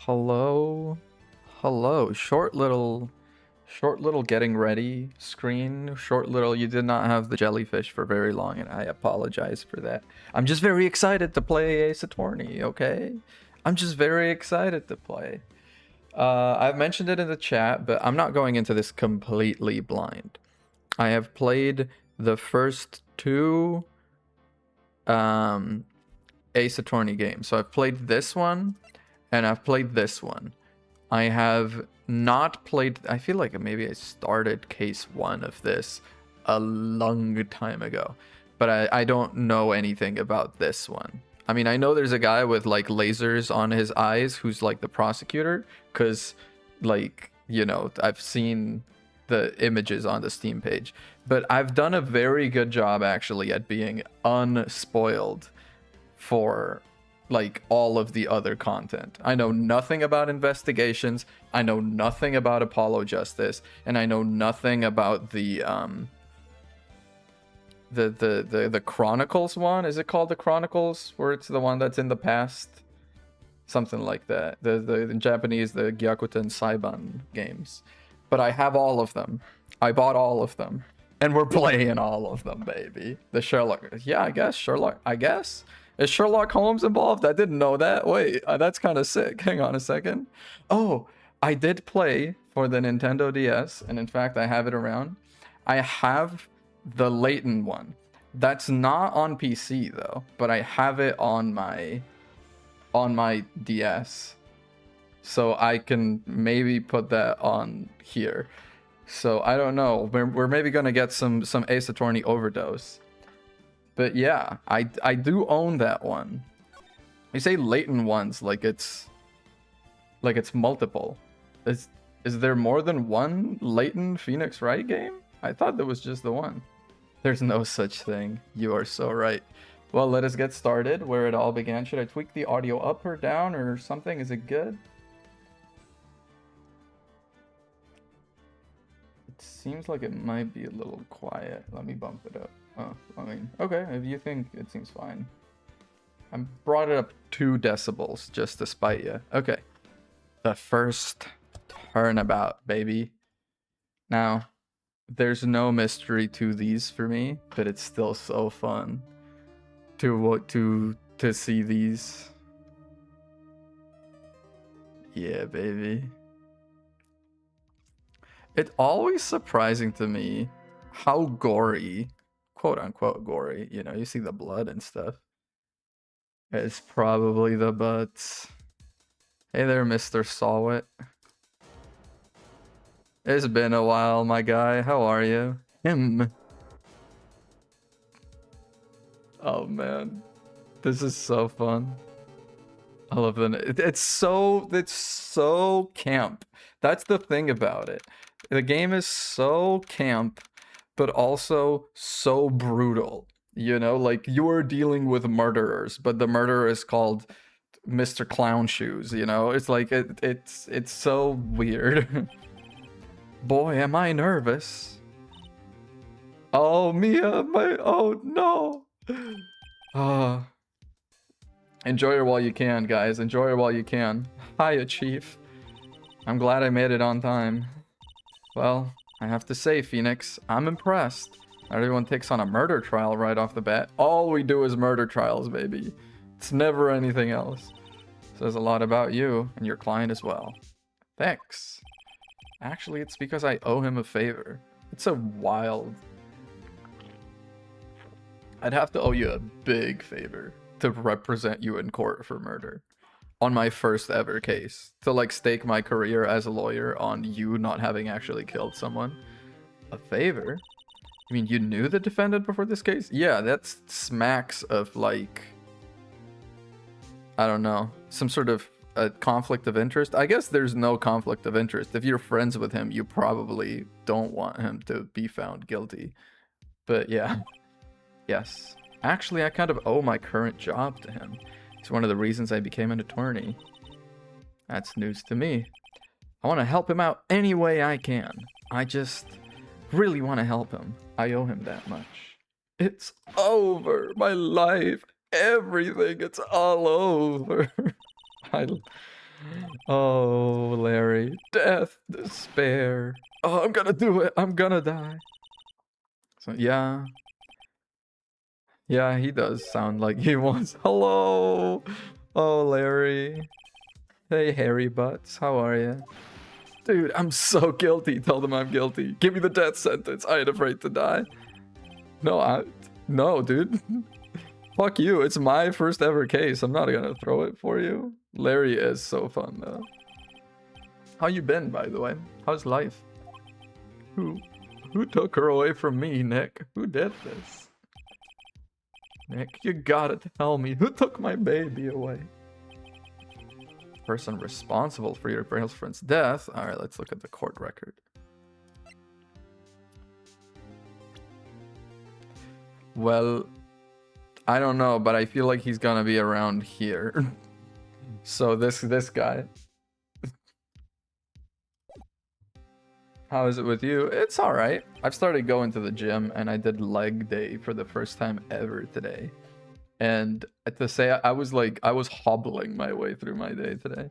Hello, hello. Short little getting ready screen. Short little. You did not have the jellyfish for very long, and I apologize for that. I'm just very excited to play Ace Attorney. Okay, I'm just very excited to play. I've mentioned it in the chat, but I'm not going into this completely blind. I have played the first two Ace Attorney games. So I've played this one and I've played this one. I have not played. I feel like maybe I started case one of this a long time ago, but I don't know anything about this one. I mean, I know there's a guy with like lasers on his eyes who's like the prosecutor, because like, you know, I've seen the images on the Steam page, but I've done a very good job actually at being unspoiled for like all of the other content. I know nothing about investigations, I know nothing about Apollo Justice, and I know nothing about the Chronicles one. Is it called the Chronicles, where it's the one that's in the past? Something like that. The in Japanese, the Gyakuten Saiban games. But I have all of them. I bought all of them. And we're playing all of them, baby. The Sherlock. Yeah, I guess. Sherlock. I guess. Is Sherlock Holmes involved? I didn't know that. Wait, that's kind of sick. Hang on a second. Oh, I did play for the Nintendo DS. And in fact, I have it around. I have the Layton one. That's not on PC, though. But I have it on my DS. So I can maybe put that on here. So I don't know. We're maybe gonna get some Ace Attorney overdose. But yeah, I do own that one. You say Layton ones like it's multiple. Is there more than one Layton Phoenix Wright game? I thought there was just the one. There's no such thing. You are so right. Well, let us get started where it all began. Should I tweak the audio up or down or something? Is it good? It seems like it might be a little quiet. Let me bump it up. Oh, I mean, okay, if you think it seems fine. I brought it up 2 decibels just to spite you. Okay. The first Turnabout, baby. Now, there's no mystery to these for me, but it's still so fun to see these. Yeah, baby. It's always surprising to me how gory, quote unquote gory, you know, you see the blood and stuff. It's probably the butts. Hey there, Mr. Sawit. It's been a while, my guy. How are you? Oh man, this is so fun. I love it. It's so camp. That's the thing about it. The game is so camp, but also so brutal. You know, like you are dealing with murderers, but the murderer is called Mr. Clown Shoes. You know, it's like it's so weird. Boy, am I nervous. Oh, Mia, oh no. Enjoy her while you can, guys. Enjoy her while you can. Hiya, Chief. I'm glad I made it on time. Well, I have to say, Phoenix, I'm impressed. Everyone takes on a murder trial right off the bat. All we do is murder trials, baby. It's never anything else. Says a lot about you and your client as well. Thanks. Actually, it's because I owe him a favor. It's a wild... I'd have to owe you a big favor to represent you in court for murder. On my first ever case. To like stake my career as a lawyer on you not having actually killed someone. A favor? I mean, you knew the defendant before this case? Yeah, that smacks of like... I don't know. Some sort of a conflict of interest. I guess there's no conflict of interest. If you're friends with him, you probably don't want him to be found guilty. But yeah. Yes. Actually, I kind of owe my current job to him. It's one of the reasons I became an attorney. That's news to me. I want to help him out any way I can. I just really want to help him. I owe him that much. It's over. My life. Everything. It's all over. Oh, Larry. Death, despair. Oh, I'm gonna do it. I'm gonna die. So, yeah. Yeah, he does sound like he wants. Hello. Oh, Larry. Hey, hairy butts. How are you? Dude, I'm so guilty. Tell them I'm guilty. Give me the death sentence. I ain't afraid to die. No, dude. Fuck you. It's my first ever case. I'm not gonna throw it for you. Larry is so fun, though. How you been, by the way? How's life? Who took her away from me, Nick? Who did this? Nick, you gotta tell me. Who took my baby away? Person responsible for your girlfriend's death. Alright, let's look at the court record. Well, I don't know, but I feel like he's gonna be around here. So this guy. How is it with you? It's alright. I've started going to the gym and I did leg day for the first time ever today. And to say I was hobbling my way through my day today.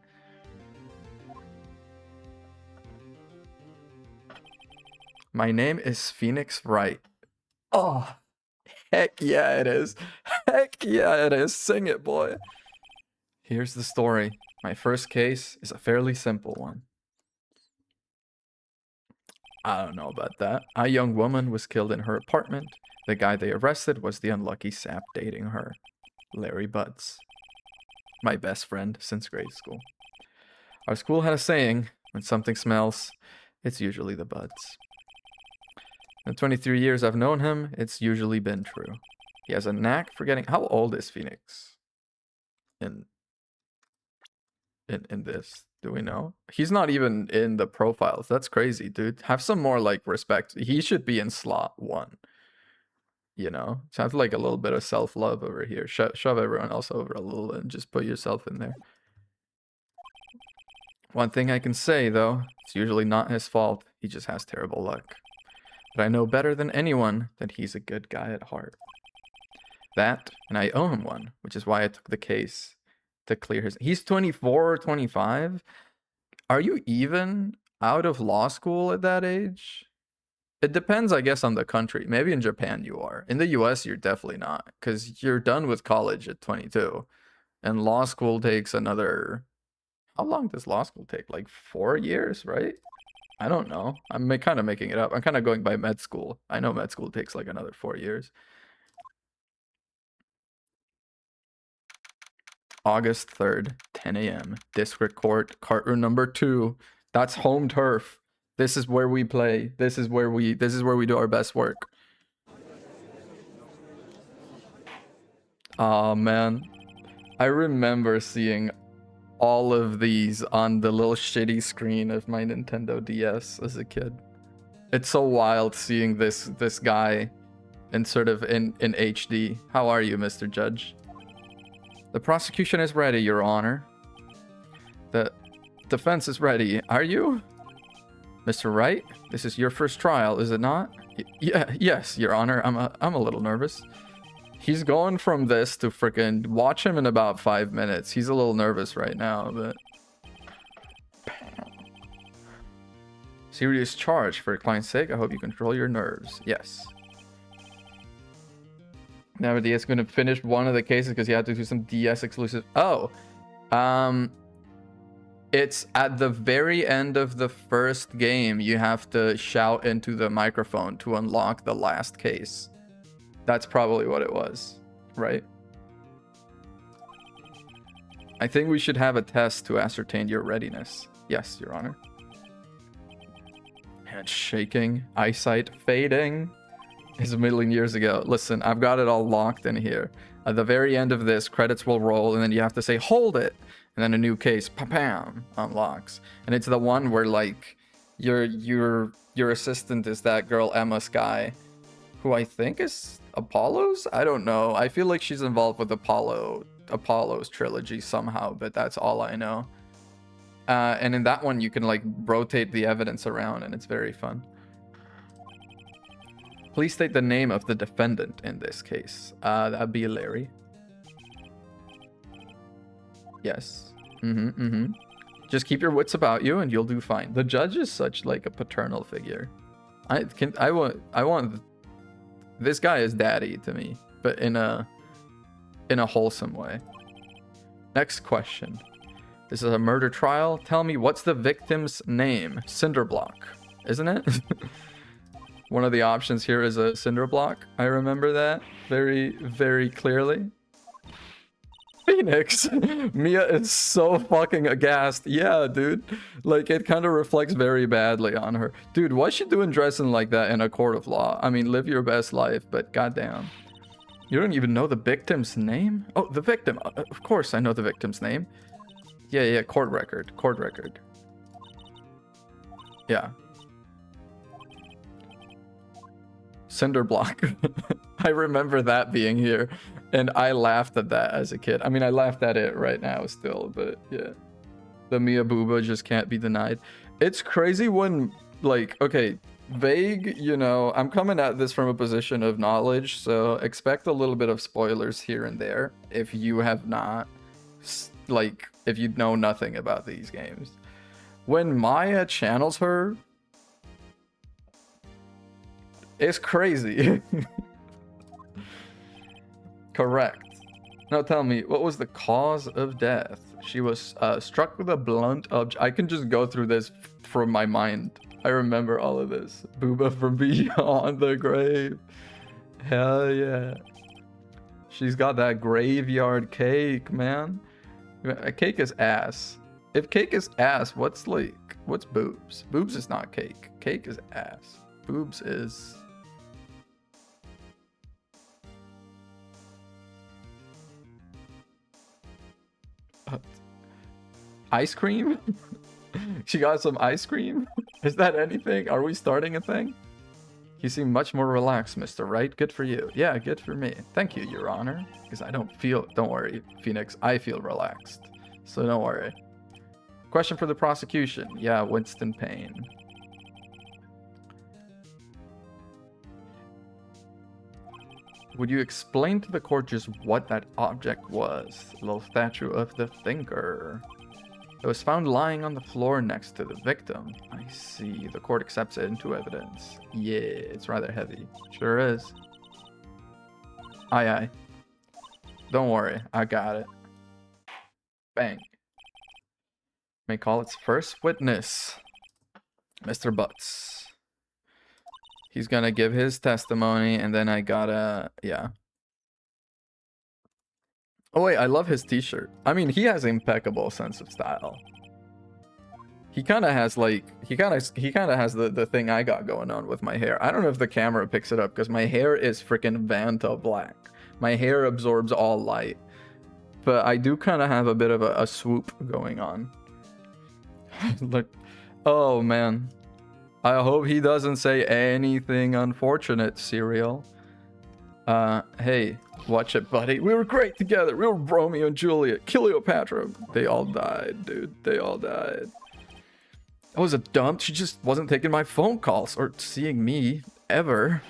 My name is Phoenix Wright. Oh, heck yeah it is. Heck yeah it is. Sing it, boy. Here's the story. My first case is a fairly simple one. I don't know about that. A young woman was killed in her apartment. The guy they arrested was the unlucky sap dating her, Larry Butts. My best friend since grade school. Our school had a saying, when something smells, it's usually the Butts. In the 23 years I've known him, it's usually been true. He has a knack for getting... How old is Phoenix? In this? Do we know? He's not even in the profiles. That's crazy, dude. Have some more, like, respect. He should be in slot 1. You know? Sounds like a little bit of self-love over here. Shove everyone else over a little and just put yourself in there. One thing I can say, though, it's usually not his fault. He just has terrible luck. But I know better than anyone that he's a good guy at heart. That, and I owe him one, which is why I took the case to clear his... He's 24 or 25? Are you even out of law school at that age? It depends, I guess, on the country. Maybe in Japan you are. In the US, you're definitely not, because you're done with college at 22. And law school takes another... How long does law school take? Like 4 years, right? I don't know. I'm kind of making it up. I'm kind of going by med school. I know med school takes like another 4 years. August 3rd, 10 a.m. District Court, courtroom number 2. That's home turf. This is where we play. This is where we do our best work. Oh man. I remember seeing all of these on the little shitty screen of my Nintendo DS as a kid. It's so wild seeing this guy in sort of in HD. How are you, Mr. Judge? The prosecution is ready, Your Honor. The defense is ready. Are you? Mr. Wright, this is your first trial, is it not? Yes, Your Honor. I'm a little nervous. He's going from this to freaking watch him in about 5 minutes. He's a little nervous right now, but... Serious charge for your client's sake. I hope you control your nerves. Yes. Now DS is going to finish one of the cases because he had to do some DS exclusive. Oh. It's at the very end of the first game. You have to shout into the microphone to unlock the last case. That's probably what it was, right? I think we should have a test to ascertain your readiness. Yes, Your Honor. Head shaking, eyesight fading. Is a million years ago. Listen, I've got it all locked in here. At the very end of this, credits will roll, and then you have to say, hold it! And then a new case, pa-pam, unlocks. And it's the one where, like, your assistant is that girl Emma Sky, who I think is Apollo's? I don't know. I feel like she's involved with Apollo's trilogy somehow, but that's all I know. And in that one, you can, like, rotate the evidence around, and it's very fun. Please state the name of the defendant in this case. That'd be Larry. Yes. Just keep your wits about you and you'll do fine. The judge is such like a paternal figure. I want this guy is daddy to me, but in a wholesome way. Next question. This is a murder trial. Tell me, what's the victim's name? Cinderblock, isn't it? One of the options here is a Cinderblock. I remember that very, very clearly. Phoenix. Mia is so fucking aghast. Yeah, dude. Like, it kind of reflects very badly on her. Dude, what's she doing dressing like that in a court of law? I mean, live your best life, but goddamn. You don't even know the victim's name? Oh, the victim. Of course I know the victim's name. Yeah, court record. Court record. Yeah. Cinderblock. I remember that being here, and I laughed at that as a kid. I mean, I laughed at it right now still, but yeah. The Mia Booba just can't be denied. It's crazy when, like, okay, vague, you know, I'm coming at this from a position of knowledge, so expect a little bit of spoilers here and there if you have not, like, if you know nothing about these games. When Maya channels her, it's crazy. Correct. Now tell me, what was the cause of death? She was struck with a blunt object. I can just go through this from my mind. I remember all of this. Booba from beyond the grave. Hell yeah. She's got that graveyard cake, man. A cake is ass. If cake is ass, what's boobs? Boobs is not cake. Cake is ass. Boobs is... ice cream? She got some ice cream? Is that anything? Are we starting a thing? You seem much more relaxed, Mr. Wright. Good for you. Yeah, good for me. Thank you, Your Honor. Because I don't feel... Don't worry, Phoenix. I feel relaxed. So don't worry. Question for the prosecution. Yeah, Winston Payne. Would you explain to the court just what that object was? A little statue of the thinker. It was found lying on the floor next to the victim. I see. The court accepts it into evidence. Yeah, it's rather heavy. Sure is. Aye, aye. Don't worry, I got it. Bang. May call its first witness. Mr. Butts. He's gonna give his testimony, and then I gotta... yeah. Oh wait, I love his t-shirt. I mean, he has impeccable sense of style. He kind of has like, he kind of has the thing I got going on with my hair. I don't know if the camera picks it up because my hair is freaking Vanta black. My hair absorbs all light. But I do kind of have a bit of a swoop going on. Look, oh man. I hope he doesn't say anything unfortunate, Serial. Hey, watch it, buddy. We were great together. We were Romeo and Juliet. Cleopatra. They all died, dude. They all died. I was a dump. She just wasn't taking my phone calls or seeing me ever.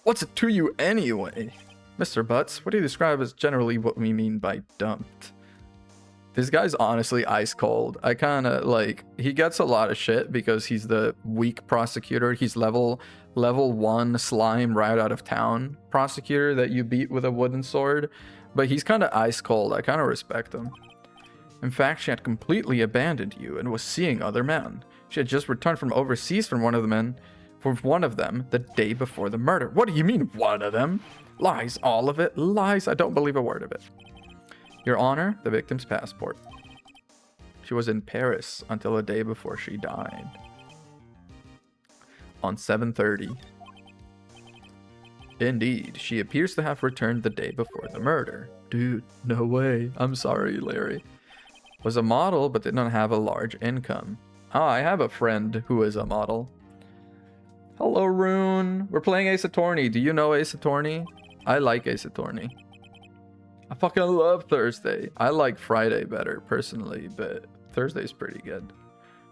What's it to you anyway? Mr. Butts, what do you describe as generally what we mean by dumped? This guy's honestly ice cold. I kind of like, he gets a lot of shit because he's the weak prosecutor. He's level 1 slime right out of town prosecutor that you beat with a wooden sword. But he's kind of ice cold. I kind of respect him. In fact, she had completely abandoned you and was seeing other men. She had just returned from overseas from one of them the day before the murder. What do you mean, one of them? Lies, all of it. Lies. I don't believe a word of it. Your Honor, the victim's passport. She was in Paris until the day before she died. On 7/30. Indeed, she appears to have returned the day before the murder. Dude, no way. I'm sorry, Larry. Was a model, but did not have a large income. Ah, I have a friend who is a model. Hello, Rune. We're playing Ace Attorney. Do you know Ace Attorney? I like Ace Attorney. I fucking love Thursday. I like Friday better, personally, but Thursday's pretty good.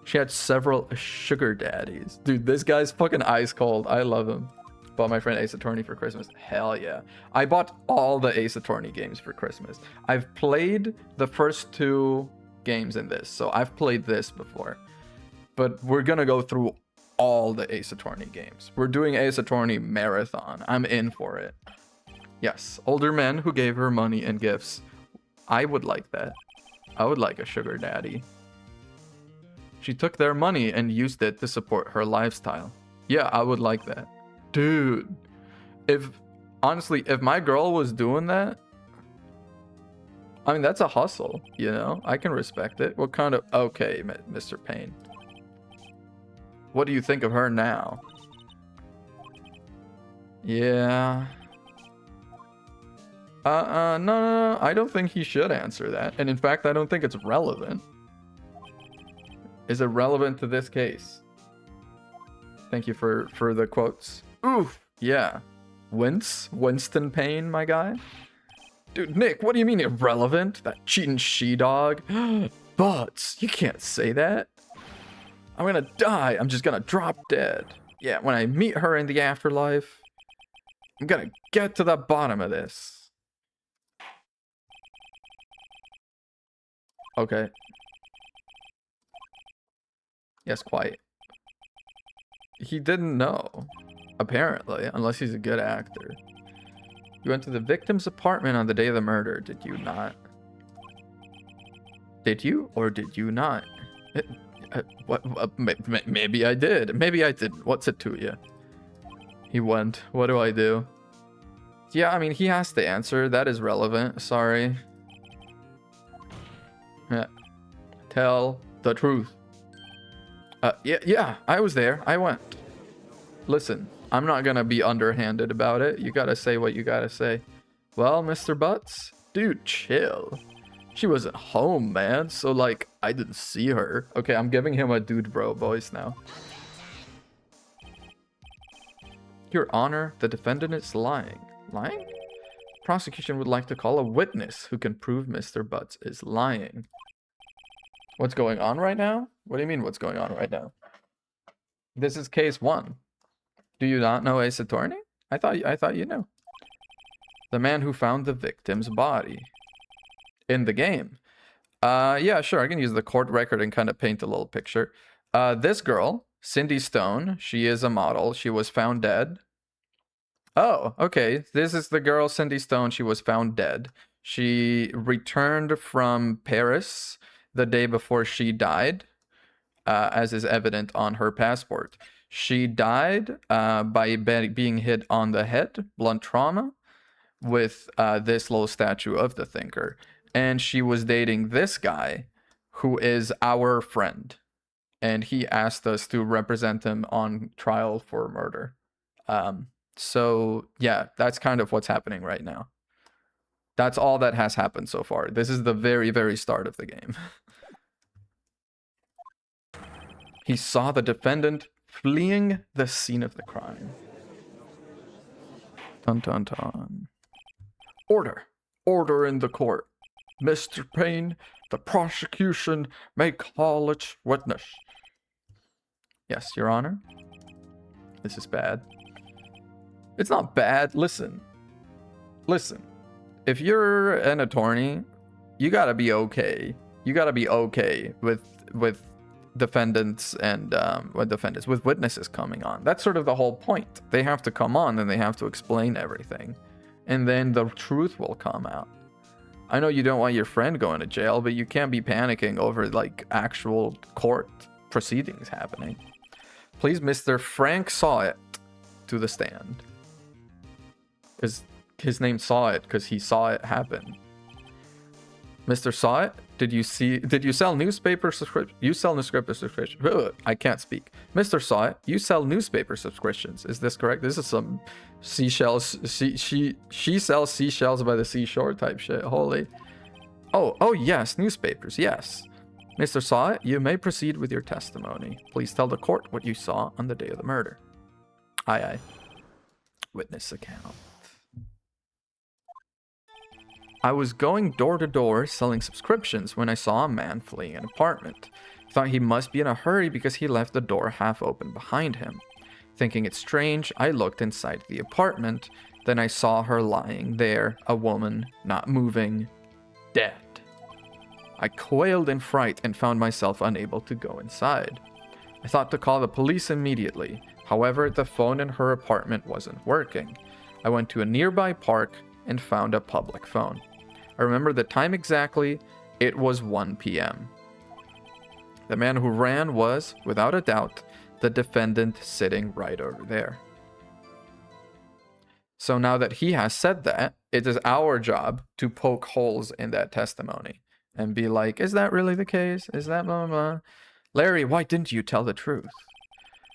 She had several sugar daddies. Dude, this guy's fucking ice cold. I love him. Bought my friend Ace Attorney for Christmas. Hell yeah. I bought all the Ace Attorney games for Christmas. I've played the first two games in this, so I've played this before. But we're gonna go through all the Ace Attorney games. We're doing Ace Attorney marathon. I'm in for it. Yes, older men who gave her money and gifts. I would like that. I would like a sugar daddy. She took their money and used it to support her lifestyle. Yeah, I would like that. Dude, honestly, if my girl was doing that, I mean, that's a hustle, you know? I can respect it. What kind of... Okay, Mr. Payne. What do you think of her now? Yeah. No, I don't think he should answer that. And in fact, I don't think it's relevant. Is it relevant to this case? Thank you for the quotes. Oof, yeah. Winston Payne, my guy. Dude, Nick, what do you mean irrelevant? That cheating she-dog? Butts, you can't say that. I'm gonna die. I'm just gonna drop dead. Yeah, when I meet her in the afterlife, I'm gonna get to the bottom of this. Okay. Yes, quite. He didn't know, apparently, unless he's a good actor. You went to the victim's apartment on the day of the murder, did you not? Did you, or did you not? Maybe I did. Maybe I didn't. What's it to you? He went. What do I do? Yeah, I mean, he has to answer. That is relevant. Sorry. Yeah. Tell the truth. Yeah, I was there. I went. Listen, I'm not gonna be underhanded about it. You gotta say what you gotta say. Well, Mr. Butts, dude, chill. She wasn't home, man, so like, I didn't see her. Okay, I'm giving him a dude bro voice now. Your Honor, the defendant is lying. Lying? Prosecution would like to call a witness who can prove Mr. Butts is lying. What's going on right now? What do you mean what's going on right now? This is case 1. Do you not know Ace Attorney? I thought you knew. The man who found the victim's body. In the game. Yeah, sure, I can use the court record and kind of paint a little picture. This girl, Cindy Stone, she is a model. She was found dead. Oh, okay. This is the girl, Cindy Stone. She was found dead. She returned from Paris the day before she died, as is evident on her passport. She died by being hit on the head, blunt trauma, with this little statue of the thinker. And she was dating this guy, who is our friend. And he asked us to represent him on trial for murder. So, yeah, that's kind of what's happening right now. That's all that has happened so far. This is the very, very start of the game. He saw the defendant fleeing the scene of the crime. Dun dun dun. Order. Order in the court. Mr. Payne, the prosecution may call its witness. Yes, Your Honor. This is bad. It's not bad. Listen. Listen. If you're an attorney, you gotta be okay. You gotta be okay with defendants and with witnesses coming on. That's sort of the whole point. They have to come on and they have to explain everything. And then the truth will come out. I know you don't want your friend going to jail, but you can't be panicking over like actual court proceedings happening. Please, Mr. Frank Saw It to the stand. Because his name Saw It because he saw it happen. Mr. Saw It, did you sell newspaper subscriptions? You sell newspaper subscriptions. I can't speak. Mr. Saw It, you sell newspaper subscriptions. Is this correct? This is some seashells. She sells seashells by the seashore type shit. Holy. Oh yes, newspapers. Yes. Mr. Saw It, you may proceed with your testimony. Please tell the court what you saw on the day of the murder. Aye. Witness account. I was going door to door selling subscriptions when I saw a man fleeing an apartment. Thought he must be in a hurry because he left the door half open behind him. Thinking it strange, I looked inside the apartment. Then I saw her lying there, a woman, not moving, dead. I quailed in fright and found myself unable to go inside. I thought to call the police immediately. However, the phone in her apartment wasn't working. I went to a nearby park and found a public phone. I remember the time exactly. It was 1 p.m. The man who ran was, without a doubt, the defendant sitting right over there. So now that he has said that, it is our job to poke holes in that testimony and be like, is that really the case? Is that blah, blah, blah? Larry, why didn't you tell the truth?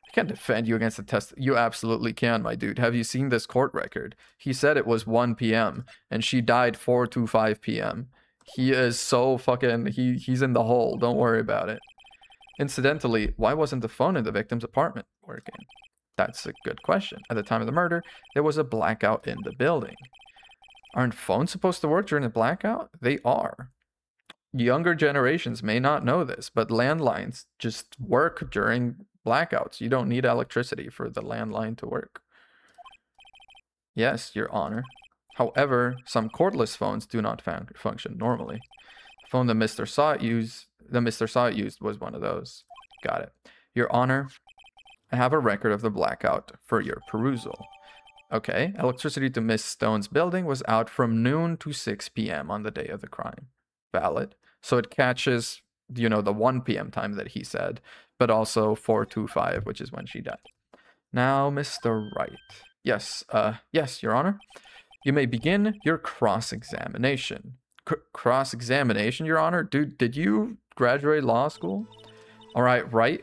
I can't defend you against the test. You absolutely can, my dude. Have you seen this court record? He said it was 1 p.m. and she died 4:25 p.m. He is so fucking... He's in the hole. Don't worry about it. Incidentally, why wasn't the phone in the victim's apartment working? That's a good question. At the time of the murder, there was a blackout in the building. Aren't phones supposed to work during a blackout? They are. Younger generations may not know this, but landlines just work during blackouts. You don't need electricity for the landline to work. Yes, Your Honor. However, some cordless phones do not function normally. The phone that Mr. Saw it used was one of those. Got it. Your Honor, I have a record of the blackout for your perusal. Okay, electricity to Miss Stone's building was out from noon to 6 p.m. on the day of the crime. Valid. So it catches, you know, the 1 p.m. time that he said, but also 4:25, which is when she died. Now, Mr. Wright. Yes, yes, Your Honor. You may begin your cross-examination. Cross-examination, Your Honor? Dude, did you graduate law school? All right, right?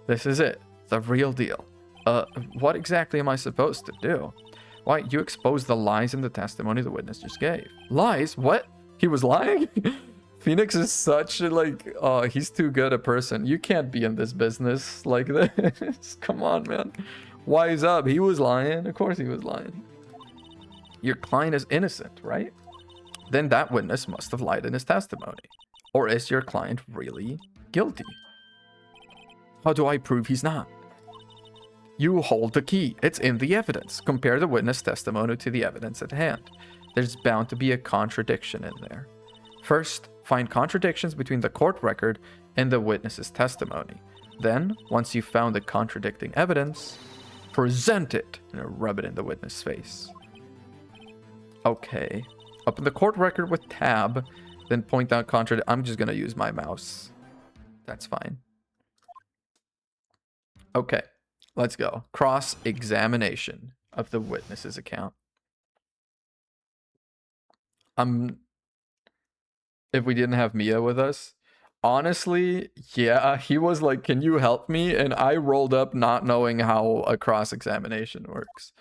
This is it. The real deal. What exactly am I supposed to do? Why, you exposed the lies in the testimony the witness just gave. Lies? What? He was lying? Phoenix is such a, like, oh, he's too good a person. You can't be in this business like this. Come on, man. Wise up. He was lying. Of course he was lying. Your client is innocent, right? Then that witness must have lied in his testimony. Or is your client really guilty? How do I prove he's not? You hold the key. It's in the evidence. Compare the witness testimony to the evidence at hand. There's bound to be a contradiction in there. First, find contradictions between the court record and the witness's testimony. Then, once you've found the contradicting evidence, present it and rub it in the witness' face. Okay. Open the court record with tab, then point out I'm just gonna use my mouse. That's fine. Okay. Let's go. Cross-examination of the witness's account. If we didn't have Mia with us, honestly, yeah, he was like, can you help me? And I rolled up not knowing how a cross-examination works.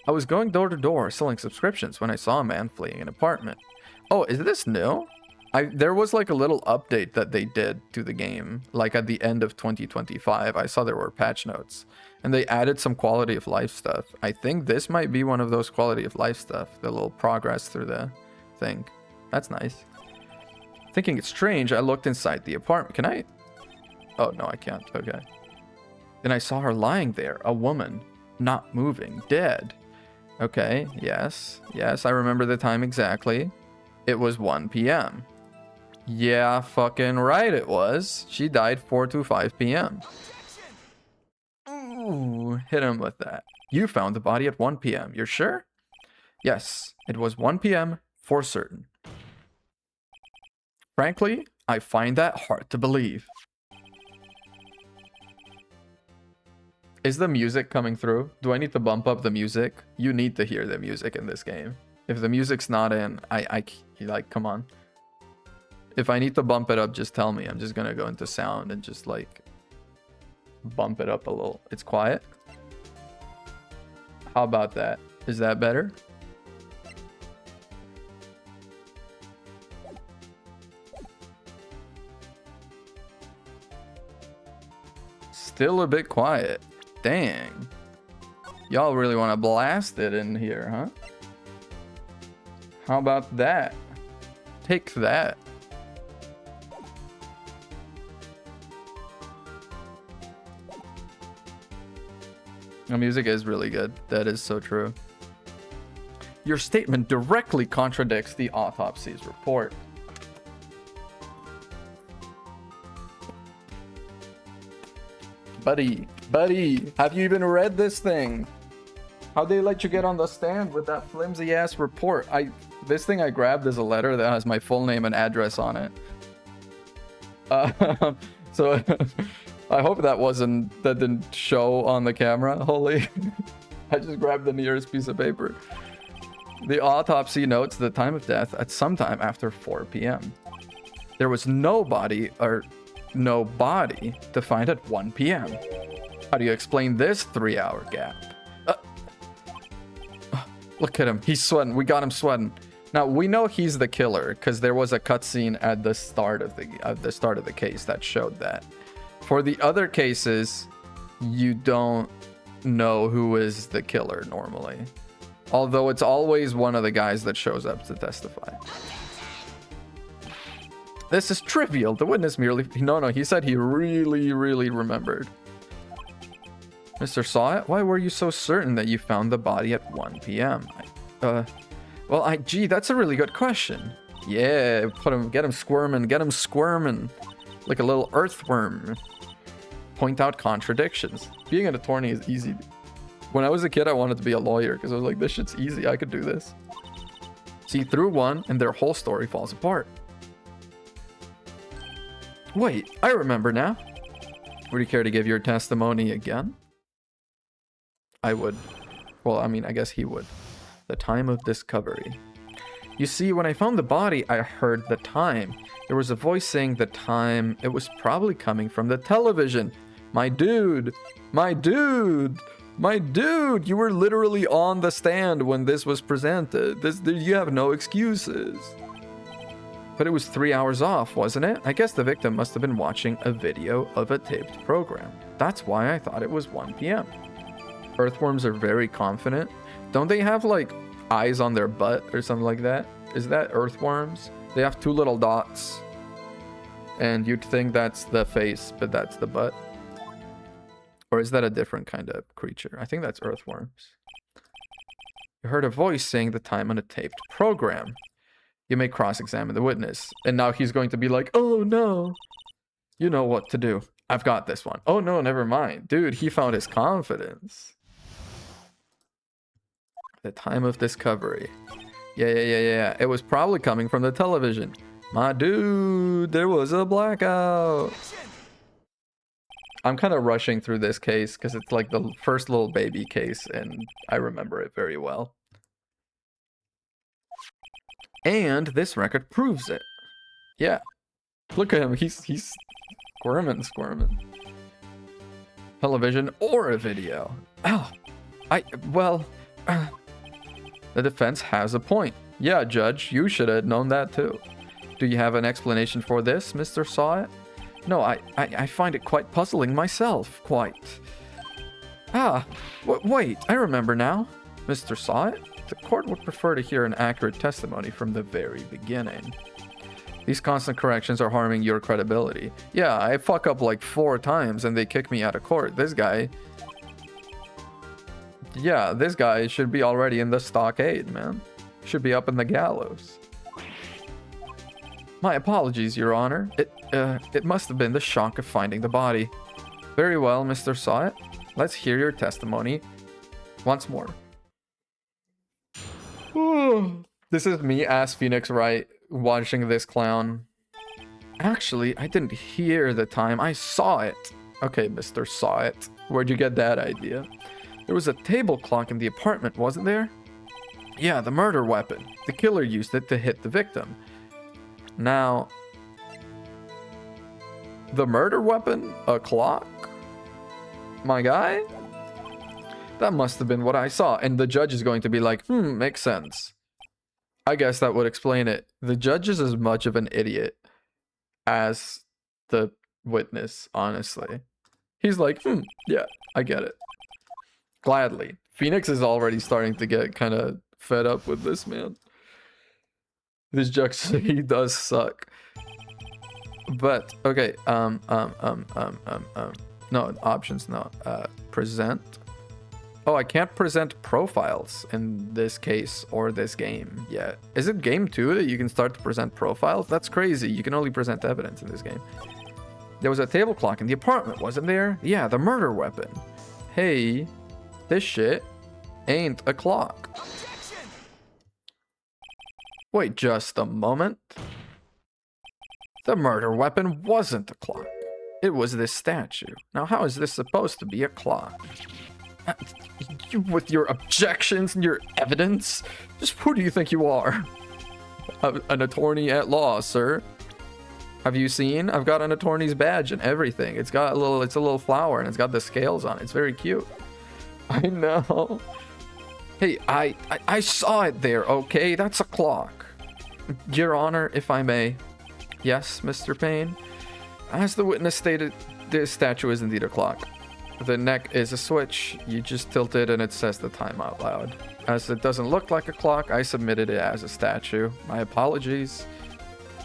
I was going door to door selling subscriptions when I saw a man fleeing an apartment. Oh, is this new? There was like a little update that they did to the game, like at the end of 2025. I saw there were patch notes, and they added some quality of life stuff. I think this might be one of those quality of life stuff, the little progress through the thing. That's nice. Thinking it's strange, I looked inside the apartment. Can I? Oh, no, I can't. Okay. Then I saw her lying there, a woman, not moving, dead. Okay, yes, I remember the time exactly. It was 1 p.m. Yeah, fucking right it was. She died 4:25 p.m. Ooh, hit him with that. You found the body at 1 p.m. You're sure? Yes, it was 1 p.m. for certain. Frankly, I find that hard to believe. Is the music coming through? Do I need to bump up the music? You need to hear the music in this game. If the music's not in, like, come on. If I need to bump it up, just tell me. I'm just gonna go into sound and just, like, bump it up a little. It's quiet. How about that? Is that better? Still a bit quiet. Dang. Y'all really want to blast it in here, huh? How about that? Take that. The music is really good. That is so true. Your statement directly contradicts the autopsy's report. Buddy, have you even read this thing? How'd they let you get on the stand with that flimsy ass report? This thing I grabbed is a letter that has my full name and address on it. So I hope that didn't show on the camera. Holy, I just grabbed the nearest piece of paper. The autopsy notes the time of death at sometime after 4 p.m. There was no body to find at 1 p.m. How do you explain this 3-hour gap? Look at him. He's sweating. We got him sweating. Now, we know he's the killer because there was a cutscene at the start of the case that showed that. For the other cases, you don't know who is the killer normally. Although it's always one of the guys that shows up to testify. This is trivial. The witness merely... No, he said he really, really remembered. Mr. Sawyer, why were you so certain that you found the body at 1 p.m.? Well, gee, that's a really good question. Yeah, get him squirming. Like a little earthworm. Point out contradictions. Being an attorney is easy. When I was a kid, I wanted to be a lawyer because I was like, this shit's easy. I could do this. See through one and their whole story falls apart. Wait, I remember now. Would you care to give your testimony again? I would. Well, I mean, I guess he would. The time of discovery. You see, when I found the body, I heard the time. There was a voice saying the time. It was probably coming from the television. My dude, you were literally on the stand when this was presented. You have no excuses. But it was 3 hours off, wasn't it? I guess the victim must have been watching a video of a taped program. That's why I thought it was 1 p.m. Earthworms are very confident. Don't they have like eyes on their butt or something like that? Is that earthworms? They have 2 little dots. And you'd think that's the face, but that's the butt. Or is that a different kind of creature? I think that's earthworms. You heard a voice saying the time on a taped program. You may cross-examine the witness. And now he's going to be like, oh no. You know what to do. I've got this one. Oh no, never mind. Dude, he found his confidence. The time of discovery. Yeah. It was probably coming from the television. My dude, there was a blackout. I'm kind of rushing through this case because it's like the first little baby case and I remember it very well. And this record proves it. Yeah. Look at him. He's squirming. Television or a video. Oh. The defense has a point. Yeah, Judge, you should have known that too. Do you have an explanation for this, Mr. Sawyer? No, I find it quite puzzling myself, quite. Wait, I remember now. Mr. Sawyer, the court would prefer to hear an accurate testimony from the very beginning. These constant corrections are harming your credibility. Yeah, I fuck up like 4 times and they kick me out of court. This guy should be already in the stockade, man. Should be up in the gallows. My apologies, Your Honor. It must have been the shock of finding the body. Very well, Mr. Sawyer. Let's hear your testimony once more. This is me as Phoenix Wright watching this clown. Actually, I didn't hear the time. I saw it. Okay, Mr. Saw It. Where'd you get that idea? There was a table clock in the apartment, wasn't there? Yeah, the murder weapon. The killer used it to hit the victim. Now, the murder weapon? A clock? My guy? That must have been what I saw. And the judge is going to be like, makes sense. I guess that would explain it. The judge is as much of an idiot as the witness, honestly. He's like, yeah, I get it. Gladly. Phoenix is already starting to get kind of fed up with this man. This judge, he does suck. But, okay, no, options, no. Present. Oh, I can't present profiles in this case or this game yet. Is it game 2 that you can start to present profiles? That's crazy. You can only present evidence in this game. There was a table clock in the apartment, wasn't there? Yeah, the murder weapon. Hey, this shit ain't a clock. Objection! Wait just a moment. The murder weapon wasn't a clock. It was this statue. Now, how is this supposed to be a clock? You with your objections and your evidence? Just who do you think you are? An attorney at law, sir. Have you seen? I've got an attorney's badge and everything. It's a little flower and it's got the scales on it. It's very cute. I know. Hey, I saw it there, okay? That's a clock. Your Honor, if I may. Yes, Mr. Payne? As the witness stated, this statue is indeed a clock. The neck is a switch. You just tilt it and it says the time out loud. As it doesn't look like a clock, I submitted it as a statue. My apologies.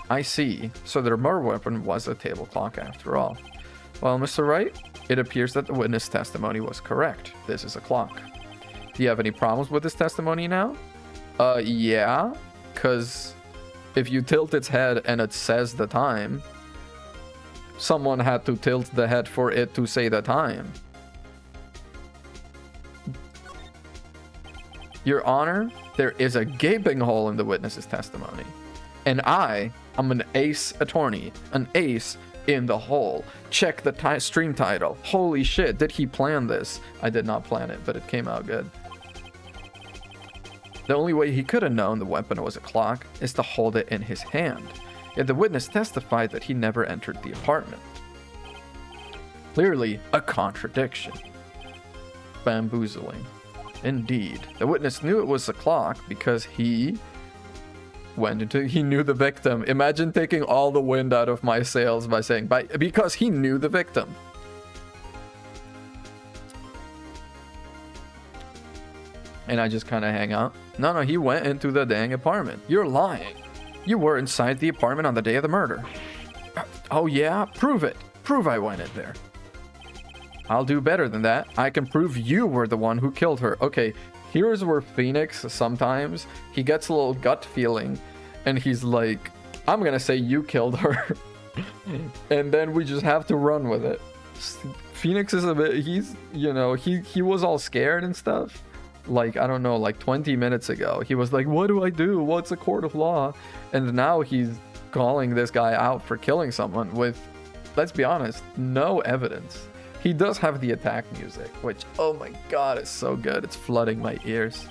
I see. So the murder weapon was a table clock after all. Well, Mr. Wright, it appears that the witness testimony was correct. This is a clock. Do you have any problems with this testimony now? Yeah. Because if you tilt its head and it says the time, someone had to tilt the head for it to say the time. Your Honor, there is a gaping hole in the witness's testimony. And I'm an ace attorney, an ace in the hole. Check the stream title. Holy shit, did he plan this? I did not plan it, but it came out good. The only way he could have known the weapon was a clock is to hold it in his hand. Yet the witness testified that he never entered the apartment. Clearly, a contradiction. Bamboozling. Indeed. The witness knew it was a clock because he knew the victim. Imagine taking all the wind out of my sails by saying, because he knew the victim. And I just kind of hang out. No, he went into the dang apartment. You're lying. You were inside the apartment on the day of the murder. Oh yeah? Prove it. Prove I went in there. I'll do better than that. I can prove you were the one who killed her. Okay, here's where Phoenix, sometimes, he gets a little gut feeling. And he's like, I'm gonna say you killed her. And then we just have to run with it. Phoenix is a bit, he was all scared and stuff. Like, I don't know, like 20 minutes ago. He was like, what do I do? What's a court of law? And now he's calling this guy out for killing someone with, let's be honest, no evidence. He does have the attack music, which, oh my god, it's so good. It's flooding my ears.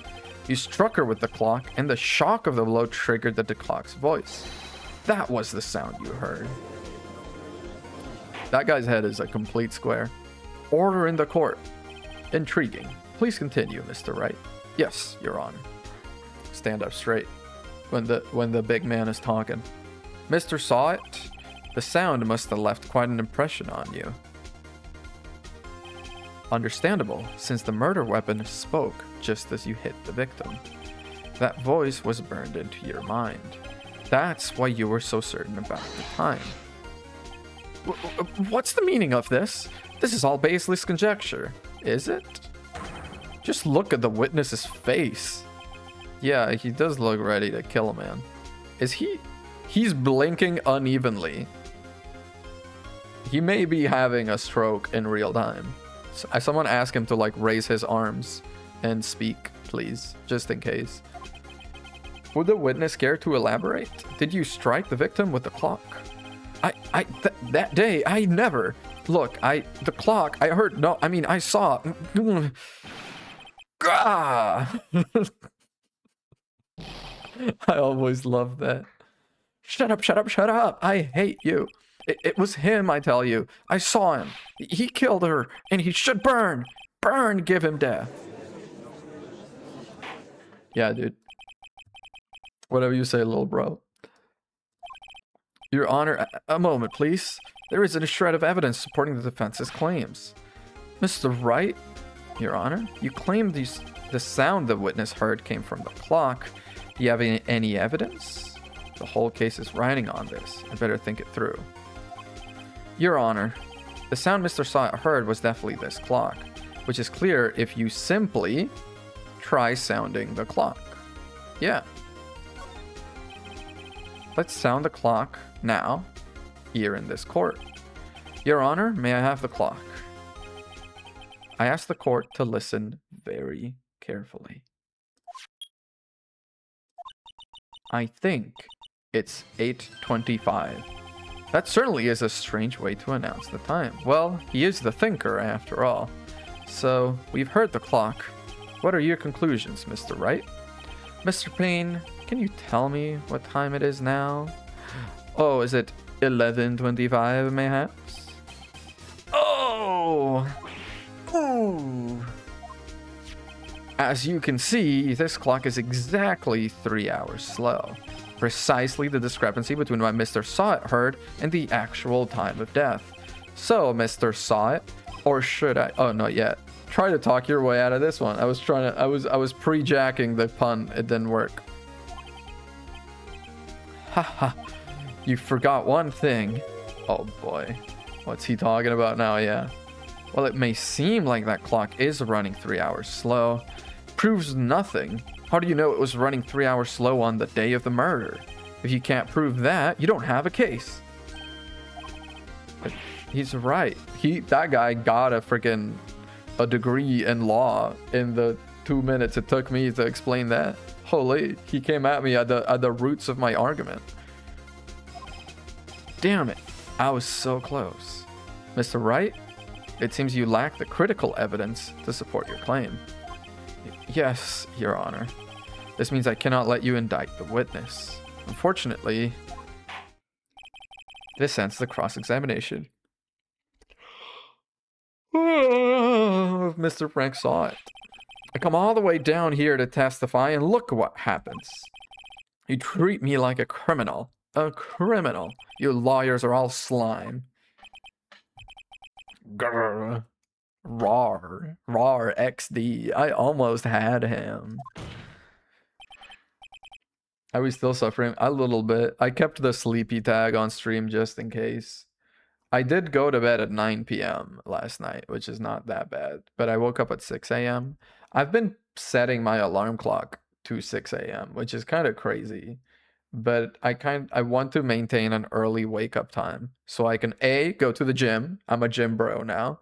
You struck her with the clock, and the shock of the blow triggered the clock's voice. That was the sound you heard. That guy's head is a complete square. Order in the court. Intriguing. Please continue, Mr. Wright. Yes, Your Honor. Stand up straight when the big man is talking. Mr. Saw it? The sound must have left quite an impression on you. Understandable, since the murder weapon spoke just as you hit the victim. That voice was burned into your mind. That's why you were so certain about the time. What's the meaning of this? This is all baseless conjecture, is it? Just look at the witness's face. Yeah, he does look ready to kill a man. Is he? He's blinking unevenly. He may be having a stroke in real time. Someone ask him to like raise his arms and speak, please, just in case. Would the witness care to elaborate? Did you strike the victim with the clock? That day, I never. Look, the clock, I heard, no, I mean, I saw. Ah! I always love that. Shut up, shut up, shut up. I hate you. It was him, I tell you. I saw him. He killed her, and he should burn. Burn, give him death. Yeah, dude. Whatever you say, little bro. Your Honor, a moment, please. There isn't a shred of evidence supporting the defense's claims. Mr. Wright, Your Honor, you claim the sound the witness heard came from the clock. Do you have any evidence? The whole case is riding on this. I better think it through. Your Honor, the sound Mr. Saw heard was definitely this clock, which is clear if you simply try sounding the clock. Yeah. Let's sound the clock now, here in this court. Your Honor, may I have the clock? I ask the court to listen very carefully. I think it's 8:25. That certainly is a strange way to announce the time. Well, he is the thinker after all. So, we've heard the clock. What are your conclusions, Mr. Wright? Mr. Payne, can you tell me what time it is now? Oh, is it 11:25 mayhaps? Oh! Ooh! As you can see, this clock is exactly 3 hours slow. Precisely the discrepancy between what Mr. Sawit heard and the actual time of death. So, Mr. Sawit, or should I? Oh, not yet. Try to talk your way out of this one. I was pre-jacking the pun. It didn't work. Haha. You forgot one thing. Oh boy. What's he talking about now? Yeah. Well, it may seem like that clock is running 3 hours slow. Proves nothing. How do you know it was running 3 hours slow on the day of the murder? If you can't prove that, you don't have a case. But he's right. That guy got a degree in law in the 2 minutes it took me to explain that. Holy, he came at me at the roots of my argument. Damn it, I was so close. Mr. Wright, it seems you lack the critical evidence to support your claim. Yes, Your Honor. This means I cannot let you indict the witness. Unfortunately, this ends the cross-examination. Mr. Frank saw it. I come all the way down here to testify, and look what happens. You treat me like a criminal. A criminal. You lawyers are all slime. Grr. Rawr. Rawr XD. I almost had him. I was still suffering a little bit. I kept the sleepy tag on stream just in case. I did go to bed at 9 p.m. last night, which is not that bad. But I woke up at 6 a.m. I've been setting my alarm clock to 6 a.m., which is kind of crazy. But I want to maintain an early wake up time so I can A, go to the gym. I'm a gym bro now.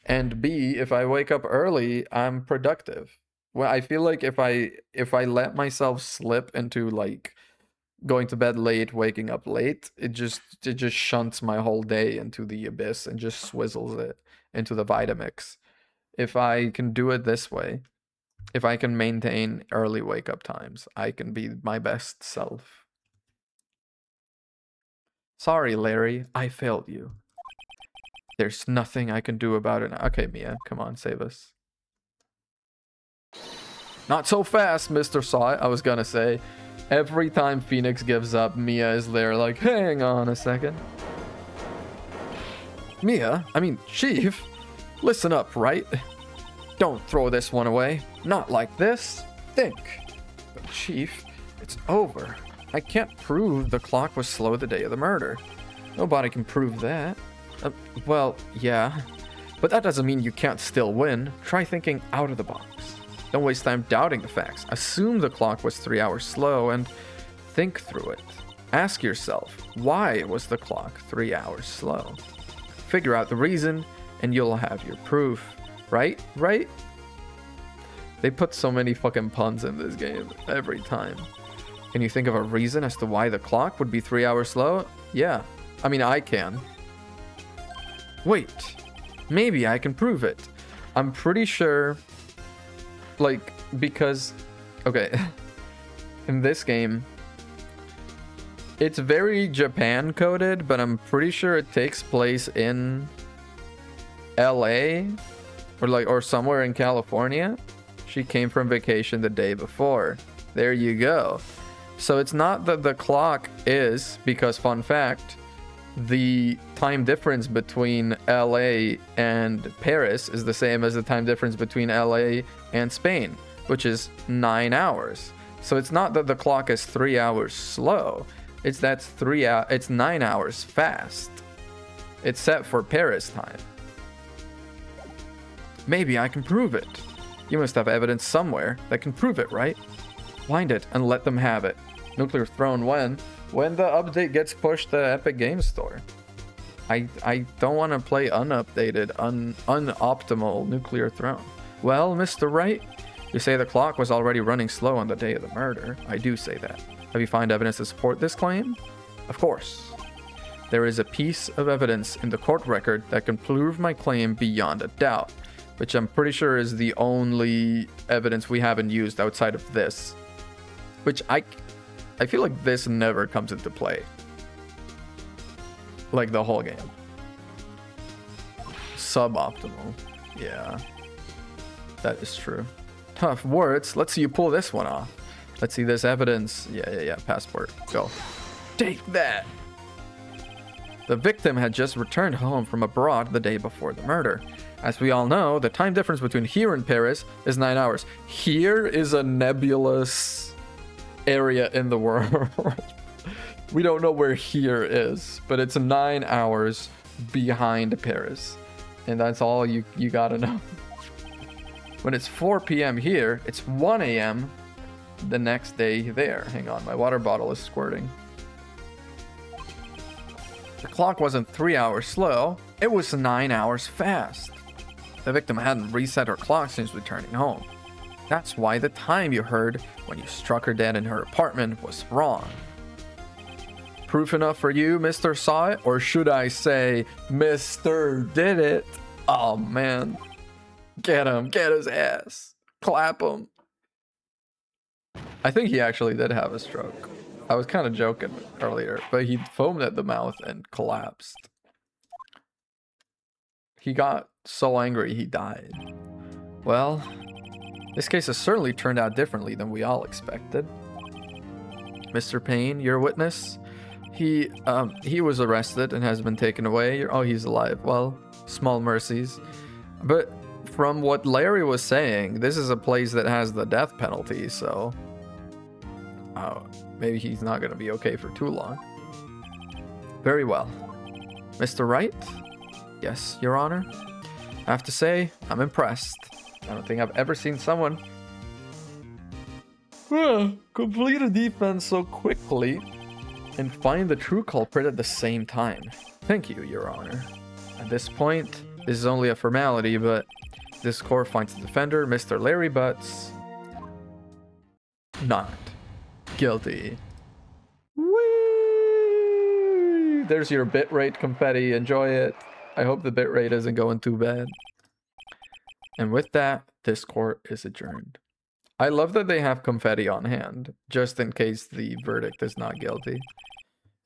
And B, if I wake up early, I'm productive. Well, I feel like if I let myself slip into like going to bed late, waking up late, it just shunts my whole day into the abyss and just swizzles it into the Vitamix. If I can do it this way, if I can maintain early wake up times, I can be my best self. Sorry, Larry, I failed you. There's nothing I can do about it. Okay, Mia, come on, save us. Not so fast, Mr. Saw It. I was gonna say, every time Phoenix gives up, Mia is there like, hang on a second. Mia, I mean, Chief, listen up, right? Don't throw this one away. Not like this. Think. But Chief, it's over. I can't prove the clock was slow the day of the murder. Nobody can prove that. Well, yeah. But that doesn't mean you can't still win. Try thinking out of the box. Don't waste time doubting the facts. Assume the clock was 3 hours slow and think through it. Ask yourself, why was the clock 3 hours slow? Figure out the reason and you'll have your proof. Right? Right? They put so many fucking puns in this game every time. Can you think of a reason as to why the clock would be 3 hours slow? Yeah. I mean, I can. Wait. Maybe I can prove it. I'm pretty sure... Like, because... Okay. In this game... It's very Japan coded, but I'm pretty sure it takes place in... LA? Or somewhere in California? She came from vacation the day before. There you go. So it's not that the clock is, because fun fact, the time difference between LA and Paris is the same as the time difference between LA and Spain, which is 9 hours. So it's not that the clock is 3 hours slow. It's that it's 9 hours fast. It's set for Paris time. Maybe I can prove it. You must have evidence somewhere that can prove it, right? Find it and let them have it. Nuclear Throne when the update gets pushed to Epic Games Store. I don't want to play unupdated, unoptimal Nuclear Throne. Well, Mr. Wright, you say the clock was already running slow on the day of the murder. I do say that. Have you found evidence to support this claim? Of course. There is a piece of evidence in the court record that can prove my claim beyond a doubt, which I'm pretty sure is the only evidence we haven't used outside of this. Which I feel like this never comes into play. Like the whole game. Suboptimal. Yeah. That is true. Tough words. Let's see you pull this one off. Let's see this evidence. Yeah. Passport. Go. Take that. The victim had just returned home from abroad the day before the murder. As we all know, the time difference between here and Paris is 9 hours. Here is a nebulous area in the world. We don't know where here is, but it's 9 hours behind Paris. And that's all you gotta know. When it's 4 p.m. here, it's 1 a.m. the next day there. Hang on, my water bottle is squirting. The clock wasn't 3 hours slow, it was 9 hours fast. The victim hadn't reset her clock since returning home. That's why the time you heard when you struck her dead in her apartment was wrong. Proof enough for you, Mr. Saw It? Or should I say, Mr. Did It? Oh man. Get him, get his ass. Clap him. I think he actually did have a stroke. I was kind of joking earlier, but he foamed at the mouth and collapsed. He got so angry he died. Well, this case has certainly turned out differently than we all expected. Mr. Payne, your witness, he was arrested and has been taken away. Oh, he's alive. Well, small mercies. But from what Larry was saying, this is a place that has the death penalty, so maybe he's not going to be okay for too long. Very well. Mr. Wright? Yes, Your Honor? I have to say, I'm impressed. I don't think I've ever seen someone complete a defense so quickly and find the true culprit at the same time. Thank you, Your Honor. At this point, this is only a formality, but this court finds the defender, Mr. Larry Butts, not guilty. Whee! There's your bitrate confetti. Enjoy it. I hope the bitrate isn't going too bad. And with that, this court is adjourned. I love that they have confetti on hand, just in case the verdict is not guilty.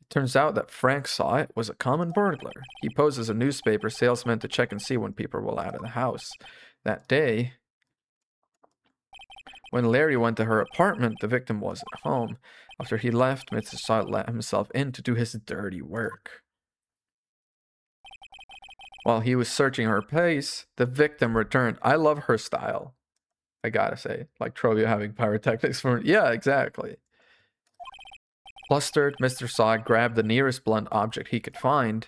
It turns out that Frank Saw It was a common burglar. He posed as a newspaper salesman to check and see when people were out of the house. That day, when Larry went to her apartment, the victim wasn't home. After he left, Mr. Saw It let himself in to do his dirty work. While he was searching her place, the victim returned. I love her style. I gotta say, like Trovia having pyrotechnics for... Yeah, exactly. Flustered, Mr. Saw It grabbed the nearest blunt object he could find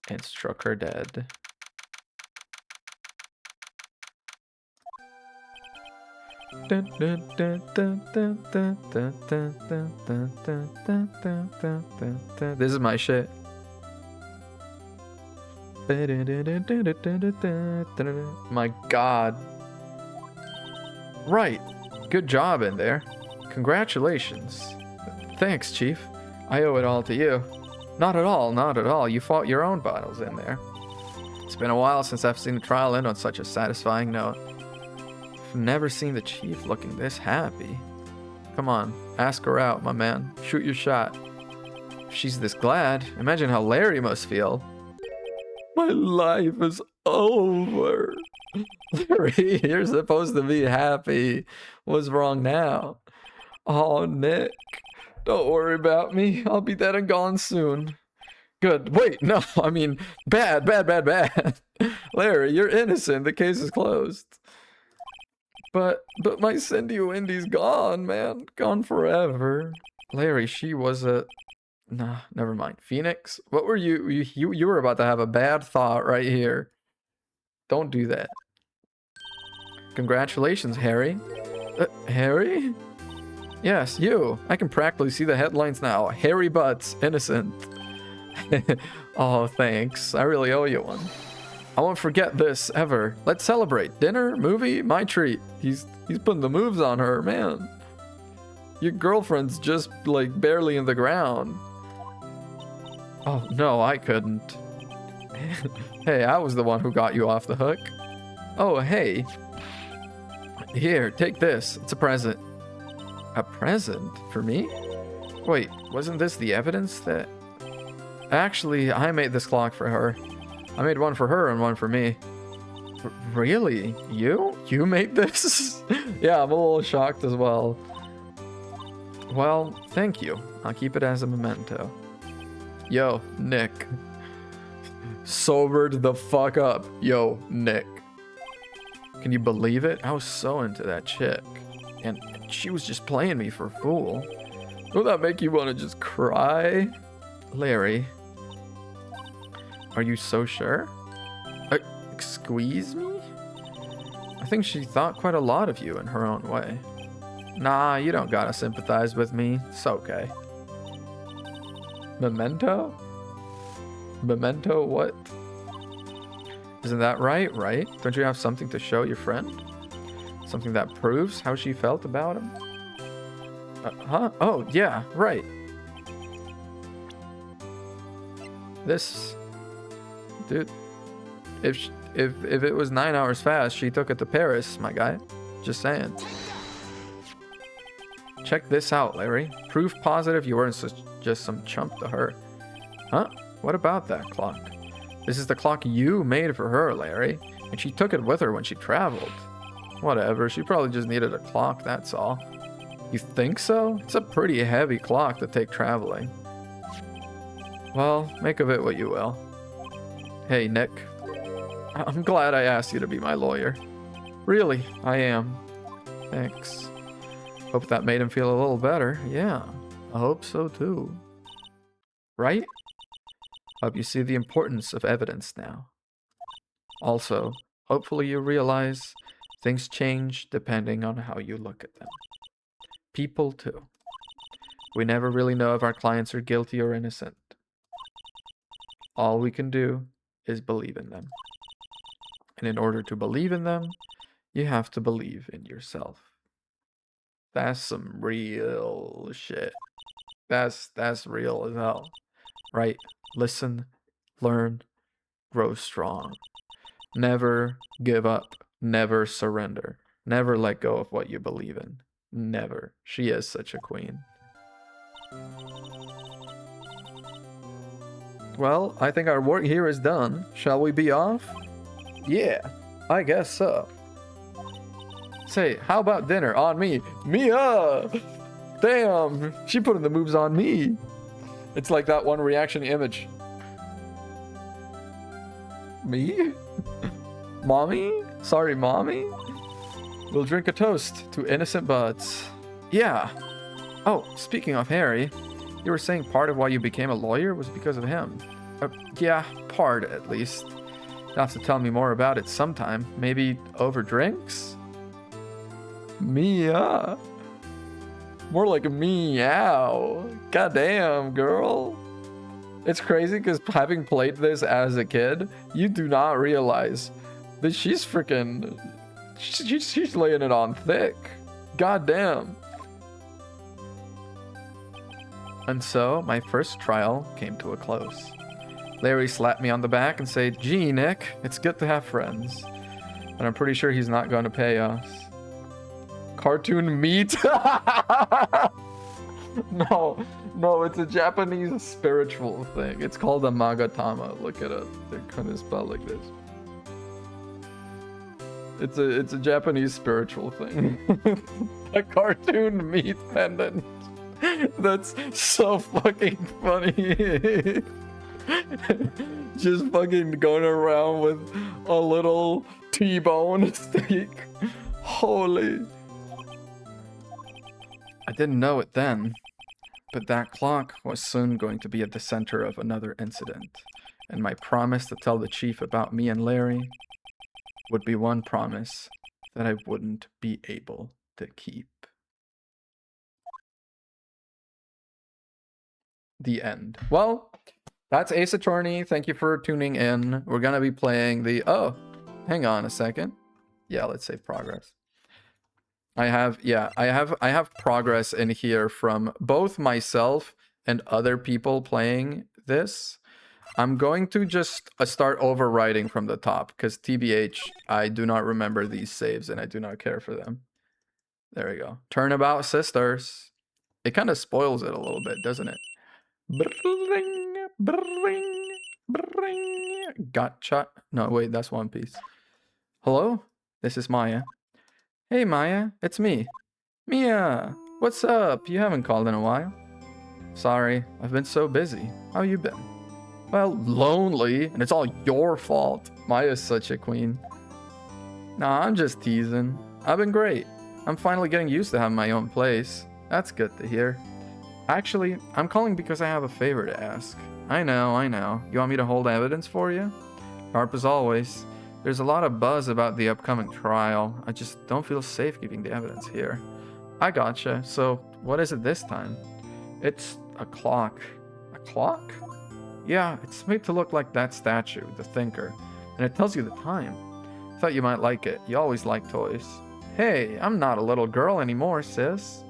and struck her dead. This is my shit. My god. Right. Good job in there. Congratulations. Thanks, Chief. I owe it all to you. Not at all, not at all. You fought your own battles in there. It's been a while since I've seen a trial end on such a satisfying note. I've never seen the Chief looking this happy. Come on, ask her out, my man. Shoot your shot. If she's this glad, imagine how Larry must feel. My life is over. Larry, you're supposed to be happy. What's wrong now? Oh, Nick. Don't worry about me. I'll be dead and gone soon. Good. Wait, no. I mean, bad. Larry, you're innocent. The case is closed. But my Cindy Wendy's gone, man. Gone forever. Larry, she was a... Nah, never mind. Phoenix? What were you? You were about to have a bad thought right here. Don't do that. Congratulations, Harry. Harry? Yes, you. I can practically see the headlines now. Hairy butts, innocent. Oh, thanks. I really owe you one. I won't forget this ever. Let's celebrate. Dinner, movie, my treat. He's putting the moves on her, man. Your girlfriend's just like barely in the ground. Oh no, I couldn't. Hey, I was the one who got you off the hook. Oh, hey. Here, take this. It's a present. A present? For me? Wait, wasn't this the evidence that... Actually, I made this clock for her. I made one for her and one for me. Really? You? You made this? Yeah, I'm a little shocked as well. Well, thank you. I'll keep it as a memento. Yo, Nick. Sobered the fuck up. Yo, Nick. Can you believe it? I was so into that chick. And she was just playing me for a fool. Would that make you want to just cry? Larry. Are you so sure? Squeeze me? I think she thought quite a lot of you in her own way. Nah, you don't gotta sympathize with me. It's okay. Memento? Memento what? Isn't that right? Don't you have something to show your friend? Something that proves how she felt about him? Huh? Oh, yeah, right. This... Dude, if it was 9 hours fast, she took it to Paris, my guy. Just saying. Check this out, Larry. Proof positive you weren't just some chump to her. Huh? What about that clock? This is the clock you made for her, Larry. And she took it with her when she traveled. Whatever, she probably just needed a clock, that's all. You think so? It's a pretty heavy clock to take traveling. Well, make of it what you will. Hey, Nick. I'm glad I asked you to be my lawyer. Really, I am. Thanks. Hope that made him feel a little better. Yeah, I hope so too. Right? Hope you see the importance of evidence now. Also, hopefully you realize things change depending on how you look at them. People too. We never really know if our clients are guilty or innocent. All we can do is believe in them. And in order to believe in them, you have to believe in yourself. That's some real shit. That's real as hell. Right? Listen, learn, grow strong. Never give up. Never surrender. Never let go of what you believe in. Never. She is such a queen. Well, I think our work here is done. Shall we be off? Yeah, I guess so. Say, how about dinner on me? Mia! Damn, she putting the moves on me. It's like that one reaction image. Me? Mommy? Sorry, mommy? We'll drink a toast to innocent buds. Yeah. Oh, speaking of Harry, you were saying part of why you became a lawyer was because of him. Yeah, part at least. You'll have to tell me more about it sometime. Maybe over drinks? Mia. More like a meow. Goddamn, girl. It's crazy because having played this as a kid, you do not realize that she's freaking... She's laying it on thick. Goddamn. And so, my first trial came to a close. Larry slapped me on the back and said, "Gee, Nick, it's good to have friends. And I'm pretty sure he's not going to pay us." Cartoon meat? No, it's a Japanese spiritual thing. It's called a magatama. Look at it. They're kind of spelled like this. It's a Japanese spiritual thing. A cartoon meat pendant. That's so fucking funny. Just fucking going around with a little T-bone steak. Holy. I didn't know it then, but that clock was soon going to be at the center of another incident, and my promise to tell the chief about me and Larry would be one promise that I wouldn't be able to keep. the end. Well, that's Ace Attorney. Thank you for tuning in. We're gonna be playing the... Oh, hang on a second. Yeah, let's save progress. I have progress in here from both myself and other people playing this. I'm going to just start overwriting from the top because TBH, I do not remember these saves and I do not care for them. There we go. Turnabout Sisters. It kind of spoils it a little bit, doesn't it? Bring, bring, bring. Gotcha. No, wait, that's One Piece. Hello? This is Maya. Hey, Maya, it's me. Mia, what's up? You haven't called in a while. Sorry, I've been so busy. How you been? Well, lonely, and it's all your fault. Maya's such a queen. Nah, I'm just teasing. I've been great. I'm finally getting used to having my own place. That's good to hear. Actually, I'm calling because I have a favor to ask. I know. You want me to hold evidence for you? Sharp as always. There's a lot of buzz about the upcoming trial. I just don't feel safe keeping the evidence here. I gotcha. So, what is it this time? It's a clock. A clock? Yeah, it's made to look like that statue, the Thinker. And it tells you the time. Thought you might like it. You always like toys. Hey, I'm not a little girl anymore, sis.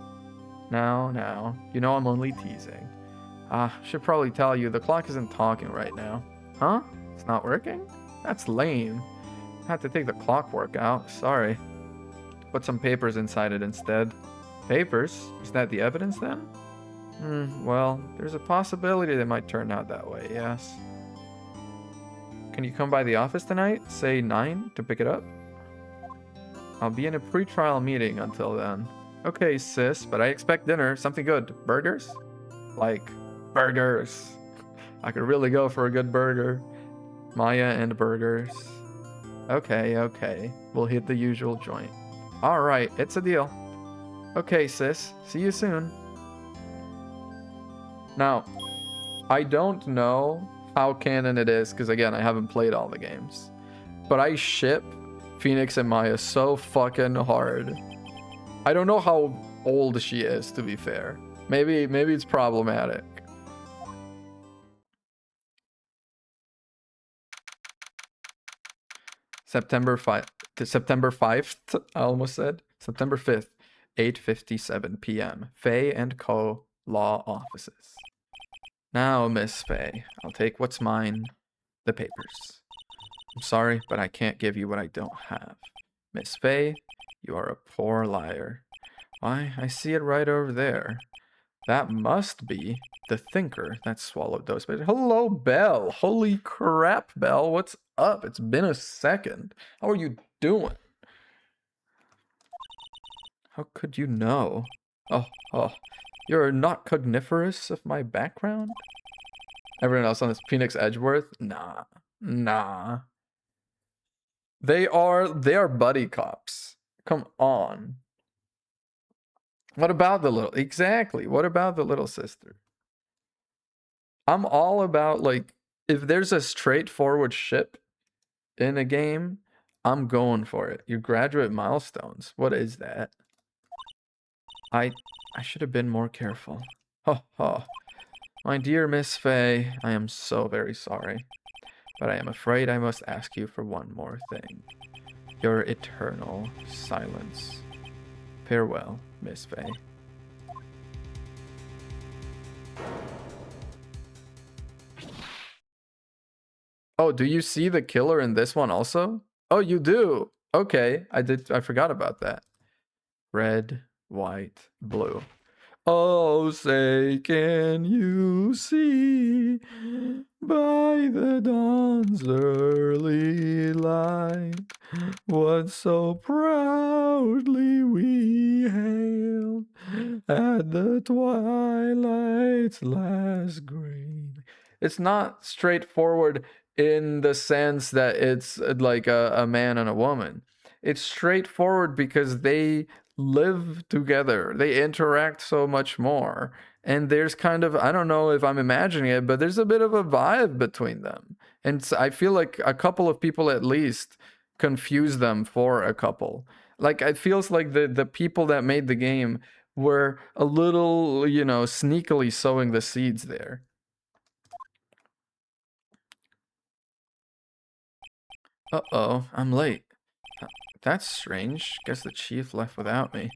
Now. You know I'm only teasing. Should probably tell you, the clock isn't talking right now. Huh? It's not working? That's lame. Had to take the clockwork out. Sorry. Put some papers inside it instead. Papers? Is that the evidence then? Well, there's a possibility they might turn out that way, yes. Can you come by the office tonight? Say 9 to pick it up? I'll be in a pre-trial meeting until then. Okay, sis, but I expect dinner. Something good. Burgers? Like, burgers. I could really go for a good burger. Maya and burgers. Okay. We'll hit the usual joint. Alright, it's a deal. Okay, sis. See you soon. Now, I don't know how canon it is, because again, I haven't played all the games. But I ship Phoenix and Maya so fucking hard. I don't know how old she is, to be fair. Maybe it's problematic. September 5th, I almost said. September 5th, 8:57 p.m. Faye and Co. Law Offices. Now, Miss Faye, I'll take what's mine, the papers. I'm sorry, but I can't give you what I don't have. Miss Faye, you are a poor liar. Why, I see it right over there. That must be the Thinker that swallowed those papers. Hello, Belle. Holy crap, Belle. What's up? It's been a second. How are you doing? How could you know? Oh. You're not cogniferous of my background? Everyone else on this Phoenix Edgeworth? Nah. They are buddy cops. Come on. What about the little... Exactly. What about the little sister? I'm all about, like, if there's a straightforward ship in a game, I'm going for it. Your graduate milestones. What is that? I should have been more careful. My dear Miss Faye, I am so very sorry. But I am afraid I must ask you for one more thing. Your eternal silence. Farewell, Miss Faye. Oh, do you see the killer in this one also? Oh, you do. Okay, I forgot about that. Red, white, blue. Oh, say, can you see by the dawn's early light what so proudly we hailed at the twilight's last green? It's not straightforward in the sense that it's like a man and a woman. It's straightforward because they live together. They interact so much more. And there's kind of, I don't know if I'm imagining it, but there's a bit of a vibe between them. And I feel like a couple of people at least confuse them for a couple. Like, it feels like the people that made the game were a little, you know, sneakily sowing the seeds there. Uh-oh, I'm late. That's strange. Guess the chief left without me.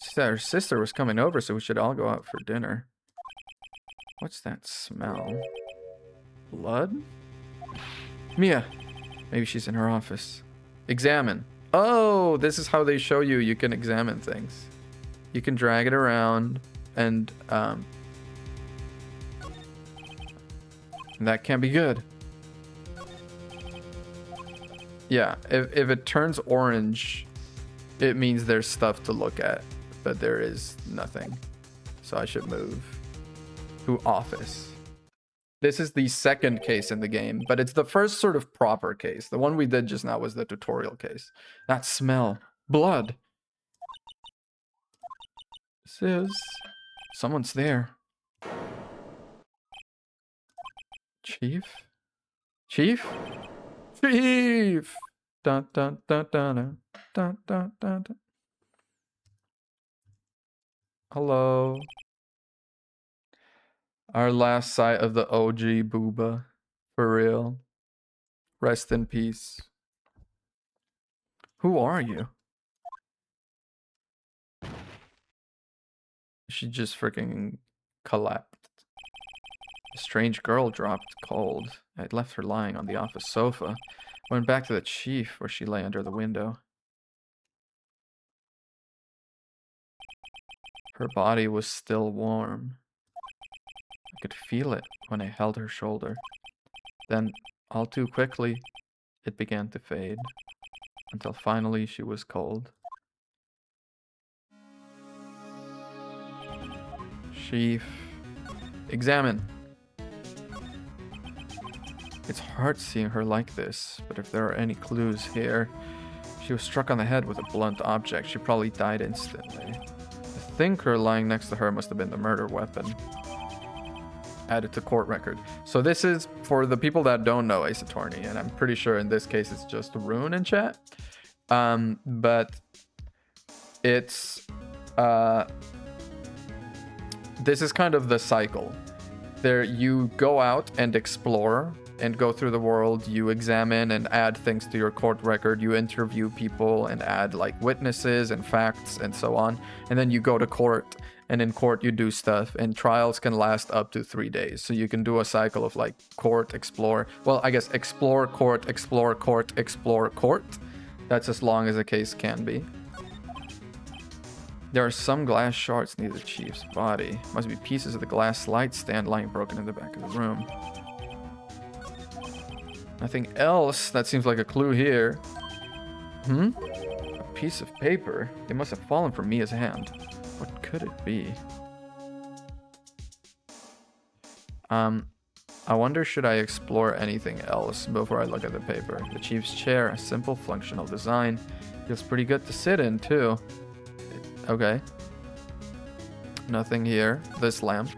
She said her sister was coming over, so we should all go out for dinner. What's that smell? Blood? Mia! Maybe she's in her office. Examine. Oh, this is how they show you you can examine things. You can drag it around, and that can be good. Yeah, if it turns orange, it means there's stuff to look at, but there is nothing. So I should move to office. This is the second case in the game, but it's the first sort of proper case. The one we did just now was the tutorial case. That smell. Blood. This is... Someone's there. Chief? Chief? Chief! Dun, dun, dun, dun, dun, dun, dun, dun, dun. Hello. Our last sight of the OG Booba. For real. Rest in peace. Who are you? She just freaking collapsed. A strange girl dropped cold. I'd left her lying on the office sofa. Went back to the chief where she lay under the window. Her body was still warm. I could feel it when I held her shoulder. Then, all too quickly, it began to fade. Until finally she was cold. Chief. Examine. It's hard seeing her like this, but if there are any clues here... She was struck on the head with a blunt object. She probably died instantly. The thinker lying next to her must have been the murder weapon. Added to court record. So this is for the people that don't know Ace Attorney, and I'm pretty sure in this case it's just Rune in chat. But it's... this is kind of the cycle. There, you go out and explore and go through the world, you examine and add things to your court record, you interview people and add like witnesses and facts and so on, and then you go to court, and in court you do stuff, and trials can last up to 3 days. So you can do a cycle of like court, explore, well, I guess explore, court, explore, court, explore, court. That's as long as a case can be. There are some glass shards near the chief's body. Must be pieces of the glass light stand lying broken in the back of the room. Nothing else. That seems like a clue here. A piece of paper. It must have fallen from Mia's hand. What could it be? I wonder, should I explore anything else before I look at the paper? The chief's chair, a simple functional design. Feels pretty good to sit in, too. Okay. Nothing here. This lamp.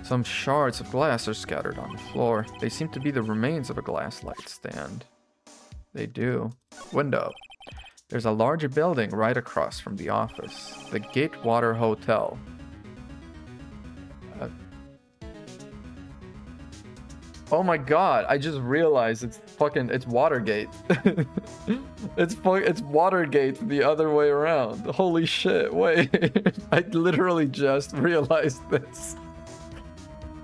Some shards of glass are scattered on the floor. They seem to be the remains of a glass light stand. They do. Window. There's a larger building right across from the office. The Gatewater Hotel. Oh my god, I just realized it's Watergate. It's Watergate the other way around. Holy shit, wait. I literally just realized this.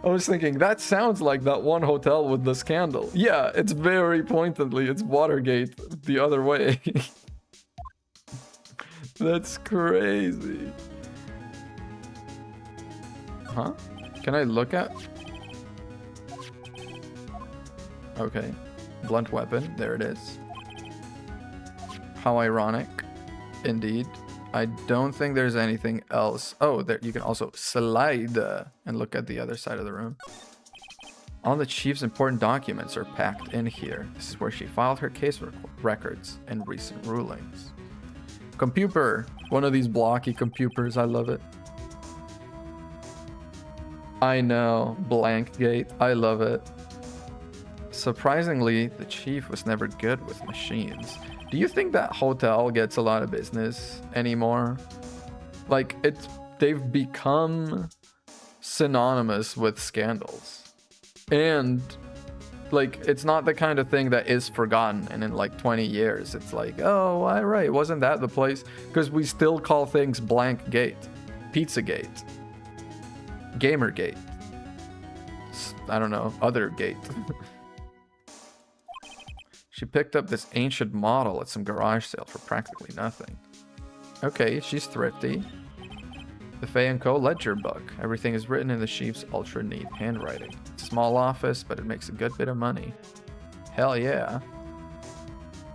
I was thinking, that sounds like that one hotel with the scandal. Yeah, it's very pointedly, it's Watergate the other way. That's crazy. Huh? Can I look at? Okay. Blunt weapon, there it is. How ironic. Indeed. I don't think there's anything else. Oh, there you can also slide and look at the other side of the room. All the chief's important documents are packed in here. This is where she filed her case records and recent rulings. Computer. One of these blocky computers. I love it. I know. Blank gate. I love it. Surprisingly, the chief was never good with machines. Do you think that hotel gets a lot of business anymore? Like, they've become synonymous with scandals. And like, it's not the kind of thing that is forgotten and in like 20 years it's like, oh, all right, wasn't that the place? Because we still call things blank gate, Pizzagate, Gamergate, I don't know, other gate. She picked up this ancient model at some garage sale for practically nothing. Okay, she's thrifty. The Fay & Co. ledger book. Everything is written in the chief's ultra neat handwriting. It's a small office, but it makes a good bit of money. Hell yeah.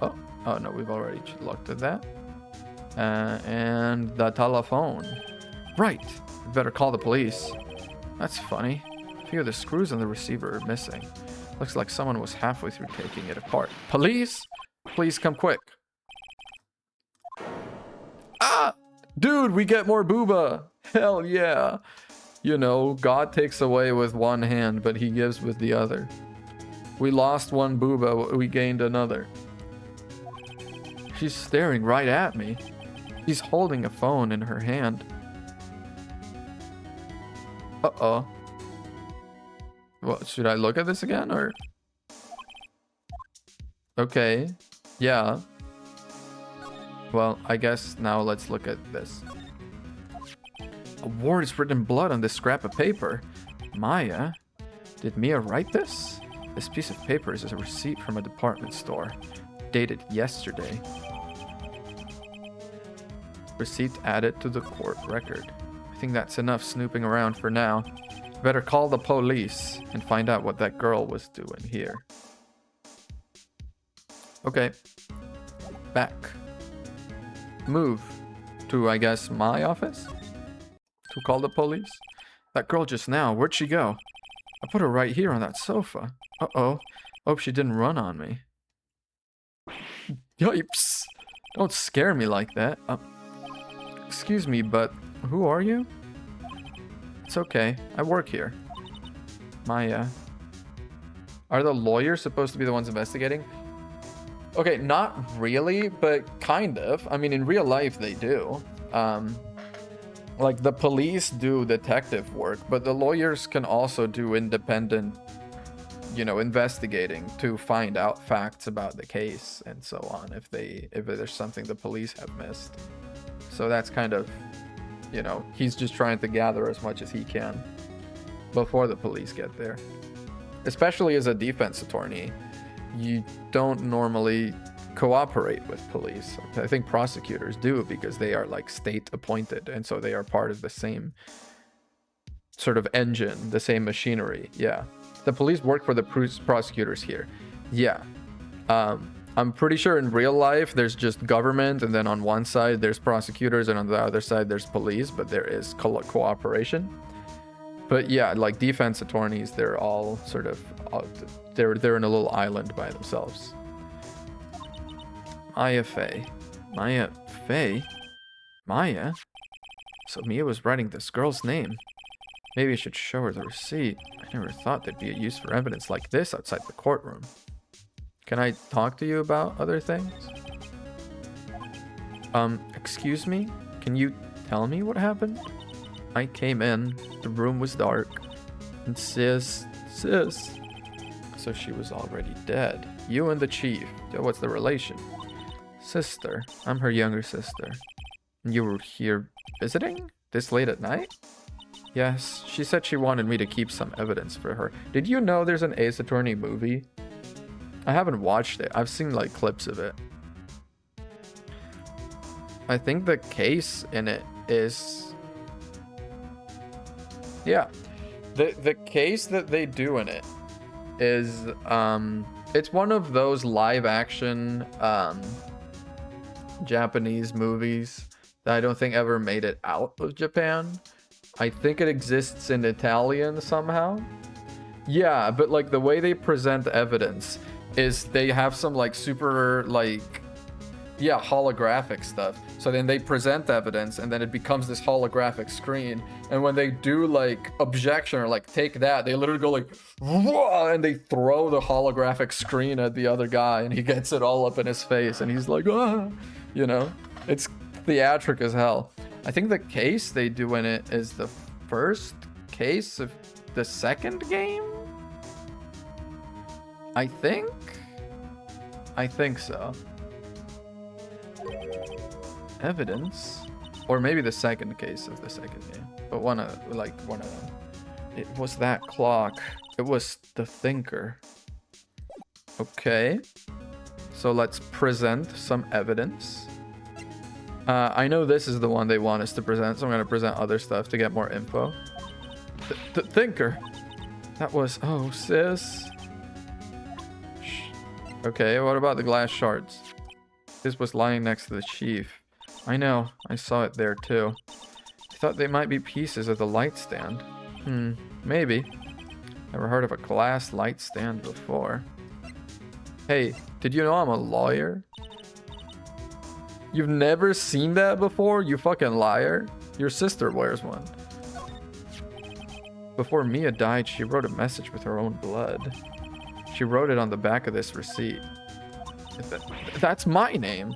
Oh no, we've already looked at that. And the telephone. Right, we better call the police. That's funny. A few of the screws on the receiver are missing. Looks like someone was halfway through taking it apart. Police? Please come quick. Ah! Dude, we get more booba. Hell yeah. You know, God takes away with one hand, but he gives with the other. We lost one booba, we gained another. She's staring right at me. She's holding a phone in her hand. Uh-oh. Well, should I look at this again, or? Okay. Yeah. Well, I guess now let's look at this. A word is written in blood on this scrap of paper. Maya? Did Mia write this? This piece of paper is a receipt from a department store. Dated yesterday. Receipt added to the court record. I think that's enough snooping around for now. Better call the police and find out what that girl was doing here. Okay. Back. Move to, I guess, my office? To call the police? That girl just now, where'd she go? I put her right here on that sofa. Uh-oh. Hope she didn't run on me. Yipes! Don't scare me like that. Excuse me, but who are you? It's okay. I work here. Maya. Are the lawyers supposed to be the ones investigating? Okay, not really, but kind of. I mean, in real life, they do. Like, the police do detective work, but the lawyers can also do independent, you know, investigating to find out facts about the case and so on, if there's something the police have missed. So that's kind of, you know, he's just trying to gather as much as he can before the police get there. Especially as a defense attorney, you don't normally cooperate with police. I think prosecutors do because they are like state appointed, and so they are part of the same sort of engine, the same machinery. Yeah. The police work for the prosecutors here. Yeah. I'm pretty sure in real life there's just government, and then on one side there's prosecutors and on the other side there's police, but there is cooperation. But yeah, like defense attorneys, they're all sort of they're in a little island by themselves. Maya Fay. Maya Fay? Maya? So Mia was writing this girl's name. Maybe I should show her the receipt. I never thought there'd be a use for evidence like this outside the courtroom. Can I talk to you about other things? Excuse me? Can you tell me what happened? I came in, the room was dark, and sis. So she was already dead. You and the chief. What's the relation? Sister. I'm her younger sister. And you were here visiting? This late at night? Yes, she said she wanted me to keep some evidence for her. Did you know there's an Ace Attorney movie? I haven't watched it. I've seen like clips of it. I think the case in it is... Yeah. The case that they do in it is... it's one of those live action Japanese movies that I don't think ever made it out of Japan. I think it exists in Italian somehow. Yeah, but like the way they present evidence is they have some like super like, yeah, holographic stuff. So then they present evidence and then it becomes this holographic screen. And when they do like objection or like take that, they literally go like, whoa, and they throw the holographic screen at the other guy and he gets it all up in his face and he's like, ah, you know, it's theatric as hell. I think the case they do in it is the first case of the second game? I think so. Evidence? Or maybe the second case of the second game. But one of them. It was that clock. It was the thinker. Okay. So let's present some evidence. I know this is the one they want us to present, so I'm going to present other stuff to get more info. The thinker. That was... Oh, sis. Shh. Okay, what about the glass shards? This was lying next to the chief. I know. I saw it there, too. I thought they might be pieces of the light stand. Maybe. Never heard of a glass light stand before. Hey, did you know I'm a lawyer? You've never seen that before, you fucking liar? Your sister wears one. Before Mia died, she wrote a message with her own blood. She wrote it on the back of this receipt. That's my name.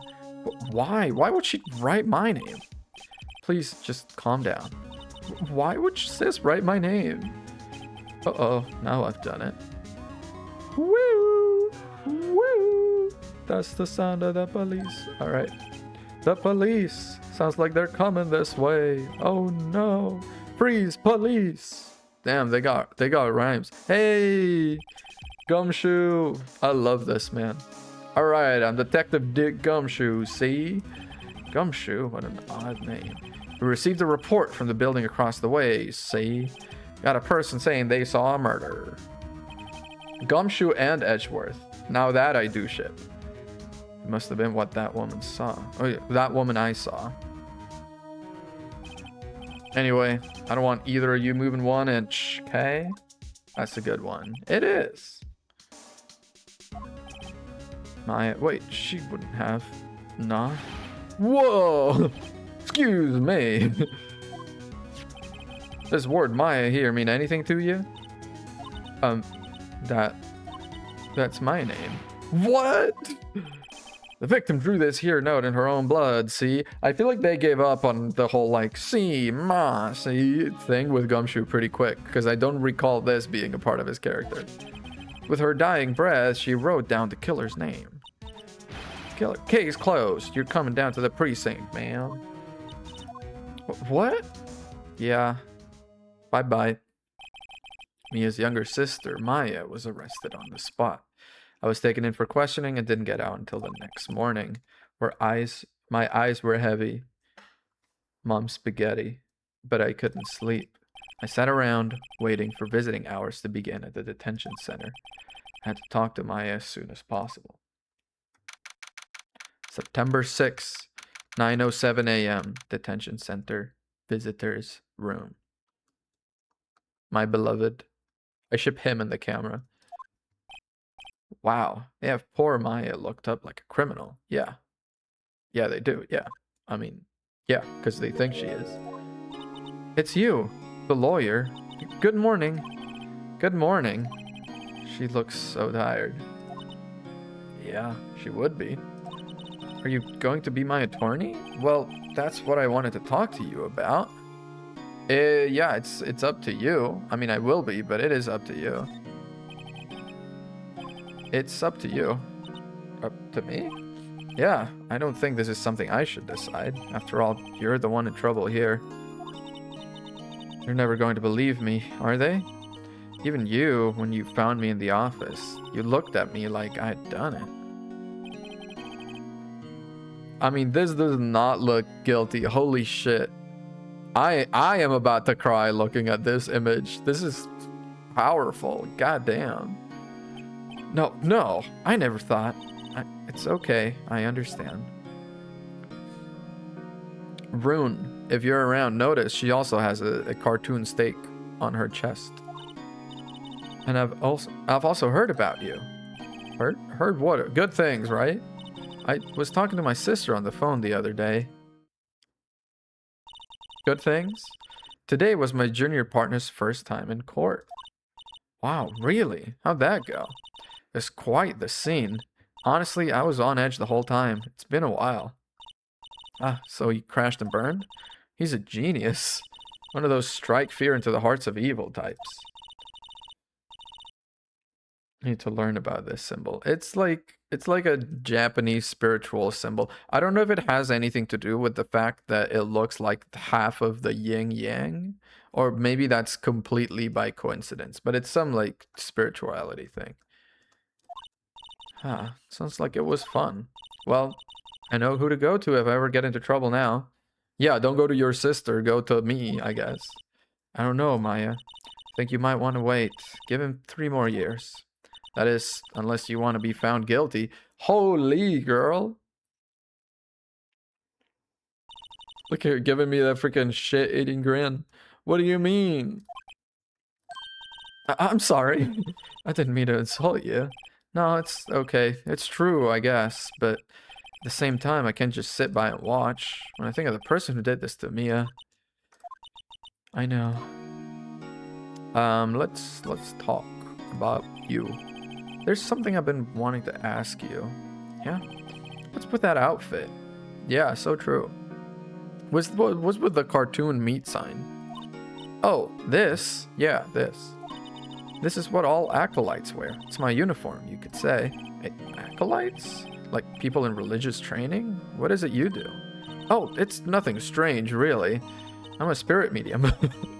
Why? Why would she write my name? Please, just calm down. Why would sis write my name? Uh-oh, now I've done it. Woo! Woo! That's the sound of the police. Alright. The police! Sounds like they're coming this way. Oh no! Freeze, police! Damn, they got rhymes. Hey! Gumshoe! I love this, man. Alright, I'm Detective Dick Gumshoe, see? Gumshoe? What an odd name. We received a report from the building across the way, see? Got a person saying they saw a murder. Gumshoe and Edgeworth. Now that I do ship. It must have been what that woman saw. Oh yeah, that woman I saw. Anyway, I don't want either of you moving 1 inch, okay? That's a good one. It is. Wait, she wouldn't have. Nah. Whoa! Excuse me. Does word Maya here mean anything to you? That's my name. What? The victim drew this here note in her own blood, see? I feel like they gave up on the whole, like, see thing with Gumshoe pretty quick, because I don't recall this being a part of his character. With her dying breath, she wrote down the killer's name. Killer. Case closed. You're coming down to the precinct, man. What? Yeah. Bye-bye. Mia's younger sister, Maya, was arrested on the spot. I was taken in for questioning and didn't get out until the next morning, where my eyes were heavy. Mom's spaghetti, but I couldn't sleep. I sat around, waiting for visiting hours to begin at the detention center. I had to talk to Maya as soon as possible. September 6th, 9:07 a.m., detention center, visitors room. My beloved. I ship him in the camera. Wow, they have poor Maya looked up like a criminal. Yeah. Yeah, they do, yeah. I mean, yeah, because they think she is. It's you, the lawyer. Good morning. Good morning. She looks so tired. Yeah, she would be. Are you going to be my attorney? Well, that's what I wanted to talk to you about. Yeah, it's up to you. I mean, I will be, but it is up to you. It's up to you. Up to me? Yeah, I don't think this is something I should decide. After all, you're the one in trouble here. You're never going to believe me, are they? Even you, when you found me in the office, you looked at me like I had done it. I mean, this does not look guilty. Holy shit. I am about to cry looking at this image. This is powerful. Goddamn. No, I never thought. It's okay. I understand. Rune, if you're around, notice she also has a cartoon stake on her chest. And I've also heard about you. Heard what? Good things, right? I was talking to my sister on the phone the other day. Good things? Today was my junior partner's first time in court. Wow, really? How'd that go? It's quite the scene. Honestly, I was on edge the whole time. It's been a while. Ah, so he crashed and burned? He's a genius. One of those strike fear into the hearts of evil types. Need to learn about this symbol. It's like a Japanese spiritual symbol. I don't know if it has anything to do with the fact that it looks like half of the yin yang, or maybe that's completely by coincidence, but it's some like spirituality thing. Huh, sounds like it was fun. Well, I know who to go to if I ever get into trouble now. Yeah, don't go to your sister, go to me, I guess. I don't know, Maya. Think you might want to wait. Give him 3 more years. That is, unless you want to be found guilty. Holy girl. Look here, giving me that freaking shit-eating grin. What do you mean? I'm sorry. I didn't mean to insult you. No, it's okay. It's true, I guess. But at the same time, I can't just sit by and watch. When I think of the person who did this to Mia. I know. Let's talk about you. There's something I've been wanting to ask you. Yeah? What's with that outfit? Yeah, so true. What's with the cartoon meat sign? Oh, this? Yeah, this. This is what all acolytes wear. It's my uniform, you could say. Acolytes? Like people in religious training? What is it you do? Oh, it's nothing strange, really. I'm a spirit medium.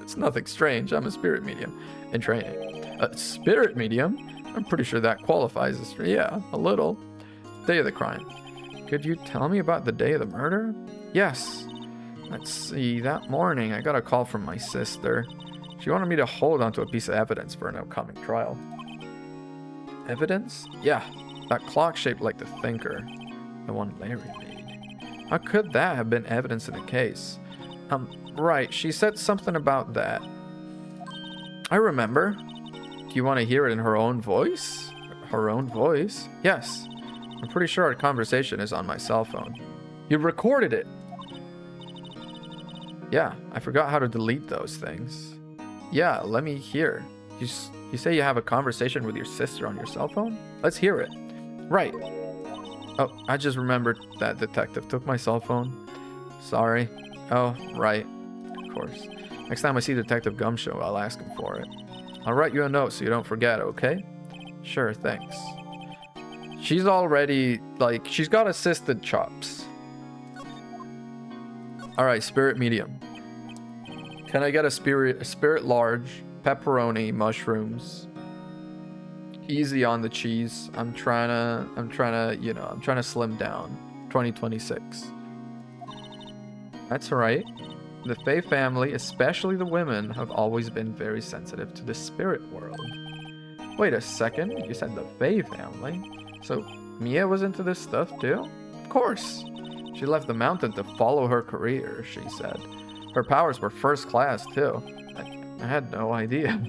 It's nothing strange. I'm a spirit medium in training. A spirit medium? I'm pretty sure that qualifies as... Yeah, a little. Day of the crime. Could you tell me about the day of the murder? Yes. Let's see. That morning, I got a call from my sister. She wanted me to hold onto a piece of evidence for an upcoming trial. Evidence? Yeah. That clock shaped like the thinker. The one Larry made. How could that have been evidence in the case? Right. She said something about that. I remember. Do you want to hear it in her own voice? Her own voice? Yes. I'm pretty sure our conversation is on my cell phone. You recorded it! Yeah, I forgot how to delete those things. Yeah, let me hear. You say you have a conversation with your sister on your cell phone? Let's hear it. Right. Oh, I just remembered that detective took my cell phone. Sorry. Oh, right. Of course. Next time I see Detective Gumshoe, I'll ask him for it. I'll write you a note so you don't forget, okay? Sure, thanks. She's already, like, she's got assisted chops. Alright, spirit medium. Can I get a spirit large, pepperoni, mushrooms? Easy on the cheese. I'm trying to slim down. 2026. That's right. The Fae family, especially the women, have always been very sensitive to the spirit world. Wait a second, you said the Fae family? So Mia was into this stuff too? Of course. She left the mountain to follow her career, she said. Her powers were first class too. I had no idea.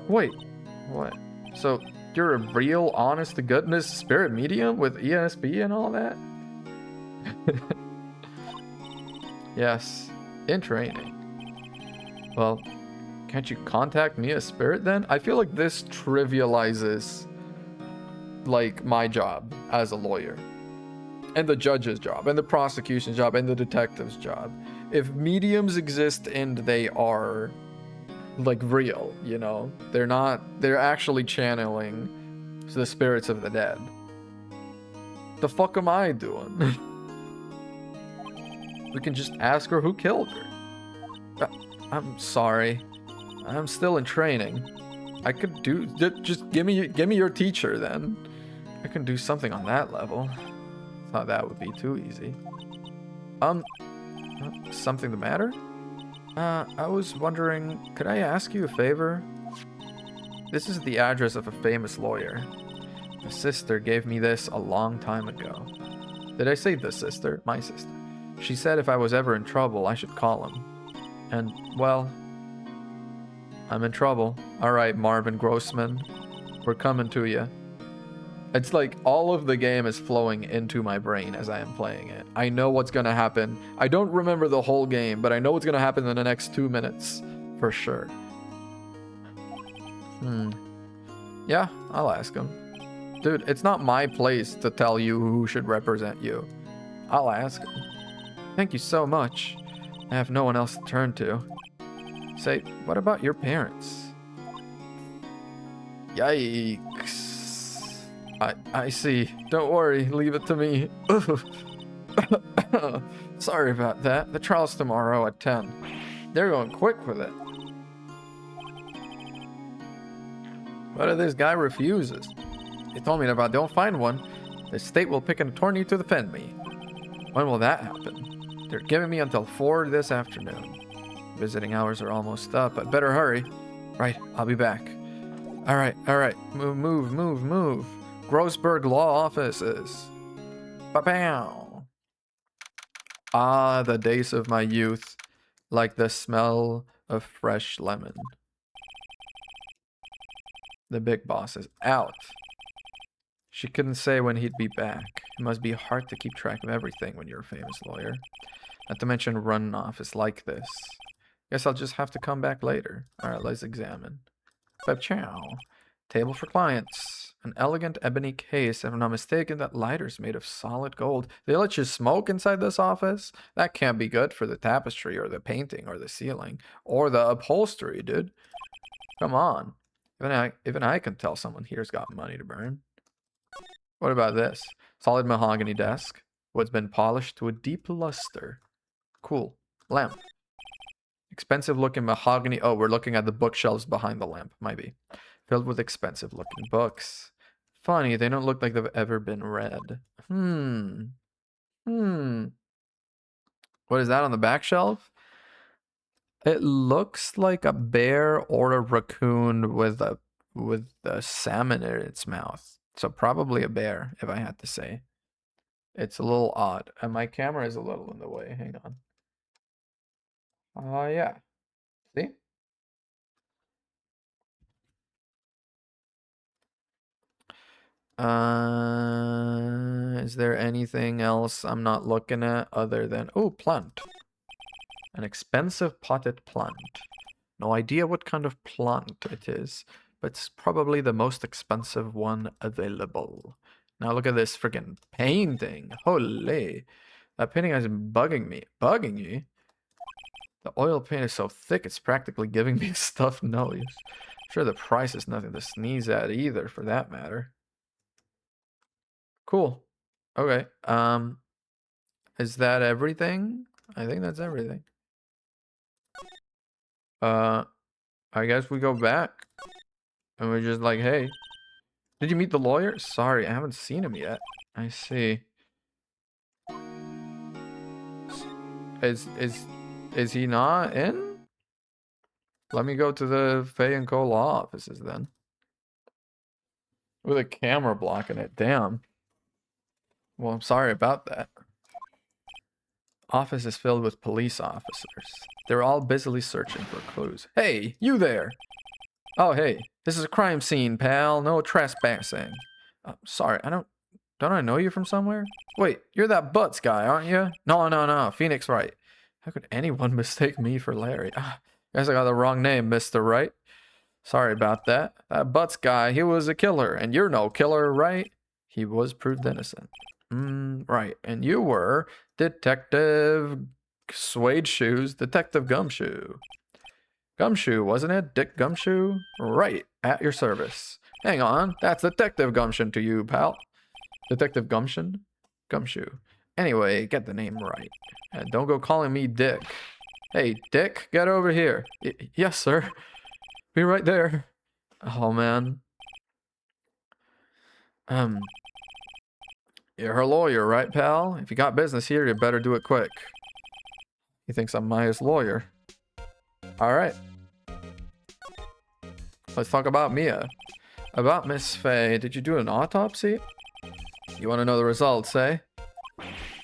Wait, what? So you're a real honest-to-goodness spirit medium with ESP and all that? Yes, in training. Well, can't you contact me as spirit then? I feel like this trivializes, like, my job as a lawyer. And the judge's job, and the prosecution's job, and the detective's job. If mediums exist and they are, like, real, you know? They're actually channeling the spirits of the dead. The fuck am I doing? We can just ask her who killed her. I'm sorry. I'm still in training. I could do... Just give me your teacher, then. I can do something on that level. Thought that would be too easy. Something the matter? I was wondering, could I ask you a favor? This is the address of a famous lawyer. My sister gave me this a long time ago. Did I say the sister? My sister. She said if I was ever in trouble, I should call him. And, well, I'm in trouble. Alright, Marvin Grossman. We're coming to you. It's like all of the game is flowing into my brain as I am playing it. I know what's gonna happen. I don't remember the whole game, but I know what's gonna happen in the next 2 minutes. For sure. Yeah, I'll ask him. Dude, it's not my place to tell you who should represent you. I'll ask him. Thank you so much. I have no one else to turn to. Say, what about your parents? Yikes. I see. Don't worry, leave it to me. Sorry about that. The trial's tomorrow at 10. They're going quick with it. What if this guy refuses? He told me that if I don't find one, the state will pick an attorney to defend me. When will that happen? They're giving me until 4 this afternoon. Visiting hours are almost up. I'd better hurry. Right, I'll be back. Alright. Move. Grossberg Law Offices. Ba-pow. Ah, the days of my youth. Like the smell of fresh lemon. The big boss is out. She couldn't say when he'd be back. It must be hard to keep track of everything when you're a famous lawyer. Not to mention run an office like this. Guess I'll just have to come back later. Alright, let's examine. Chow. Table for clients. An elegant ebony case. If I'm not mistaken, that lighter's made of solid gold. They let you smoke inside this office? That can't be good for the tapestry or the painting or the ceiling. Or the upholstery, dude. Come on. Even I can tell someone here's got money to burn. What about this? Solid mahogany desk. Wood's been polished to a deep luster. Cool. Lamp. Expensive looking mahogany. Oh, we're looking at the bookshelves behind the lamp. Might be. Filled with expensive looking books. Funny, they don't look like they've ever been read. What is that on the back shelf? It looks like a bear or a raccoon with a salmon in its mouth. So probably a bear, if I had to say. It's a little odd. And my camera is a little in the way. Hang on. Yeah. See? Is there anything else I'm not looking at other than... Oh, plant. An expensive potted plant. No idea what kind of plant it is, but it's probably the most expensive one available. Now look at this freaking painting. Holy. That painting has been bugging me. Bugging you? The oil paint is so thick, it's practically giving me a stuffed nose. I'm sure the price is nothing to sneeze at either, for that matter. Cool. Okay. Is that everything? I think that's everything. I guess we go back. And we're just like, hey. Did you meet the lawyer? Sorry, I haven't seen him yet. I see. Is he not in? Let me go to the Fay & Co. law offices then. With a camera blocking it. Damn. Well, I'm sorry about that. Office is filled with police officers. They're all busily searching for clues. Hey, you there! Oh, hey. This is a crime scene, pal. No trespassing. Sorry, don't I know you from somewhere? Wait, you're that Butts guy, aren't you? No. Phoenix Wright. How could anyone mistake me for Larry? Guess I got the wrong name, Mr. Wright. Sorry about that. That Butts guy, he was a killer, and you're no killer, right? He was proved innocent. Right. And you were Detective Suede Shoes, Detective Gumshoe. Gumshoe, wasn't it? Dick Gumshoe? Right. At your service. Hang on. That's Detective Gumption to you, pal. Detective Gumption? Gumshoe. Anyway, get the name right. And don't go calling me Dick. Hey, Dick, get over here. Yes, sir. Be right there. Oh, man. You're her lawyer, right, pal? If you got business here, you better do it quick. He thinks I'm Maya's lawyer. Alright. Let's talk about Mia. About Miss Faye, did you do an autopsy? You want to know the results, eh?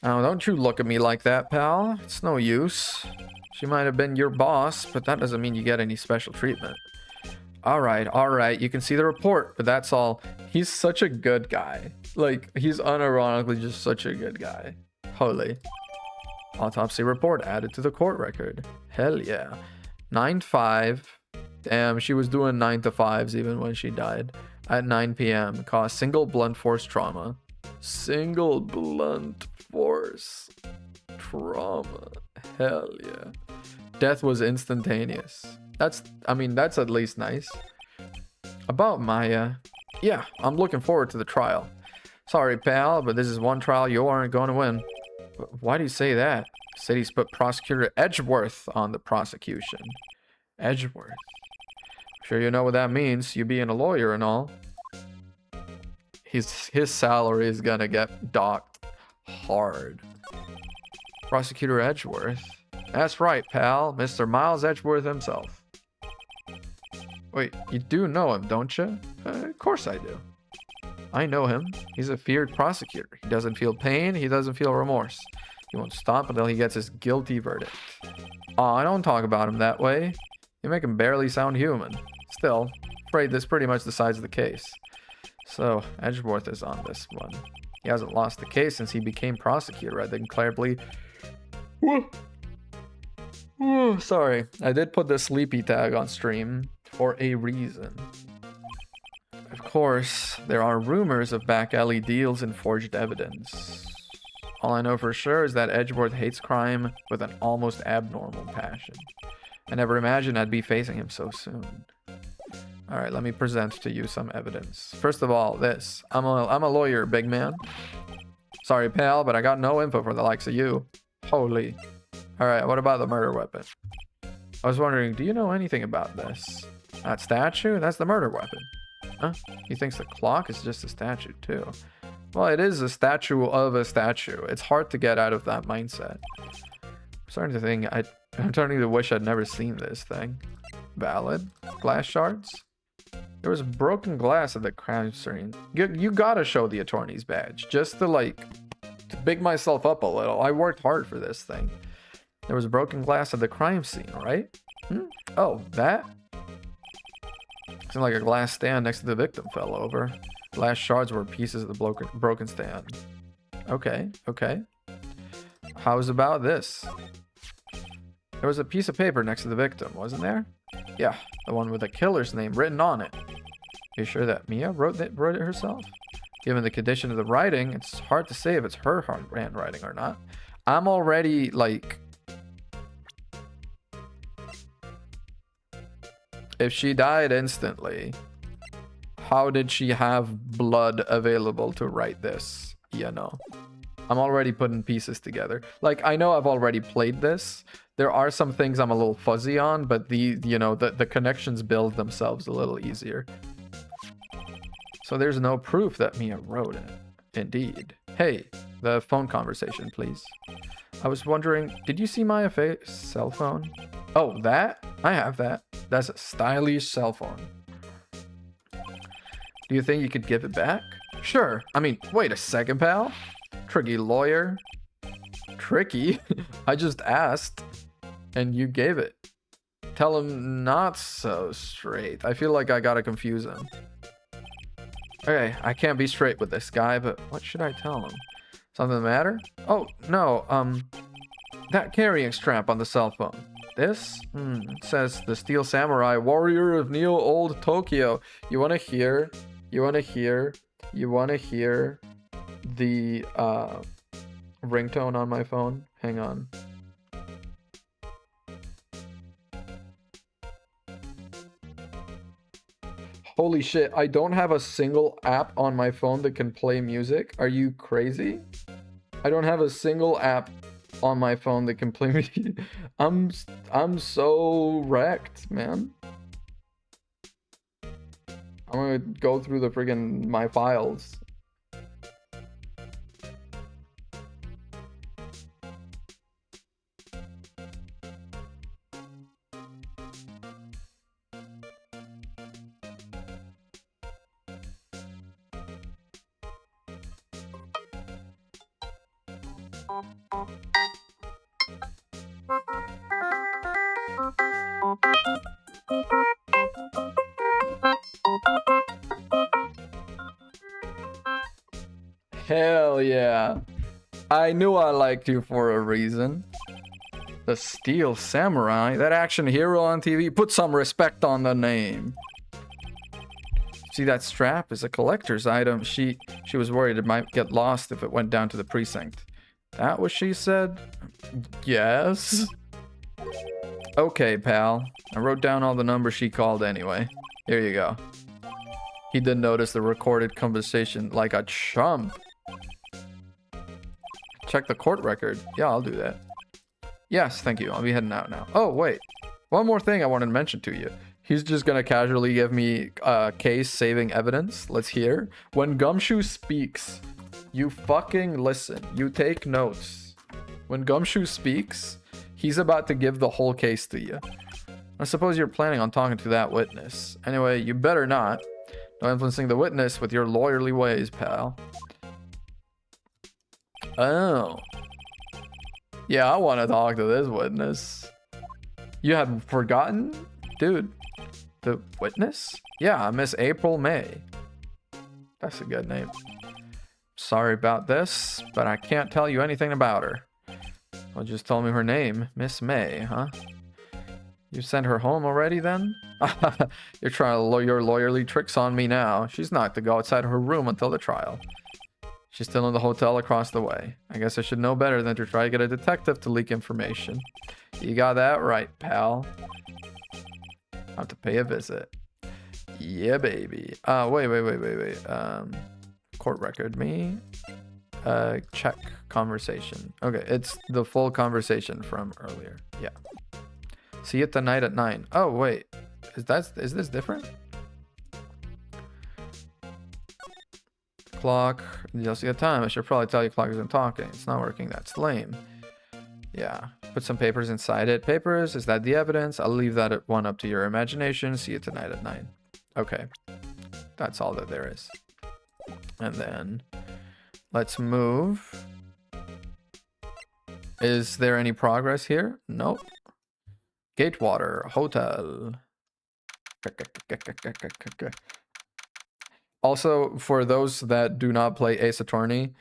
Now, don't you look at me like that, pal. It's no use. She might have been your boss, but that doesn't mean you get any special treatment. Alright, you can see the report, but that's all. He's such a good guy. Like, he's unironically just such a good guy. Holy. Autopsy report added to the court record. Hell yeah. 9/5. Damn, she was doing 9 to 5s even when she died. At 9 p.m. Caused single blunt force trauma. Single blunt force. Trauma. Hell yeah. Death was instantaneous. I mean, that's at least nice. About Maya. Yeah, I'm looking forward to the trial. Sorry, pal, but this is one trial you aren't going to win. Why do you say that? City's put Prosecutor Edgeworth on the prosecution. Edgeworth. Sure you know what that means, you being a lawyer and all. His salary is gonna get docked hard. Prosecutor Edgeworth. That's right, pal. Mr. Miles Edgeworth himself. Wait, you do know him, don't you? Of course I do. I know him. He's a feared prosecutor. He doesn't feel pain. He doesn't feel remorse. He won't stop until he gets his guilty verdict. Aw, I don't talk about him that way. You make him barely sound human. Still, afraid this pretty much decides the case. So, Edgeworth is on this one. He hasn't lost the case since he became prosecutor. I think Clarably... Sorry, I did put the sleepy tag on stream for a reason. Of course, there are rumors of back alley deals and forged evidence. All I know for sure is that Edgeworth hates crime with an almost abnormal passion. I never imagined I'd be facing him so soon. Alright, let me present to you some evidence. First of all, this. I'm a lawyer, big man. Sorry, pal, but I got no info for the likes of you. Holy. Alright, what about the murder weapon? I was wondering, do you know anything about this? That statue? That's the murder weapon. Huh? He thinks the clock is just a statue, too. Well, it is a statue of a statue. It's hard to get out of that mindset. I'm starting to wish I'd never seen this thing. Valid. Glass shards? There was broken glass at the crime scene. You gotta show the attorney's badge. Just to big myself up a little. I worked hard for this thing. There was broken glass at the crime scene, right? Oh, that? Seemed like a glass stand next to the victim fell over. Glass shards were pieces of the broken stand. Okay. How's about this? There was a piece of paper next to the victim, wasn't there? Yeah, the one with the killer's name written on it. You sure that Mia wrote it herself? Given the condition of the writing, it's hard to say if it's her handwriting or not. I'm already if she died instantly, how did she have blood available to write this? You know, I'm already putting pieces together. I know I've already played this. There are some things I'm a little fuzzy on, but the connections build themselves a little easier. So there's no proof that Mia wrote it. Indeed. Hey, the phone conversation, please. I was wondering, did you see my cell phone? Oh, that? I have that. That's a stylish cell phone. Do you think you could give it back? Sure. I mean, wait a second, pal. Tricky lawyer. Tricky? I just asked, and you gave it. Tell him not so straight. I feel like I gotta confuse him. Okay, I can't be straight with this guy, but what should I tell him? Something the matter? Oh, no, that carrying strap on the cell phone. This? It says the Steel Samurai, warrior of Neo Old Tokyo. You wanna hear the ringtone on my phone? Hang on. Holy shit, I don't have a single app on my phone that can play music. Are you crazy? I don't have a single app on my phone that can play music. I'm so wrecked, man. I'm gonna go through the friggin' my files. Hell yeah. I knew I liked you for a reason. The Steel Samurai, that action hero on TV, put some respect on the name. See, that strap is a collector's item. She was worried it might get lost if it went down to the precinct. That what she said? Yes. Okay, pal. I wrote down all the numbers she called anyway. Here you go. He did notice the recorded conversation like a chump. Check the court record. Yeah, I'll do that. Yes, thank you. I'll be heading out now. Oh, wait. One more thing I wanted to mention to you. He's just gonna casually give me case saving evidence. Let's hear. When Gumshoe speaks, you fucking listen. You take notes. When Gumshoe speaks, he's about to give the whole case to you. I suppose you're planning on talking to that witness. Anyway, you better not. No influencing the witness with your lawyerly ways, pal. Oh. Yeah, I want to talk to this witness. You had forgotten? Dude, the witness? Yeah, Miss April May. That's a good name. Sorry about this, but I can't tell you anything about her. Well, just tell me her name. Miss May, huh? You sent her home already then? You're trying your lawyerly tricks on me now. She's not to go outside her room until the trial. She's still in the hotel across the way. I guess I should know better than to try to get a detective to leak information. You got that right, pal. I have to pay a visit. Yeah, baby. Wait. Court record me. Check conversation. Okay, it's the full conversation from earlier. Yeah. See you tonight at 9. Oh, wait. Is this different? Clock. You'll see the time. I should probably tell you clock isn't talking. It's not working. That's lame. Yeah. Put some papers inside it. Papers, is that the evidence? I'll leave that one up to your imagination. See you tonight at 9. Okay. That's all that there is. And then let's move. Is there any progress here? Nope. Gatewater Hotel. Also, for those that do not play Ace Attorney,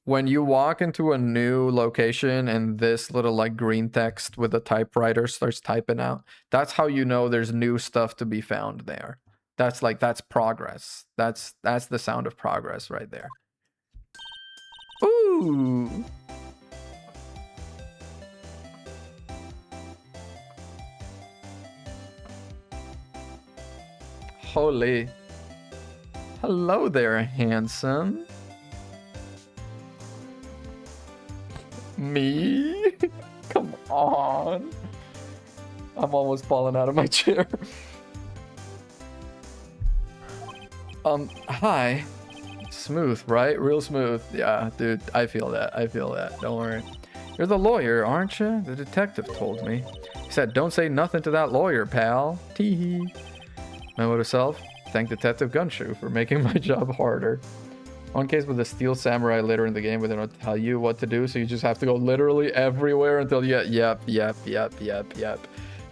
when you walk into a new location and this little like green text with a typewriter starts typing out, that's how you know there's new stuff to be found there. That's progress. That's the sound of progress right there. Ooh. Holy. Hello there, handsome. Me? Come on. I'm almost falling out of my chair. Hi. Smooth, right? Real smooth. Yeah, dude, I feel that. Don't worry. You're the lawyer, aren't you? The detective told me. He said, don't say nothing to that lawyer, pal. Tee-hee. Memo to self. Thank Detective Gunshoe for making my job harder. One case with a steel samurai later in the game where they don't tell you what to do, so you just have to go literally everywhere until you get yep.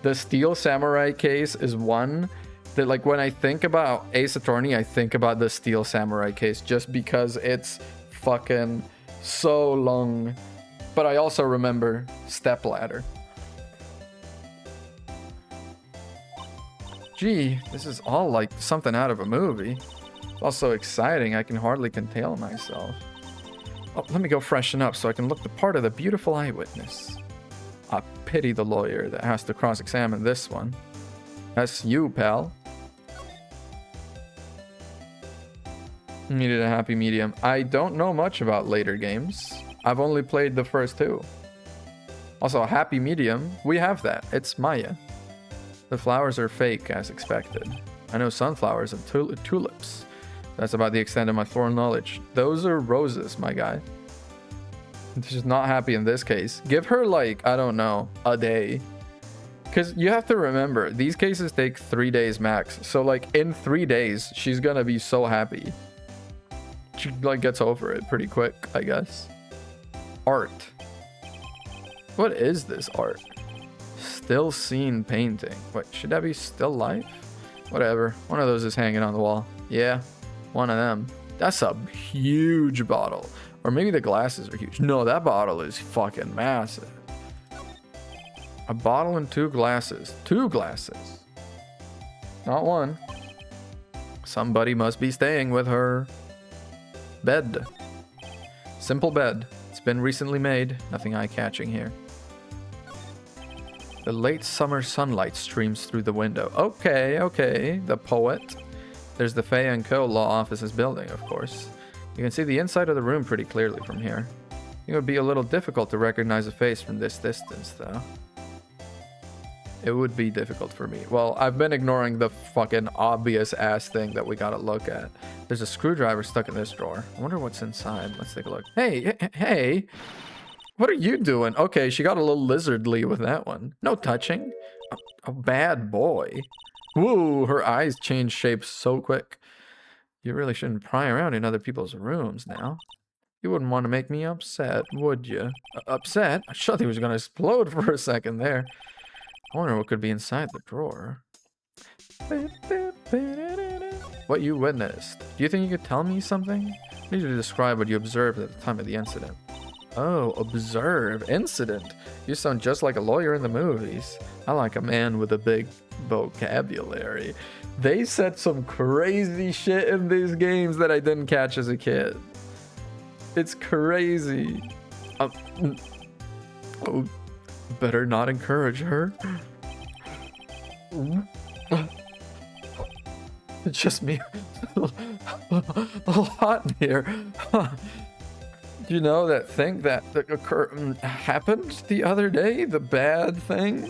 The steel samurai case is one that, like, when I think about Ace Attorney, I think about the steel samurai case just because it's fucking so long. But I also remember Stepladder. Gee, this is all like something out of a movie. It's all so exciting, I can hardly contain myself. Oh, let me go freshen up so I can look the part of the beautiful eyewitness. I pity the lawyer that has to cross-examine this one. That's you, pal. Needed a happy medium. I don't know much about later games. I've only played the first two. Also, a happy medium, we have that. It's Maya. The flowers are fake, as expected. I know sunflowers and tulips. That's about the extent of my thorn knowledge. Those are roses, my guy. She's not happy in this case. Give her, like, I don't know, a day. Because you have to remember, these cases take 3 days max. So, like, in 3 days, she's gonna be so happy. She, like, gets over it pretty quick, I guess. Art. What is this art? Still seen painting. Wait, should that be still life? Whatever. One of those is hanging on the wall. Yeah, one of them. That's a huge bottle. Or maybe the glasses are huge. No, that bottle is fucking massive. A bottle and 2 glasses. 2 glasses. Not one. Somebody must be staying with her. Bed. Simple bed. It's been recently made. Nothing eye-catching here. The late summer sunlight streams through the window. Okay, okay. The poet. There's the Fay & Co. Law Offices building, of course. You can see the inside of the room pretty clearly from here. It would be a little difficult to recognize a face from this distance, though. It would be difficult for me. Well, I've been ignoring the fucking obvious ass thing that we gotta look at. There's a screwdriver stuck in this drawer. I wonder what's inside. Let's take a look. Hey, hey! What are you doing? Okay, she got a little lizardly with that one. No touching. A bad boy. Woo, her eyes change shape so quick. You really shouldn't pry around in other people's rooms now. You wouldn't want to make me upset, would you? Upset? I thought he was going to explode for a second there. I wonder what could be inside the drawer. What you witnessed. Do you think you could tell me something? I need you to describe what you observed at the time of the incident. Oh, observe. Incident. You sound just like a lawyer in the movies. I like a man with a big vocabulary. They said some crazy shit in these games that I didn't catch as a kid. It's crazy. Oh, better not encourage her. It's just me. A little hot in here. Do you know that thing that happened the other day? The bad thing?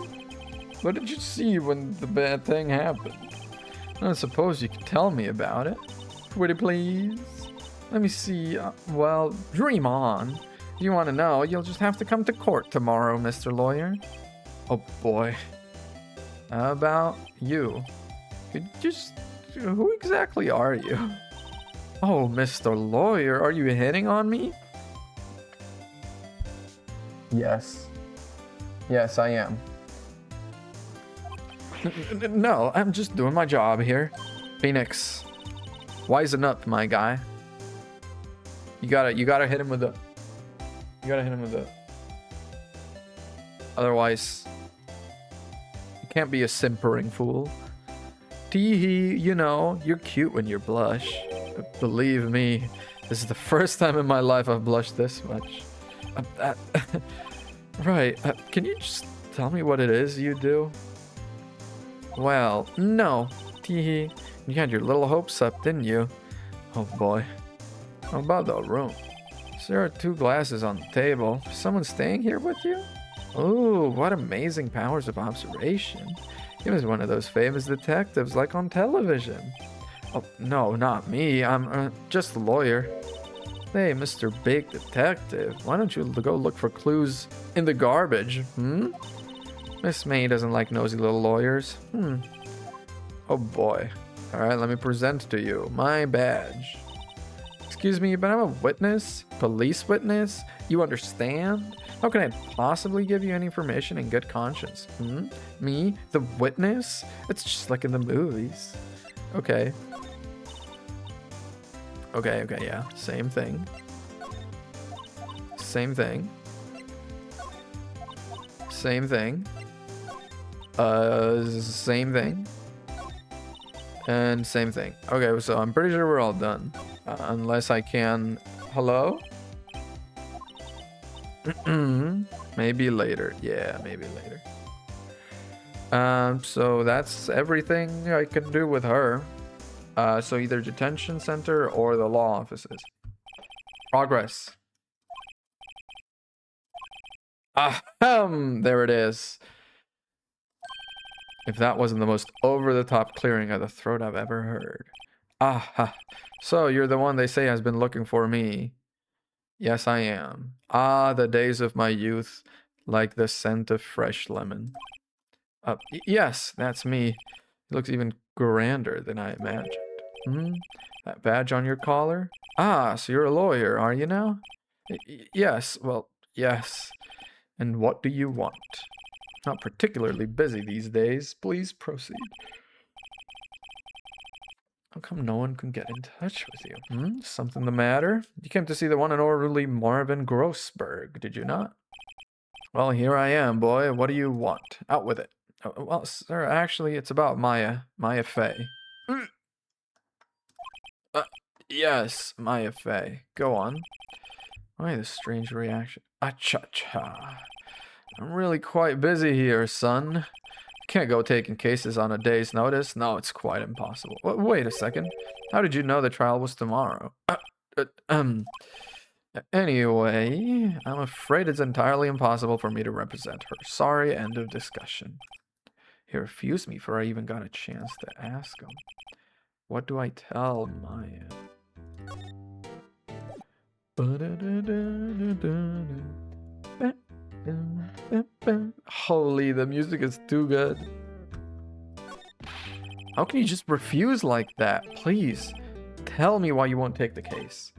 What did you see when the bad thing happened? I suppose you could tell me about it. Pretty please? Let me see. Well, dream on. If you want to know, you'll just have to come to court tomorrow, Mr. Lawyer. Oh boy. How about you? Who exactly are you? Oh, Mr. Lawyer, are you hitting on me? Yes. Yes, I am. No, I'm just doing my job here. Phoenix, wisen up, my guy. You gotta hit him with the... You gotta hit him with the... Otherwise, you can't be a simpering fool. Teehee, you know, you're cute when you blush. Believe me, this is the first time in my life I've blushed this much. Right, can you just tell me what it is you do? Well, no. Teehee, you had your little hopes up, didn't you? Oh boy. How about the room? So there are 2 glasses on the table. Is someone staying here with you? Oh, what amazing powers of observation. He was one of those famous detectives like on television. Oh, no, not me. I'm just a lawyer. Hey, Mr. Big Detective, why don't you go look for clues in the garbage, Miss May doesn't like nosy little lawyers. Oh boy. Alright, let me present to you my badge. Excuse me, but I'm a witness? Police witness? You understand? How can I possibly give you any information in good conscience? Me? The witness? It's just like in the movies. Okay. Okay, yeah. Same thing. Same thing. Same thing. Same thing. And same thing. Okay, so I'm pretty sure we're all done. Unless I can... Hello? Maybe later. Yeah, maybe later. So that's everything I can do with her. So either detention center or the law offices. Progress. There it is. If that wasn't the most over-the-top clearing of the throat I've ever heard. So you're the one they say has been looking for me. Yes, I am. The days of my youth, like the scent of fresh lemon. Yes, that's me. It looks even grander than I imagined. That badge on your collar? So you're a lawyer, are you now? Yes, well, yes. And what do you want? Not particularly busy these days. Please proceed. How come no one can get in touch with you? Something the matter? You came to see the one and only Marvin Grossberg, did you not? Well, here I am, boy. What do you want? Out with it. Well, sir, actually, it's about Maya Fey. Yes, Maya Fey. Go on. Why this strange reaction? Acha-cha. I'm really quite busy here, son. Can't go taking cases on a day's notice. No, it's quite impossible. Wait a second. How did you know the trial was tomorrow? Uh, um. Anyway, I'm afraid it's entirely impossible for me to represent her. Sorry, end of discussion. He refused me before I even got a chance to ask him. What do I tell Maya? Holy, the music is too good. How can you just refuse like that? Please, tell me why you won't take the case.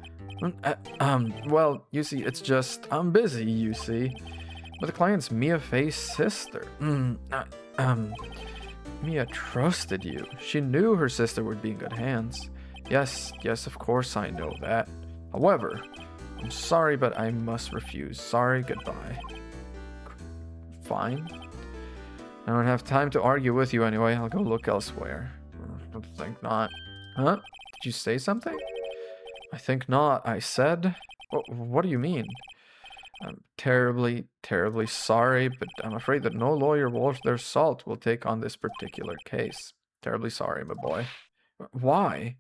Well, you see, it's just, I'm busy, you see. But the client's Mia Fey's sister. Mia trusted you. She knew her sister would be in good hands. Yes, of course I know that. However, I'm sorry, but I must refuse. Sorry, goodbye. Fine. I don't have time to argue with you anyway. I'll go look elsewhere. I think not. Huh? Did you say something? I think not, I said. What do you mean? I'm terribly sorry, but I'm afraid that no lawyer worth their salt will take on this particular case. Terribly sorry, my boy. Why?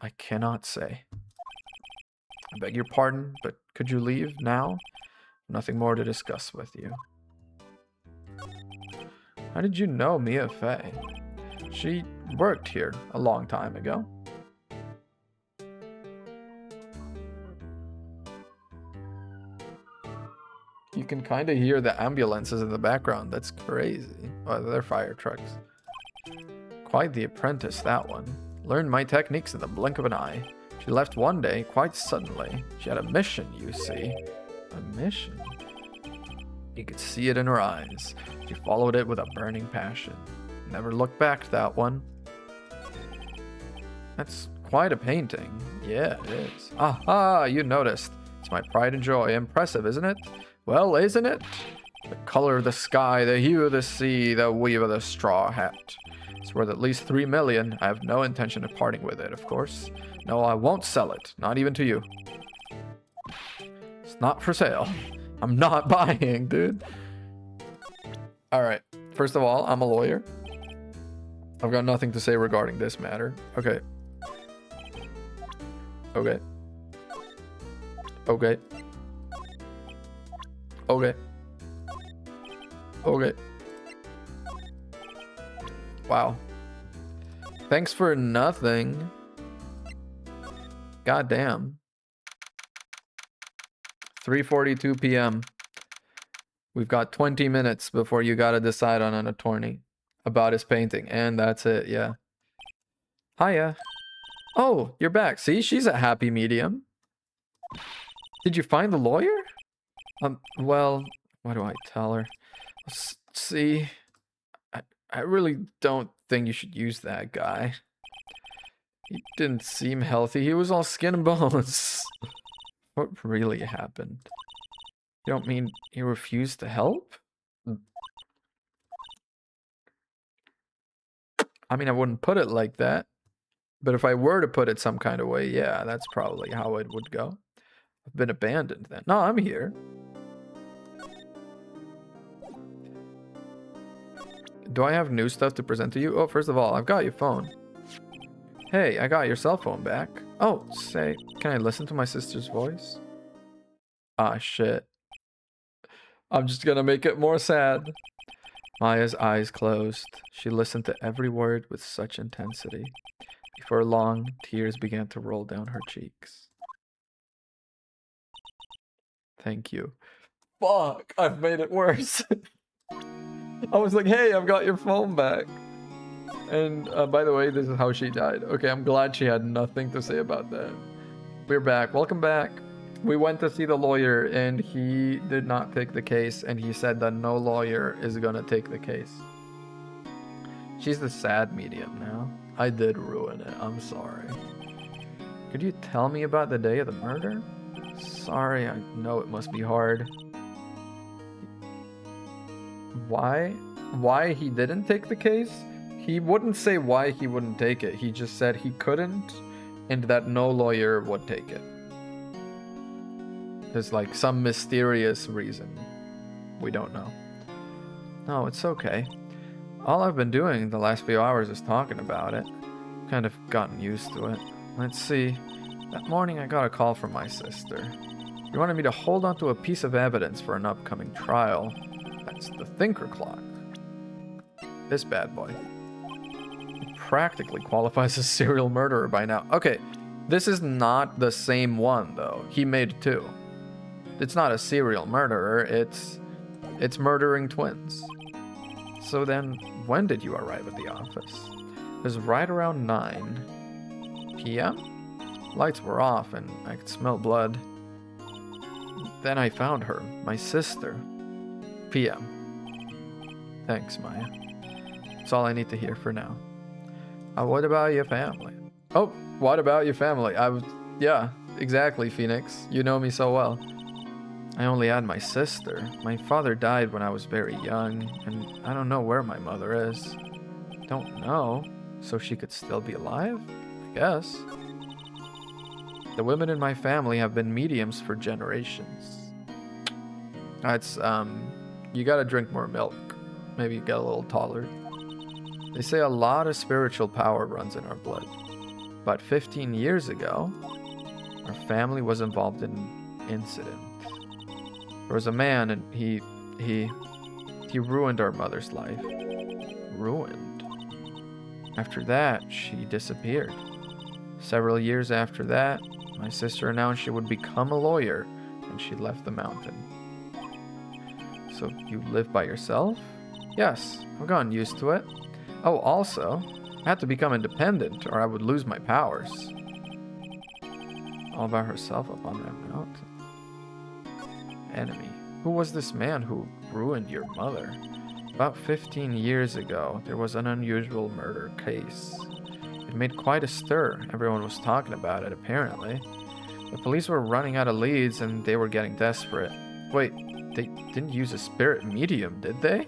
I cannot say. I beg your pardon, but could you leave now? Nothing more to discuss with you. How did you know Mia Fey? She worked here a long time ago. You can kind of hear the ambulances in the background. That's crazy. Oh, they're fire trucks. Quite the apprentice, that one. Learned my techniques in the blink of an eye. She left one day, quite suddenly. She had a mission, you see. A mission? You could see it in her eyes. She followed it with a burning passion. Never looked back, that one. That's quite a painting. Yeah, it is. Aha, you noticed. It's my pride and joy. Impressive, isn't it? Well, isn't it? The color of the sky, the hue of the sea, the weave of the straw hat. It's worth at least 3 million. I have no intention of parting with it, of course. No, I won't sell it. Not even to you. It's not for sale. I'm not buying, dude. Alright. First of all, I'm a lawyer. I've got nothing to say regarding this matter. Okay. Okay. Okay. Okay. Okay. Wow. Thanks for nothing. God damn. 3:42 p.m. We've got 20 minutes before you gotta decide on an attorney about his painting, and that's it, yeah. Hiya. Oh, you're back. See, she's a happy medium. Did you find the lawyer? Well, what do I tell her? See, I really don't think you should use that guy. He didn't seem healthy. He was all skin and bones. What really happened? You don't mean he refused to help? I mean, I wouldn't put it like that. But if I were to put it some kind of way, yeah, that's probably how it would go. I've been abandoned then. No, I'm here. Do I have new stuff to present to you? Oh, first of all, I've got your phone. Hey, I got your cell phone back. Oh, say, can I listen to my sister's voice? Ah, shit. I'm just gonna make it more sad. Maya's eyes closed. She listened to every word with such intensity. Before long, tears began to roll down her cheeks. Thank you. Fuck, I've made it worse. I was like, hey, I've got your phone back. And by the way, this is how she died. Okay, I'm glad she had nothing to say about that. We're back. Welcome back. We went to see the lawyer and he did not take the case, and he said that no lawyer is gonna take the case. She's the sad medium now. I did ruin it. I'm sorry. Could you tell me about the day of the murder? Sorry, I know it must be hard. Why he didn't take the case? He wouldn't say why he wouldn't take it. He just said he couldn't and that no lawyer would take it. There's like some mysterious reason. We don't know. No, it's okay. All I've been doing the last few hours is talking about it. Kind of gotten used to it. Let's see. That morning I got a call from my sister. She wanted me to hold on to a piece of evidence for an upcoming trial. That's the thinker clock. This bad boy. He practically qualifies as serial murderer by now. Okay, this is not the same one though. He made two. It's not a serial murderer, it's murdering twins. So then, when did you arrive at the office? It was right around 9 p.m. Lights were off and I could smell blood. Then I found her, my sister. p.m. Thanks, Maya. That's all I need to hear for now. What about your family? Oh, what about your family? Yeah, exactly, Phoenix. You know me so well. I only had my sister. My father died when I was very young, and I don't know where my mother is. Don't know. So she could still be alive? I guess. The women in my family have been mediums for generations. That's, you gotta drink more milk. Maybe get a little taller. They say a lot of spiritual power runs in our blood. About 15 years ago, our family was involved in an incident. There was a man and he ruined our mother's life. Ruined. After that, she disappeared. Several years after that, my sister announced she would become a lawyer and she left the mountain. So you live by yourself? Yes, I've gotten used to it. Oh, also, I had to become independent or I would lose my powers. All by herself up on that mountain. Enemy. Who was this man who ruined your mother? About 15 years ago, there was an unusual murder case. It made quite a stir. Everyone was talking about it, apparently. The police were running out of leads and they were getting desperate. Wait, they didn't use a spirit medium, did they?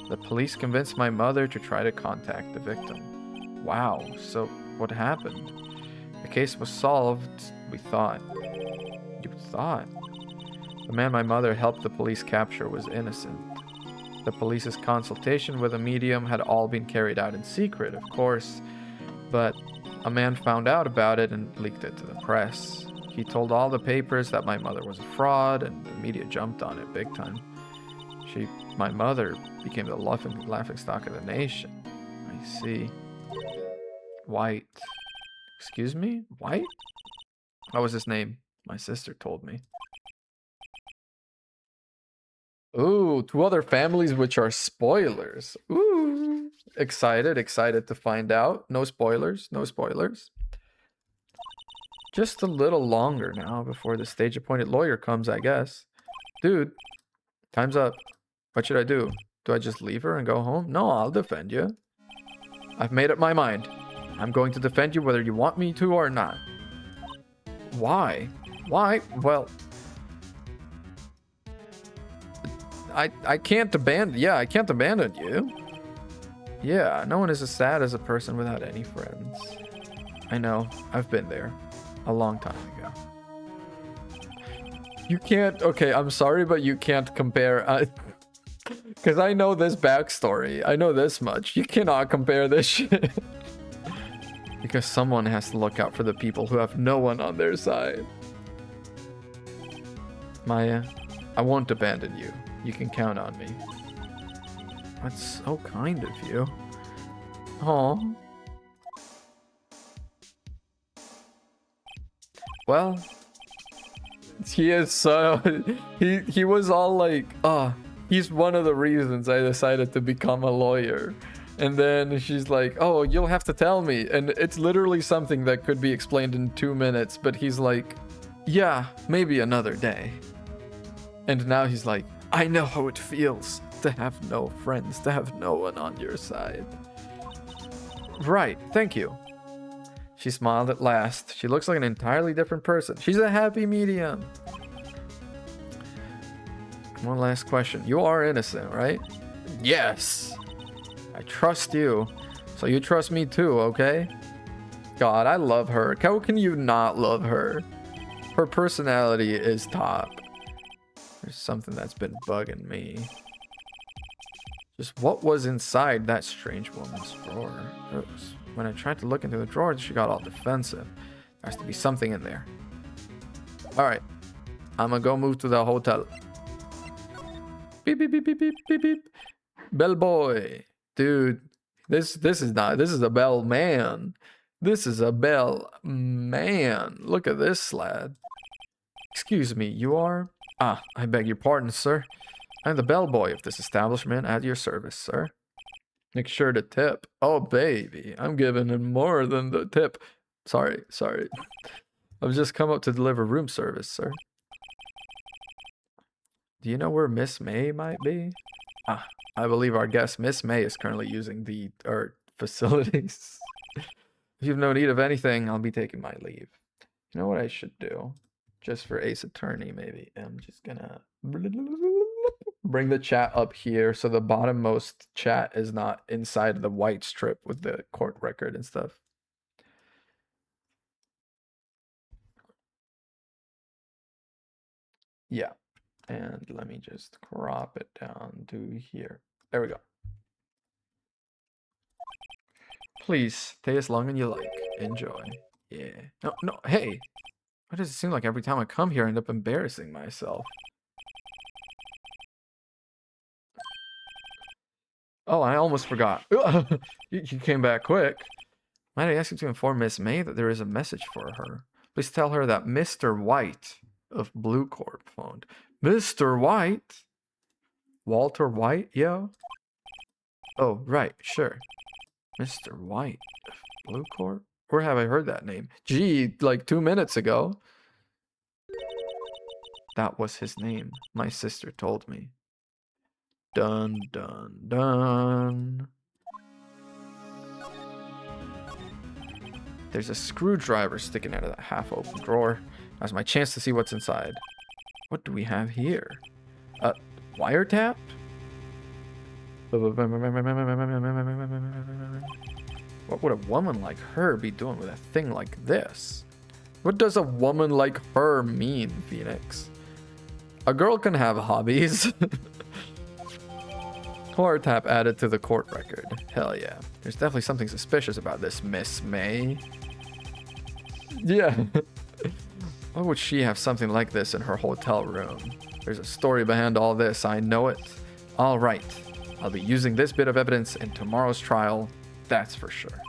The police convinced my mother to try to contact the victim. Wow, so what happened? The case was solved, we thought. You thought? The man my mother helped the police capture was innocent. The police's consultation with a medium had all been carried out in secret, of course, but a man found out about it and leaked it to the press. He told all the papers that my mother was a fraud, and the media jumped on it big time. My mother became the laughing stock of the nation. I see. White. Excuse me? White? What was his name? My sister told me. Ooh, two other families which are spoilers. Ooh. Excited to find out. No spoilers, no spoilers. Just a little longer now before the stage-appointed lawyer comes, I guess. Dude, time's up. What should I do? Do I just leave her and go home? No, I'll defend you. I've made up my mind. I'm going to defend you whether you want me to or not. Why? Why? Well, I can't abandon... Yeah, I can't abandon you. Yeah, no one is as sad as a person without any friends. I know. I've been there. A long time ago. You can't... Okay, I'm sorry, but you can't compare... Because I know this backstory. I know this much. You cannot compare this shit. Because someone has to look out for the people who have no one on their side. Maya, I won't abandon you. You can count on me. That's so kind of you. Aw. Well, he is so... he was all like, he's one of the reasons I decided to become a lawyer. And then she's like, oh, you'll have to tell me. And it's literally something that could be explained in 2 minutes. But he's like, yeah, maybe another day. And now he's like, I know how it feels to have no friends, to have no one on your side. Right, thank you. She smiled at last. She looks like an entirely different person. She's a happy medium. One last question. You are innocent, right? Yes. I trust you. So you trust me too, okay? God, I love her. How can you not love her? Her personality is top. There's something that's been bugging me. Just what was inside that strange woman's drawer? When I tried to look into the drawer, she got all defensive. There has to be something in there. Alright. I'm gonna go move to the hotel. Beep, beep, beep, beep, beep, beep, beep. Bellboy. Dude, this is a bell man. This is a bell man. Look at this lad. Excuse me, you are? Ah, I beg your pardon, sir. I'm the bellboy of this establishment at your service, sir. Make sure to tip. Oh, baby, I'm giving him more than the tip. Sorry. I've just come up to deliver room service, sir. Do you know where Miss May might be? Ah, I believe our guest, Miss May, is currently using our facilities. If you've no need of anything, I'll be taking my leave. You know what I should do? Just for Ace Attorney, maybe. I'm just gonna bring the chat up here so the bottommost chat is not inside the white strip with the court record and stuff. Yeah. And let me just crop it down to here. There we go. Please, stay as long as you like. Enjoy. Yeah. No, hey. Why does it seem like every time I come here I end up embarrassing myself? Oh, I almost forgot. You came back quick. Might I ask you to inform Miss May that there is a message for her? Please tell her that Mr. White of Blue Corp phoned. Mr. White? Walter White, yo? Oh, right, sure. Mr. White of Blue Corp? Where have I heard that name? Gee, like 2 minutes ago. That was his name, my sister told me. Dun, dun, dun. There's a screwdriver sticking out of that half-open drawer. Now's my chance to see what's inside. What do we have here? Wiretap? What would a woman like her be doing with a thing like this? What does a woman like her mean, Phoenix? A girl can have hobbies. Wiretap added to the court record. Hell yeah. There's definitely something suspicious about this Miss May. Yeah. Why would she have something like this in her hotel room? There's a story behind all this, I know it. All right. I'll be using this bit of evidence in tomorrow's trial, that's for sure.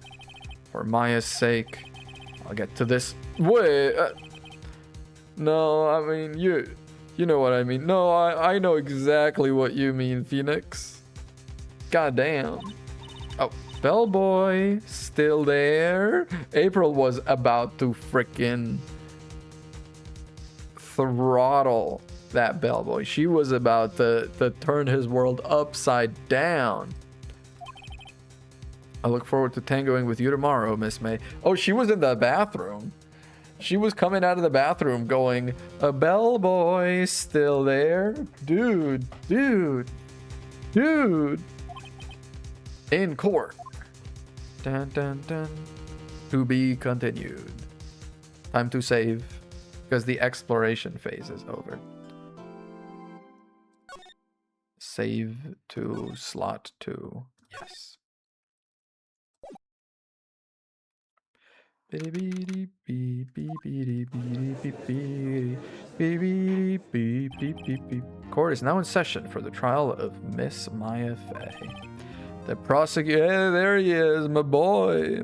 For Maya's sake, I'll get to this. Wait. No, I mean, you know what I mean. No, I know exactly what you mean, Phoenix. Goddamn. Oh, bellboy, still there? April was about to frickin' throttle that bellboy. She was about to turn his world upside down. I look forward to tangoing with you tomorrow, Miss May. Oh, she was in the bathroom. She was coming out of the bathroom going, a bellboy still there? Dude. In court. Dun, dun, dun. To be continued. Time to save, because the exploration phase is over. Save to slot 2. Yes. Court is now in session for the trial of Miss Maya Fey. The prosecutor, yeah, there he is, my boy.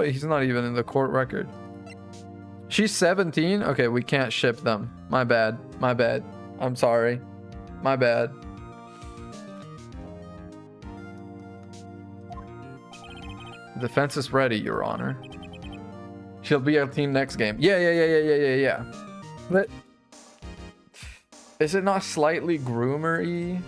He's not even in the court record. She's 17? Okay, we can't ship them. My bad. I'm sorry. My bad. The defense is ready, Your Honor. She'll be our team next game. Yeah. But is it not slightly groomer-y?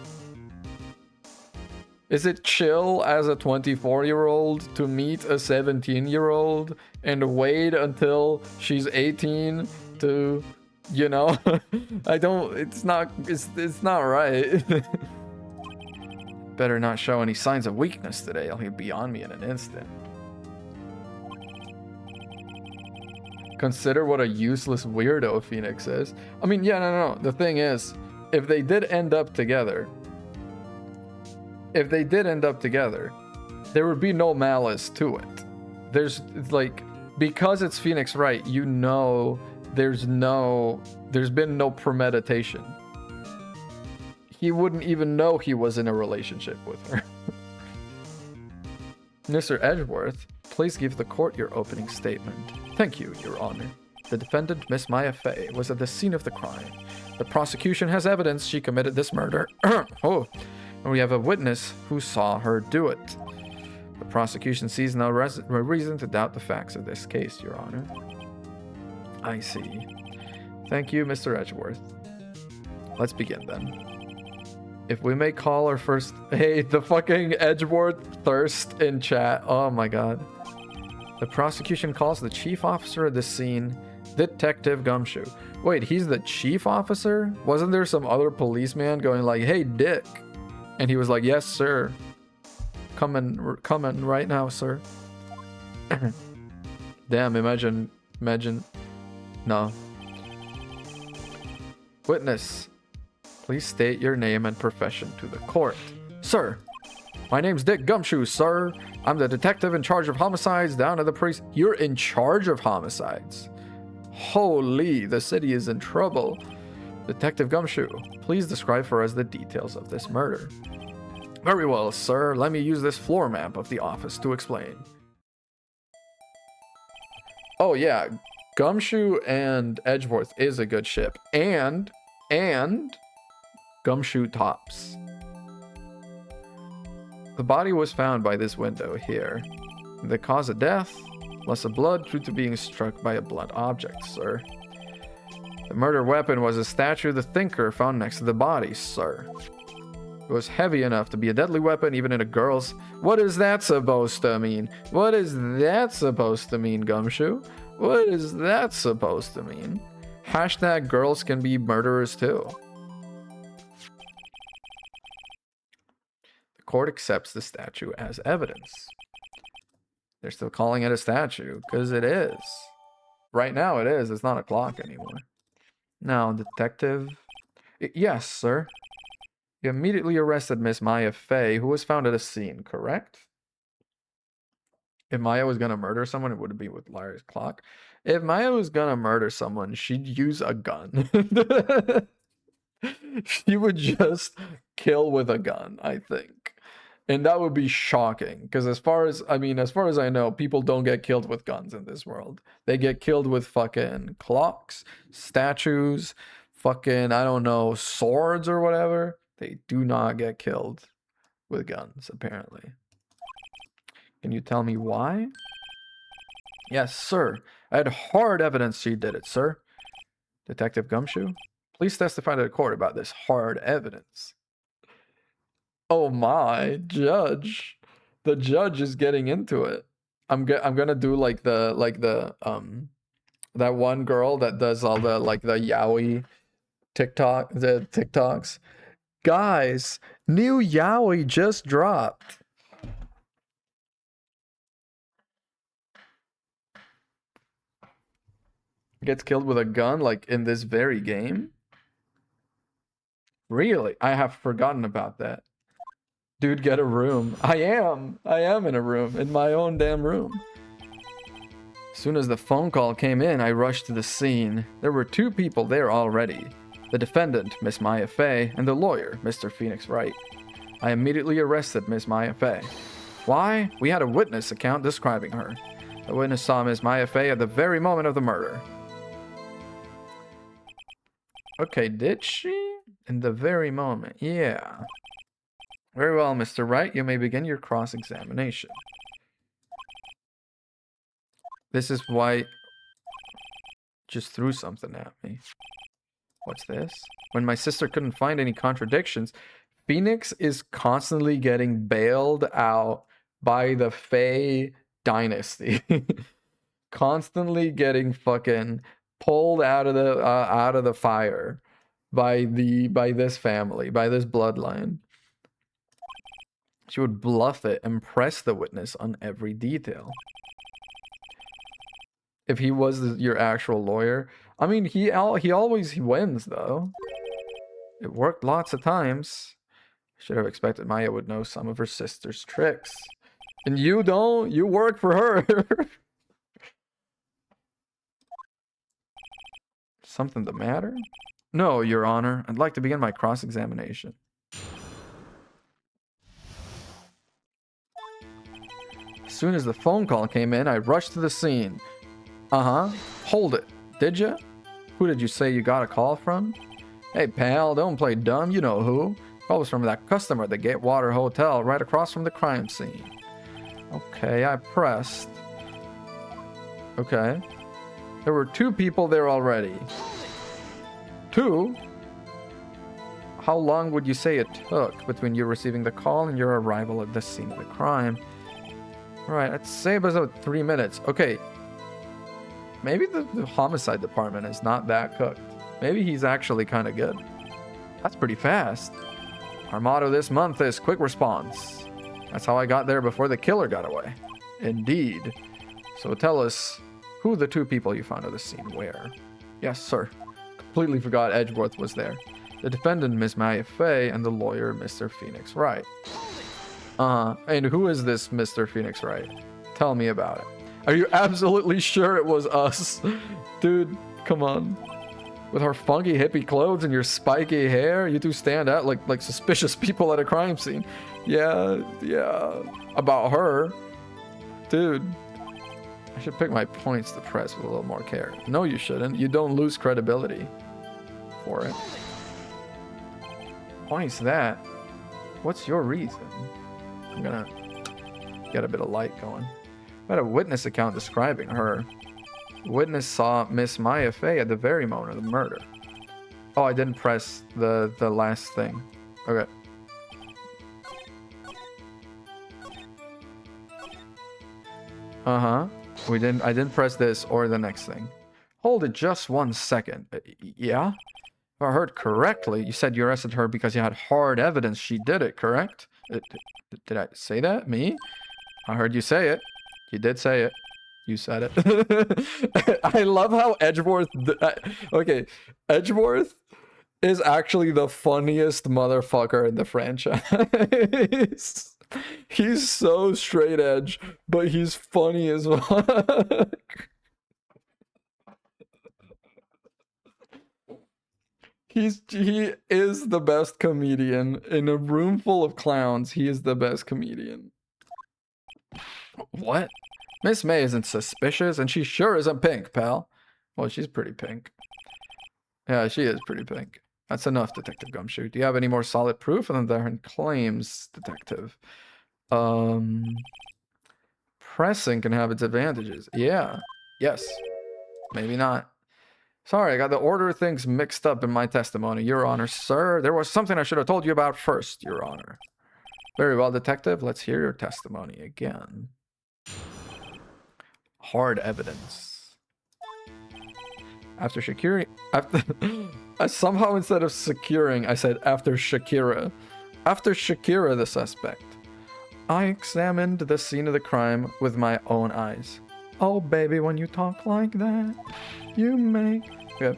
Is it chill as a 24-year-old to meet a 17-year-old and wait until she's 18 to, you know? It's not right. Better not show any signs of weakness today. He'll be on me in an instant. Consider what a useless weirdo Phoenix is. I mean, yeah, no. The thing is, if they did end up together, there would be no malice to it. There's like, because it's Phoenix Wright, you know, there's been no premeditation. He wouldn't even know he was in a relationship with her. Mr. Edgeworth, please give the court your opening statement. Thank you, Your Honor. The defendant, Miss Maya Fey, was at the scene of the crime. The prosecution has evidence she committed this murder. Oh, and we have a witness who saw her do it. The prosecution sees no reason to doubt the facts of this case, Your Honor. I see. Thank you, Mr. Edgeworth. Let's begin then. If we may call our first... Hey, the fucking Edgeworth thirst in chat. Oh my god. The prosecution calls the chief officer of the scene, Detective Gumshoe. Wait, he's the chief officer? Wasn't there some other policeman going like, hey, Dick? And he was like, yes, sir. Coming right now, sir. Damn, imagine. No. Witness. Please state your name and profession to the court. Sir, my name's Dick Gumshoe, sir. I'm the detective in charge of homicides down at the precinct. You're in charge of homicides? Holy, the city is in trouble. Detective Gumshoe, please describe for us the details of this murder. Very well, sir. Let me use this floor map of the office to explain. Oh yeah, Gumshoe and Edgeworth is a good ship. And Gumshoe tops. The body was found by this window here. The cause of death? Loss of blood due to being struck by a blunt object, sir. The murder weapon was a statue of the Thinker found next to the body, sir. It was heavy enough to be a deadly weapon even in a girl's... What is that supposed to mean? What is that supposed to mean, Gumshoe? What is that supposed to mean? Hashtag girls can be murderers too. The court accepts the statue as evidence. They're still calling it a statue, because it is. Right now it is. It's not a clock anymore. Now, detective... Yes, sir. You immediately arrested Miss Maya Fey, who was found at a scene, correct? If Maya was gonna murder someone, it would be with Larry's clock. If Maya was gonna murder someone, she'd use a gun. She would just kill with a gun, I think. And that would be shocking, because as far as I know, people don't get killed with guns in this world. They get killed with fucking clocks, statues, fucking, I don't know, swords or whatever. They do not get killed with guns, apparently. Can you tell me why? Yes, sir. I had hard evidence she did it, sir. Detective Gumshoe, please testify to the court about this hard evidence. Oh my, judge. The judge is getting into it. I'm gonna do like the that one girl that does all the like the yaoi TikToks. Guys, new yaoi just dropped. Gets killed with a gun like in this very game? Really? I have forgotten about that. Dude, get a room. I am in a room, in my own damn room. As soon as the phone call came in, I rushed to the scene. There were two people there already. The defendant, Miss Maya Fey, and the lawyer, Mr. Phoenix Wright. I immediately arrested Miss Maya Fey. Why? We had a witness account describing her. The witness saw Miss Maya Fey at the very moment of the murder. Okay, did she? In the very moment, yeah. Very well, Mr. Wright, you may begin your cross-examination. This is why... Just threw something at me. What's this? When my sister couldn't find any contradictions, Phoenix is constantly getting bailed out by the Fae dynasty. Constantly getting fucking pulled out of the fire by this family, by this bloodline. She would bluff it, impress the witness on every detail. if he was your actual lawyer. I mean, he always wins though. It worked lots of times. Should have expected Maya would know some of her sister's tricks. And you don't? You work for her. Something the matter? No, Your Honor. I'd like to begin my cross-examination. As soon as the phone call came in, I rushed to the scene. Uh-huh. Hold it. Did ya? Who did you say you got a call from? Hey, pal, don't play dumb. You know who. Call was from that customer at the Gatewater Hotel right across from the crime scene. Okay, I pressed. Okay. There were 2 people there already. 2? How long would you say it took between you receiving the call and your arrival at the scene of the crime? Right, I'd say about 3 minutes. Okay. Maybe the homicide department is not that cooked. Maybe he's actually kind of good. That's pretty fast. Our motto this month is quick response. That's how I got there before the killer got away. Indeed. So tell us who the 2 people you found at the scene were. Yes, sir. Completely forgot Edgeworth was there. The defendant, Miss Maya Fey, and the lawyer, Mr. Phoenix Wright. And who is this Mr. Phoenix Wright? Tell me about it. Are you absolutely sure it was us? Dude, come on. With her funky hippie clothes and your spiky hair, you 2 stand out like suspicious people at a crime scene. Yeah. About her. Dude. I should pick my points to press with a little more care. No, you shouldn't. You don't lose credibility for it. Why is that? What's your reason? I'm gonna get a bit of light going. I had a witness account describing her. The witness saw Miss Maya Fey at the very moment of the murder. Oh, I didn't press the last thing. Okay. Uh-huh. I didn't press this or the next thing. Hold it just 1 second. Yeah? If I heard correctly, you said you arrested her because you had hard evidence she did it, correct? Did I say that? Me? I heard you say it. You did say it. You said it. I love how Edgeworth... Okay, Edgeworth is actually the funniest motherfucker in the franchise. He's so straight edge, but he's funny as fuck. He is the best comedian. In a room full of clowns, he is the best comedian. What? Miss May isn't suspicious, and she sure isn't pink, pal. Well, she's pretty pink. Yeah, she is pretty pink. That's enough, Detective Gumshoe. Do you have any more solid proof? And then there claims, Detective. Pressing can have its advantages. Yeah. Yes. Maybe not. Sorry, I got the order of things mixed up in my testimony, Your Honor. Sir, there was something I should have told you about first, Your Honor. Very well, Detective. Let's hear your testimony again. Hard evidence. After Shakira... I somehow, instead of securing, I said after Shakira. After Shakira, the suspect. I examined the scene of the crime with my own eyes. Oh, baby, when you talk like that, you make... Okay.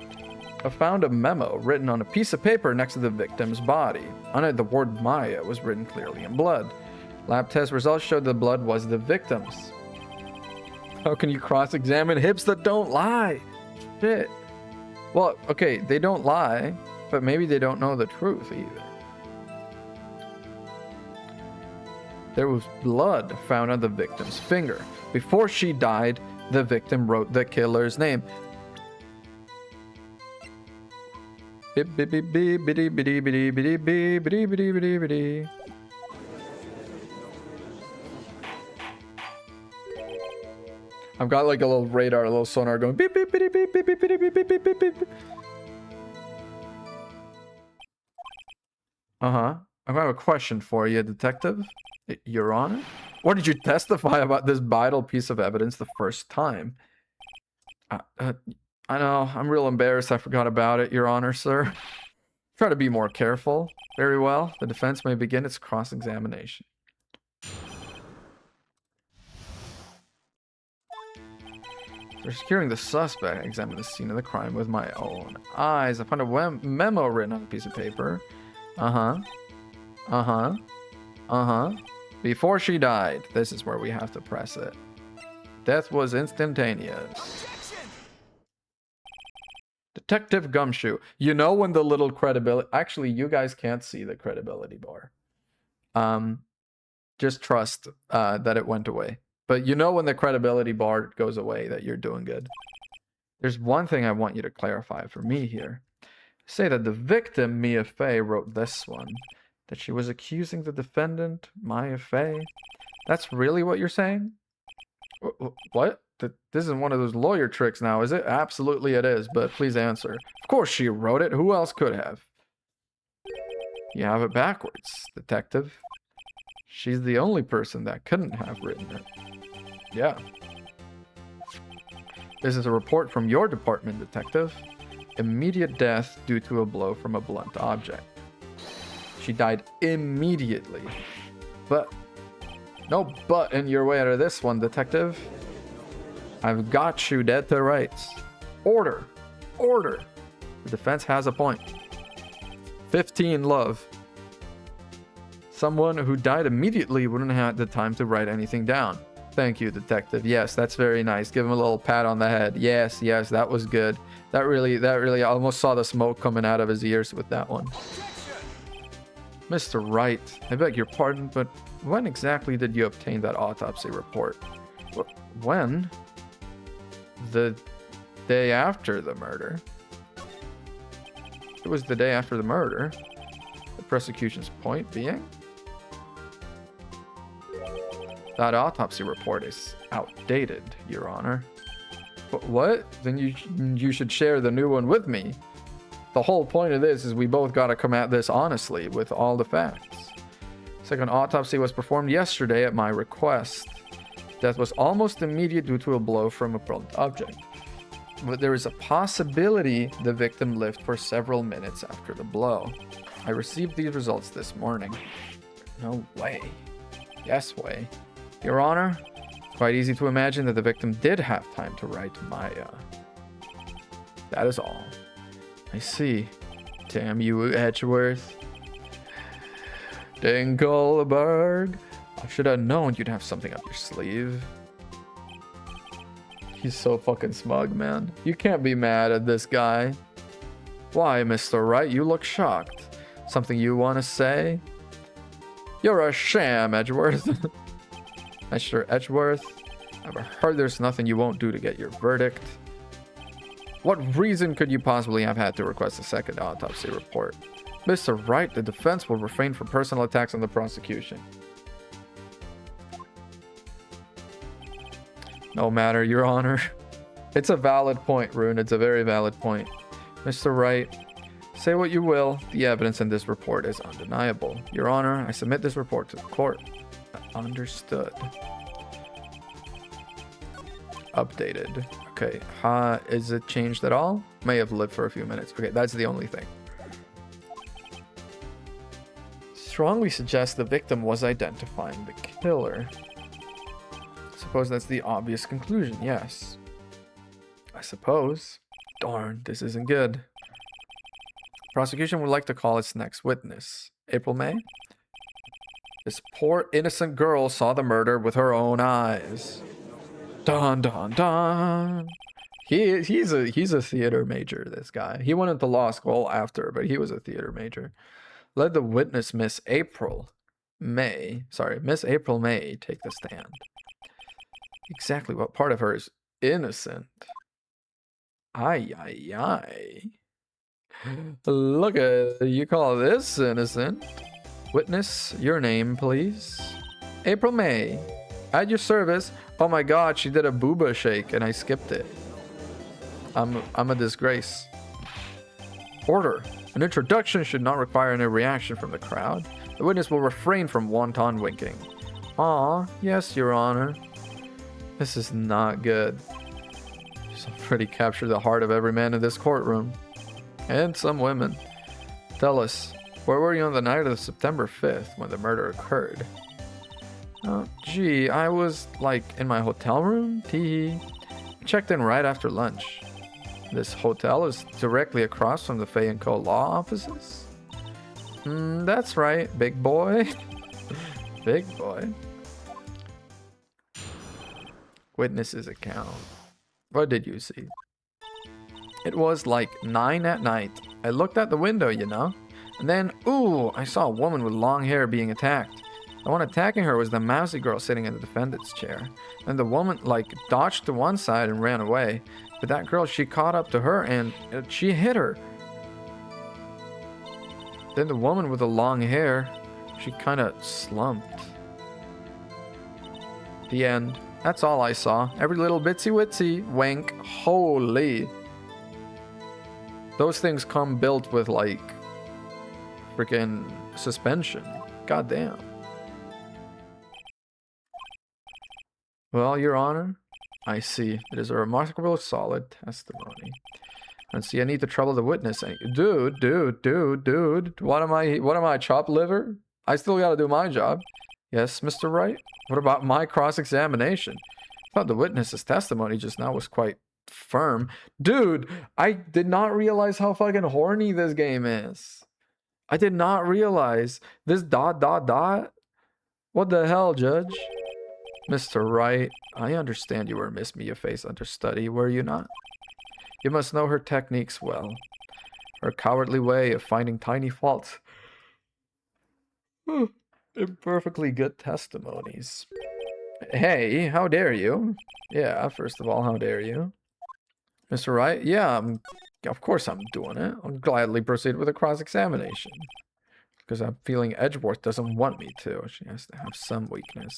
I found a memo written on a piece of paper next to the victim's body. On it, the word Maya was written clearly in blood. Lab test results showed the blood was the victim's. How can you cross-examine hips that don't lie? Shit. Well, okay, they don't lie, but maybe they don't know the truth either. There was blood found on the victim's finger. Before she died, the victim wrote the killer's name. I've got like a little radar, a little sonar going beep beep beep beep beep beep beep beep beep beep beep beep. Uh-huh. I have a question for you, Detective. Your Honor? Or did you testify about this vital piece of evidence the first time? I know, I'm real embarrassed I forgot about it, Your Honor, sir. Try to be more careful. Very well. The defense may begin its cross-examination. After securing the suspect, I examined the scene of the crime with my own eyes. I found a memo written on a piece of paper. Before she died. This is where we have to press it. Death was instantaneous. Detective Gumshoe. You know when the little credibility... Actually, you guys can't see the credibility bar. Just trust that it went away. But you know when the credibility bar goes away that you're doing good. There's one thing I want you to clarify for me here. Say that the victim, Mia Fey, wrote this one. That she was accusing the defendant, Maya Fey. That's really what you're saying? What? This isn't one of those lawyer tricks now, is it? Absolutely it is, but please answer. Of course she wrote it. Who else could have? You have it backwards, detective. She's the only person that couldn't have written it. Yeah. This is a report from your department, detective. Immediate death due to a blow from a blunt object. She died immediately. But no but in your way out of this one, detective. I've got you dead to rights. Order. Order. The defense has a point. 15 love. Someone who died immediately wouldn't have the time to write anything down. Thank you, detective. Yes, that's very nice. Give him a little pat on the head. Yes, yes, that was good. That really, I almost saw the smoke coming out of his ears with that one. Mr. Wright, I beg your pardon, but when exactly did you obtain that autopsy report? When? The day after the murder. It was the day after the murder. The prosecution's point being? That autopsy report is outdated, Your Honor. But what? Then you should share the new one with me. The whole point of this is we both got to come at this honestly with all the facts. Second autopsy was performed yesterday at my request. Death was almost immediate due to a blow from a blunt object. But there is a possibility the victim lived for several minutes after the blow. I received these results this morning. No way. Yes way. Your Honor, quite easy to imagine that the victim did have time to write Maya. That is all. I see. Damn you, Edgeworth. Dingleberg. I should have known you'd have something up your sleeve. He's so fucking smug, man. You can't be mad at this guy. Why, Mr. Wright? You look shocked. Something you want to say? You're a sham, Edgeworth. Mr. Edgeworth, I've heard there's nothing you won't do to get your verdict. What reason could you possibly have had to request a second autopsy report? Mr. Wright, the defense will refrain from personal attacks on the prosecution. No matter, Your Honor. It's a valid point, Rune. It's a very valid point. Mr. Wright, say what you will. The evidence in this report is undeniable. Your Honor, I submit this report to the court. Understood. Updated. Okay. Is it changed at all? May have lived for a few minutes. Okay, that's the only thing. Strongly suggests the victim was identifying the killer. Suppose that's the obvious conclusion, yes. I suppose. Darn, this isn't good. Prosecution would like to call its next witness. April May? This poor innocent girl saw the murder with her own eyes. Dun dun dun. He's a theater major, this guy. He went into law school after, but he was a theater major. Let the witness, Miss April May, take the stand. Exactly what part of her is innocent? Ay, ay, ay. Look at, you call this innocent? Witness, your name, please. April May. At your service. Oh my god, she did a booba shake and I skipped it. I'm a disgrace. Order. An introduction should not require any reaction from the crowd. The witness will refrain from wanton winking. Aw, yes, Your Honor. This is not good. Somebody captured the heart of every man in this courtroom. And some women. Tell us, where were you on the night of September 5th when the murder occurred? Oh, gee, I was, like, in my hotel room? Teehee. Checked in right after lunch. This hotel is directly across from the Fay & Co. law offices. That's right, big boy. Big boy. Witness's account. What did you see? It was like 9 at night. I looked out the window, you know. And then, ooh, I saw a woman with long hair being attacked. The one attacking her was the mousy girl sitting in the defendant's chair. And the woman, like, dodged to one side and ran away. But that girl, she caught up to her and she hit her. Then the woman with the long hair, she kind of slumped. The end. That's all I saw. Every little bitsy witsy. Wank. Holy. Those things come built with, like, freaking suspension. Goddamn. Well, Your Honor, I see. It is a remarkable, solid testimony. And see, I need to trouble the witness. Dude. What am I, chopped liver? I still gotta do my job. Yes, Mr. Wright? What about my cross-examination? I thought the witness's testimony just now was quite firm. Dude, I did not realize how fucking horny this game is. I did not realize this ... What the hell, Judge? Mr. Wright, I understand you were Miss Mia-Face understudy, were you not? You must know her techniques well. Her cowardly way of finding tiny faults. Imperfectly good testimonies. Hey, how dare you? Yeah, first of all, how dare you? Mr. Wright, yeah, of course I'm doing it. I'll gladly proceed with a cross-examination. Because I'm feeling Edgeworth doesn't want me to. She has to have some weakness.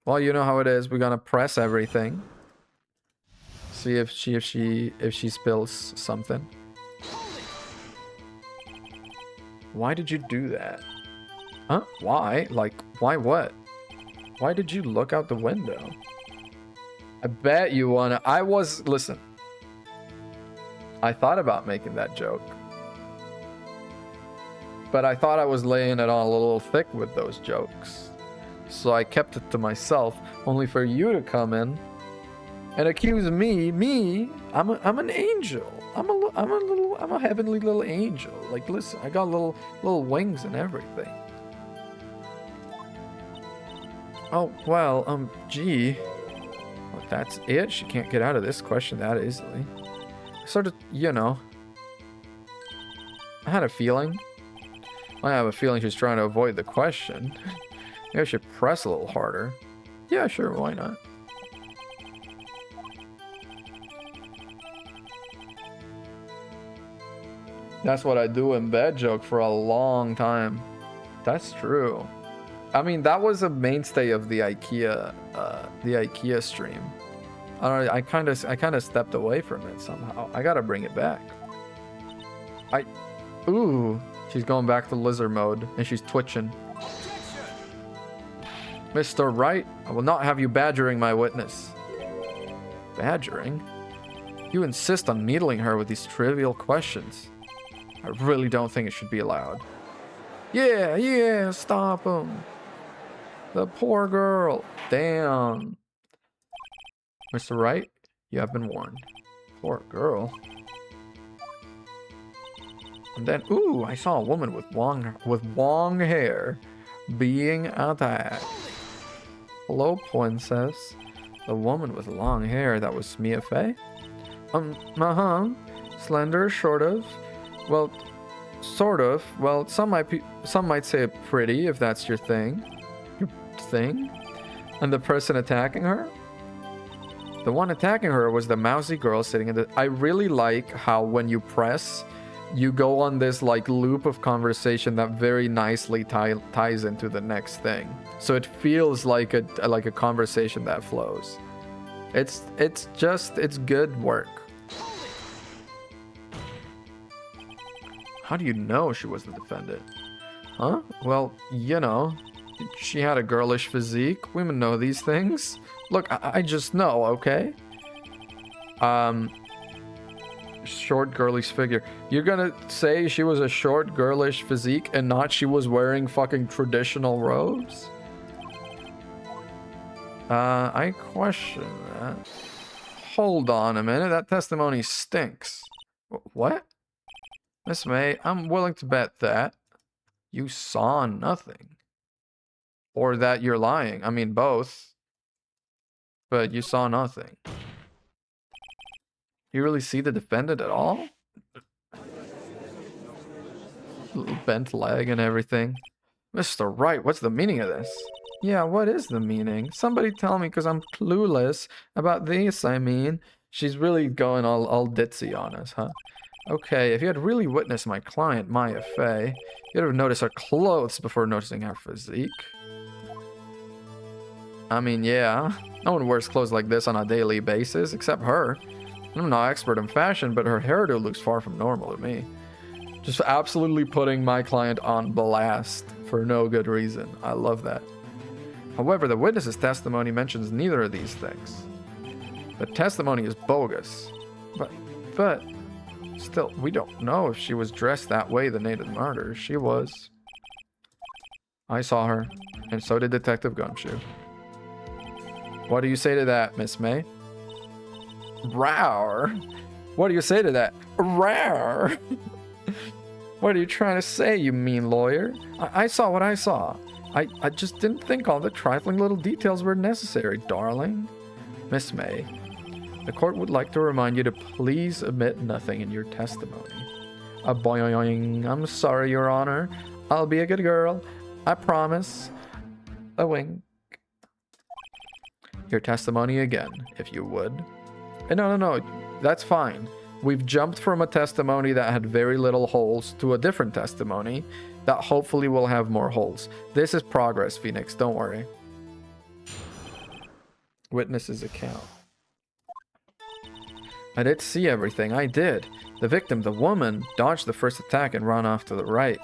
Well, you know how it is. We're gonna press everything. See if she spills something. Why did you do that? Huh? Why? Like, why what? Why did you look out the window? I bet you wanna... Listen. I thought about making that joke. But I thought I was laying it on a little thick with those jokes. So I kept it to myself, only for you to come in and accuse me. I'm an angel. I'm a heavenly little angel. Like, listen, I got little wings and everything. Oh, well, gee. Well, that's it. She can't get out of this question that easily. Sort of, you know. I had a feeling. I have a feeling she's trying to avoid the question. Maybe I should press a little harder. Yeah, sure, why not? That's what I do in bed joke for a long time. That's true. I mean, that was a mainstay of the IKEA stream. I don't know, I kind of stepped away from it somehow. I gotta bring it back. Ooh, she's going back to lizard mode and she's twitching. Mr. Wright, I will not have you badgering my witness. Badgering? You insist on needling her with these trivial questions. I really don't think it should be allowed. Yeah, stop him. The poor girl. Damn. Mr. Wright, you have been warned. Poor girl. And then, ooh, I saw a woman with long hair being attacked. Hello, princess. The woman with long hair, that was Mia Fey? Slender, sort of. Well, sort of. Well, some might say pretty, if that's your thing. Your thing? And the person attacking her? The one attacking her was the mousy girl sitting in the... I really like how when you press, you go on this like loop of conversation that very nicely ties into the next thing. So it feels like a conversation that flows. It's good work. How do you know she was the defendant? Huh? Well, you know, she had a girlish physique. Women know these things. Look, I just know, okay? Short, girlish figure. You're gonna say she was a short, girlish physique and not she was wearing fucking traditional robes? I question that. Hold on a minute. That testimony stinks. What? Miss May, I'm willing to bet that you saw nothing. Or that you're lying. I mean, both. But you saw nothing. You really see the defendant at all? Little bent leg and everything. Mr. Wright, what's the meaning of this? Yeah, what is the meaning? Somebody tell me, because I'm clueless about this, I mean. She's really going all ditzy on us, huh? Okay, if you had really witnessed my client, Maya Fey, you'd have noticed her clothes before noticing her physique. I mean, yeah, no one wears clothes like this on a daily basis, except her. I'm not an expert in fashion, but her hairdo looks far from normal to me. Just absolutely putting my client on blast for no good reason. I love that. However, the witness's testimony mentions neither of these things. The testimony is bogus. But still, we don't know if she was dressed that way the night of the murder. She was. I saw her, and so did Detective Gumshoe. What do you say to that, Miss May? Rawr. What do you say to that? Rawr. What are you trying to say, you mean lawyer? I saw what I saw. I just didn't think all the trifling little details were necessary, darling. Miss May, the court would like to remind you to please omit nothing in your testimony. A boing. I'm sorry, Your Honor. I'll be a good girl. I promise. A wink. Your testimony again, if you would. No. That's fine. We've jumped from a testimony that had very little holes to a different testimony that hopefully will have more holes. This is progress, Phoenix. Don't worry. Witness's account. I did see everything. I did. The victim, the woman, dodged the first attack and ran off to the right.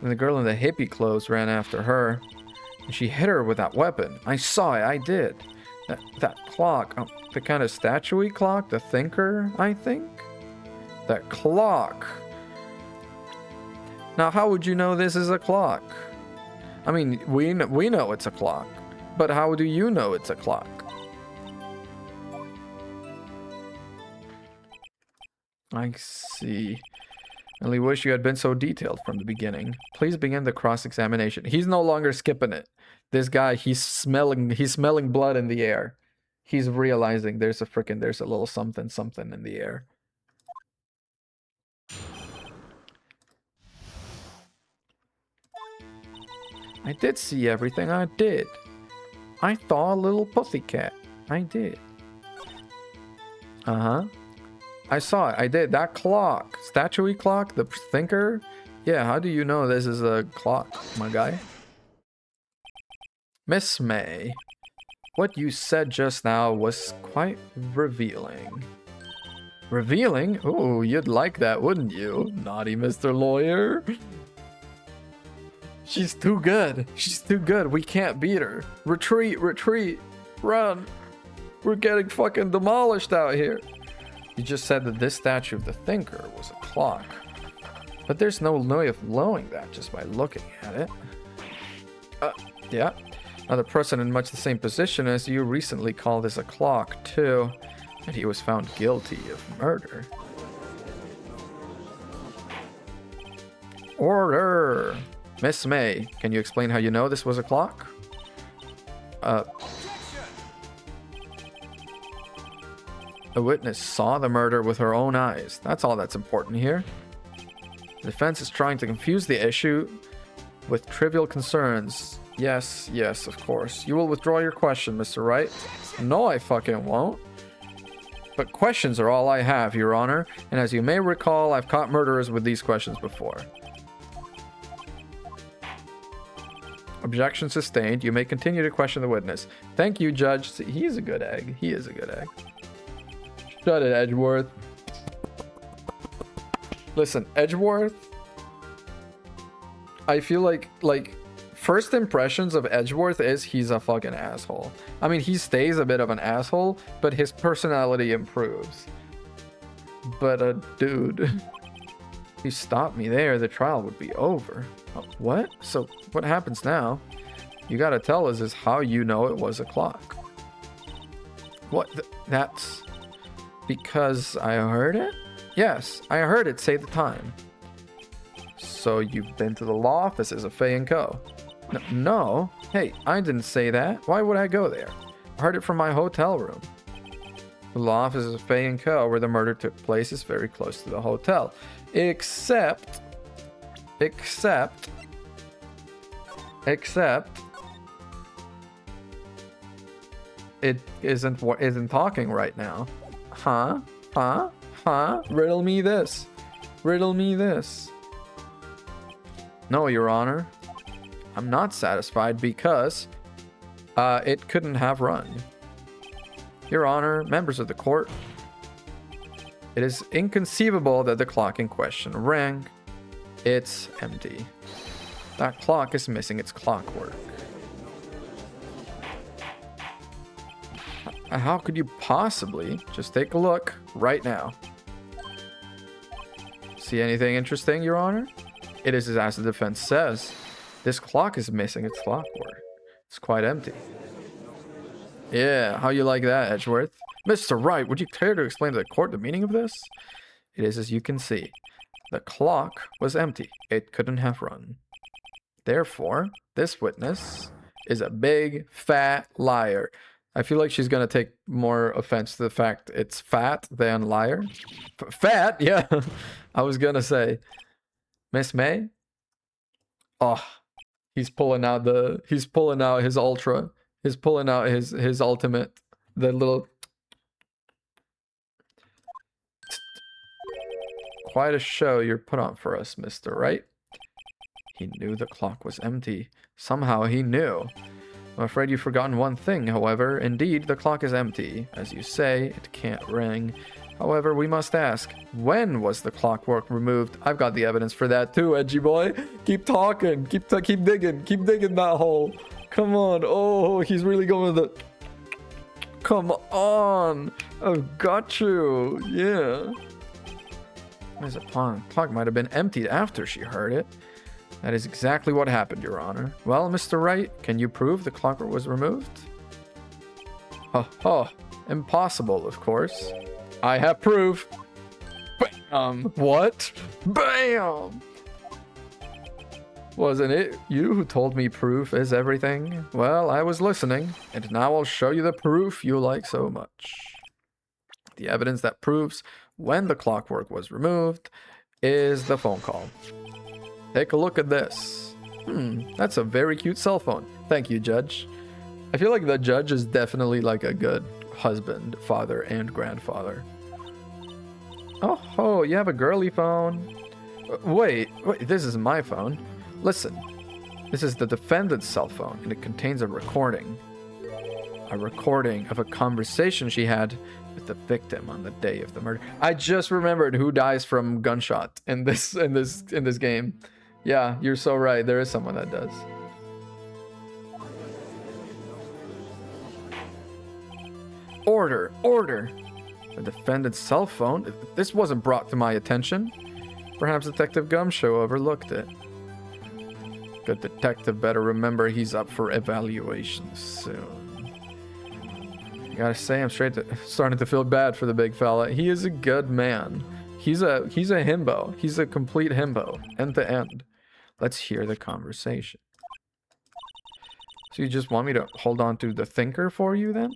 Then the girl in the hippie clothes ran after her. And she hit her with that weapon. I saw it. I did. That clock. Oh, the kind of statue-y clock? The thinker, I think? That clock. Now, how would you know this is a clock? I mean, we know it's a clock. But how do you know it's a clock? I see. I really wish you had been so detailed from the beginning. Please begin the cross-examination. He's no longer skipping it. This guy, he's smelling blood in the air. He's realizing there's a little something in the air. I did see everything. I did. I saw a little pussycat. I did. Uh-huh. I saw it. I did. That clock. Statue-y clock? The thinker? Yeah, how do you know this is a clock, my guy? Miss May, what you said just now was quite revealing. Revealing? Ooh, you'd like that, wouldn't you? Naughty Mr. Lawyer. She's too good. She's too good. We can't beat her. Retreat, retreat. Run. We're getting fucking demolished out here. You just said that this statue of the thinker was a clock. But there's no way of knowing that just by looking at it. Yeah. Another person in much the same position as you recently called this a clock, too. And he was found guilty of murder. Order! Miss May, can you explain how you know this was a clock? A witness saw the murder with her own eyes. That's all that's important here. The defense is trying to confuse the issue with trivial concerns. Yes, of course. You will withdraw your question, Mr. Wright. No, I fucking won't. But questions are all I have, Your Honor. And as you may recall, I've caught murderers with these questions before. Objection sustained. You may continue to question the witness. Thank you, Judge. See, he is a good egg. He is a good egg. Shut it, Edgeworth. Listen, Edgeworth, I feel like first impressions of Edgeworth is he's a fucking asshole. I mean, he stays a bit of an asshole, but his personality improves. But dude, if you stopped me there, the trial would be over. Oh, what? So what happens now? You gotta tell us is how you know it was a clock. What? That's... Because I heard it? Yes, I heard it say the time. So you've been to the law offices of Faye & Co.? No. Hey, I didn't say that. Why would I go there? I heard it from my hotel room. The law offices of Faye & Co., where the murder took place, is very close to the hotel. Except... It isn't talking right now. Huh? Riddle me this. No, Your Honor. I'm not satisfied because it couldn't have run. Your Honor, members of the court, it is inconceivable that the clock in question rang. It's empty. That clock is missing its clockwork. How could you possibly? Just take a look right now. See anything interesting, Your Honor? It is as the defense says. This clock is missing its clockwork. It's quite empty. Yeah, how you like that, Edgeworth? Mr. Wright, would you care to explain to the court the meaning of this? It is as you can see. The clock was empty. It couldn't have run. Therefore, this witness is a big, fat liar. I feel like she's going to take more offense to the fact it's fat than liar. Fat? Yeah. I was going to say. Miss May? Oh, he's pulling out his ultra. He's pulling out his ultimate. The little... Quite a show you're put on for us, Mr. Wright. He knew the clock was empty. Somehow he knew. I'm afraid you've forgotten one thing, however. Indeed, the clock is empty. As you say, it can't ring. However, we must ask, when was the clockwork removed? I've got the evidence for that too, edgy boy. Keep talking. Keep digging. Keep digging that hole. Come on. Oh, he's really going with the... Come on. I've got you. Yeah. There's a pawn. The clock might have been emptied after she heard it. That is exactly what happened, Your Honor. Well, Mr. Wright, can you prove the clockwork was removed? Impossible, of course. I have proof. Bam! What? Bam! Wasn't it you who told me proof is everything? Well, I was listening, and now I'll show you the proof you like so much. The evidence that proves when the clockwork was removed is the phone call. Take a look at this. That's a very cute cell phone. Thank you, Judge. I feel like the judge is definitely like a good husband, father, and grandfather. Oh, you have a girly phone. Wait, this is my phone. Listen, this is the defendant's cell phone, and it contains a recording. A recording of a conversation she had with the victim on the day of the murder. I just remembered who dies from gunshot in this game. Yeah, you're so right. There is someone that does. Order. The defendant's cell phone? This wasn't brought to my attention. Perhaps Detective Gumshoe overlooked it. Good detective better remember he's up for evaluation soon. I gotta say, I'm starting to feel bad for the big fella. He is a good man. He's a himbo. He's a complete himbo, end to end. Let's hear the conversation. So you just want me to hold on to the thinker for you then?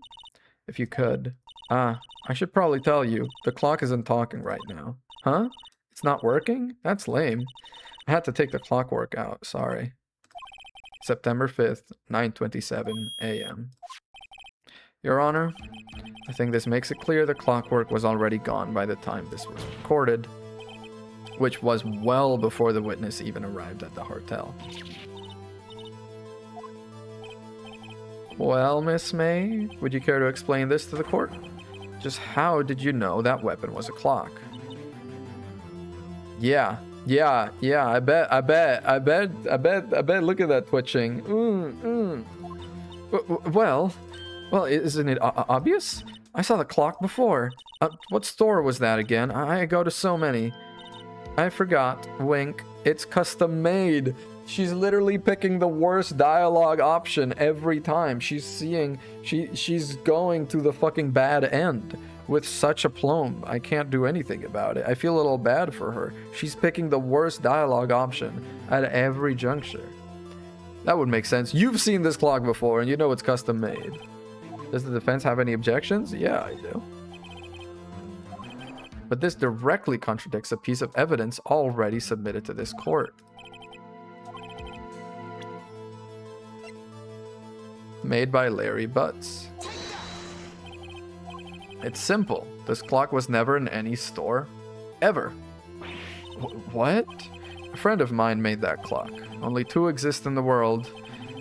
If you could. I should probably tell you, the clock isn't talking right now. Huh? It's not working? That's lame. I had to take the clockwork out, sorry. September 5th, 9:27 a.m. Your Honor, I think this makes it clear the clockwork was already gone by the time this was recorded, which was well before the witness even arrived at the hotel. Well, Miss May, would you care to explain this to the court? Just how did you know that weapon was a clock? Yeah, I bet, look at that twitching. Well, isn't it obvious? I saw the clock before. What store was that again? I go to so many. I forgot. Wink. It's custom made. She's literally picking the worst dialogue option every time. She's going to the fucking bad end. with such aplomb. I can't do anything about it. I feel a little bad for her. She's picking the worst dialogue option at every juncture. That would make sense. You've seen this clock before, and you know it's custom made. Does the defense have any objections? Yeah, I do. But this directly contradicts a piece of evidence already submitted to this court. Made by Larry Butts. It's simple. This clock was never in any store. Ever. What? A friend of mine made that clock. Only 2 exist in the world,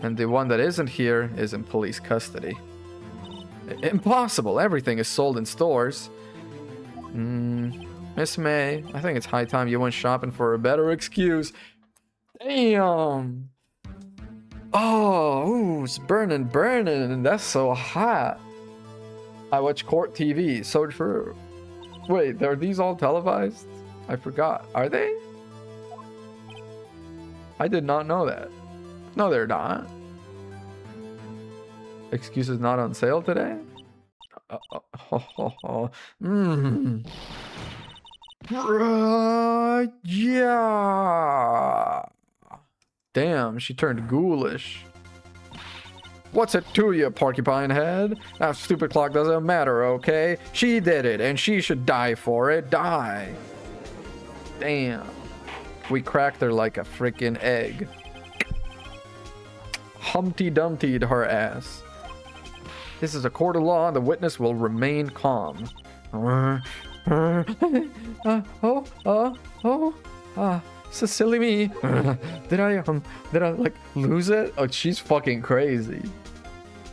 and the one that isn't here is in police custody. Impossible. Everything is sold in stores. Miss May, I think it's high time you went shopping for a better excuse. Damn. Oh, ooh, it's burning, and that's so hot. I watch court TV, so true. Wait, are these all televised? I forgot. Are they? I did not know that. No, they're not. Excuses not on sale today? Yeah. Damn, she turned ghoulish. What's it to you, porcupine head? That stupid clock doesn't matter, okay? She did it, and she should die for it. Die. Damn. We cracked her like a freaking egg. Humpty Dumpty'd her ass. This is a court of law. The witness will remain calm. Silly me. Did I like lose it? Oh, she's fucking crazy.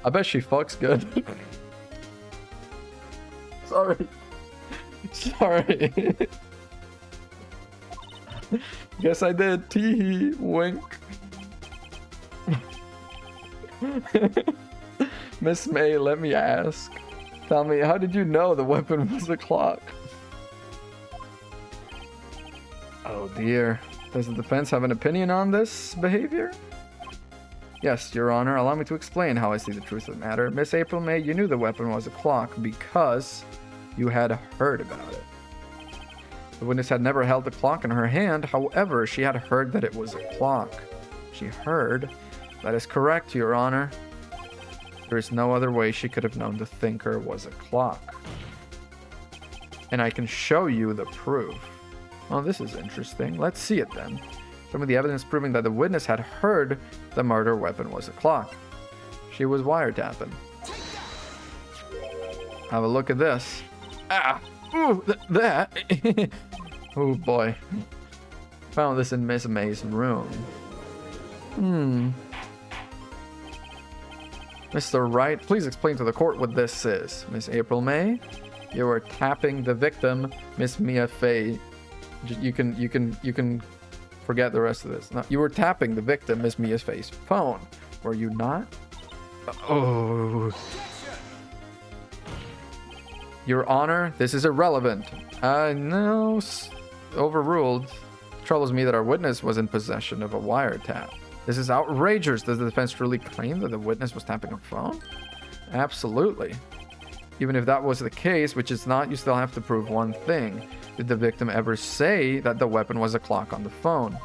I bet she fucks good. Sorry. Guess I did. Tee wink. Miss May, let me ask. Tell me, how did you know the weapon was a clock? Oh dear. Does the defense have an opinion on this behavior? Yes, Your Honor. Allow me to explain how I see the truth of the matter. Miss April May, you knew the weapon was a clock because you had heard about it. The witness had never held the clock in her hand. However, she had heard that it was a clock. She heard. That is correct, Your Honor. There is no other way she could have known the thinker was a clock. And I can show you the proof. Oh, this is interesting. Let's see it then. Some of the evidence proving that the witness had heard the murder weapon was a clock. She was wiretapping. Have a look at this. Ah! Ooh, that! Oh boy. Found this in Miss May's room. Mr. Wright, please explain to the court what this is. Miss April May, you are tapping the victim, Miss Mia Fey. You can forget the rest of this. No, you were tapping the victim, Miss Mia Fey's phone. Were you not? Oh. Your Honor, this is irrelevant. No, overruled. Troubles me that our witness was in possession of a wiretap. This is outrageous. Does the defense truly claim that the witness was tapping a phone? Absolutely. Even if that was the case, which it's not, you still have to prove one thing. Did the victim ever say that the weapon was a clock on the phone?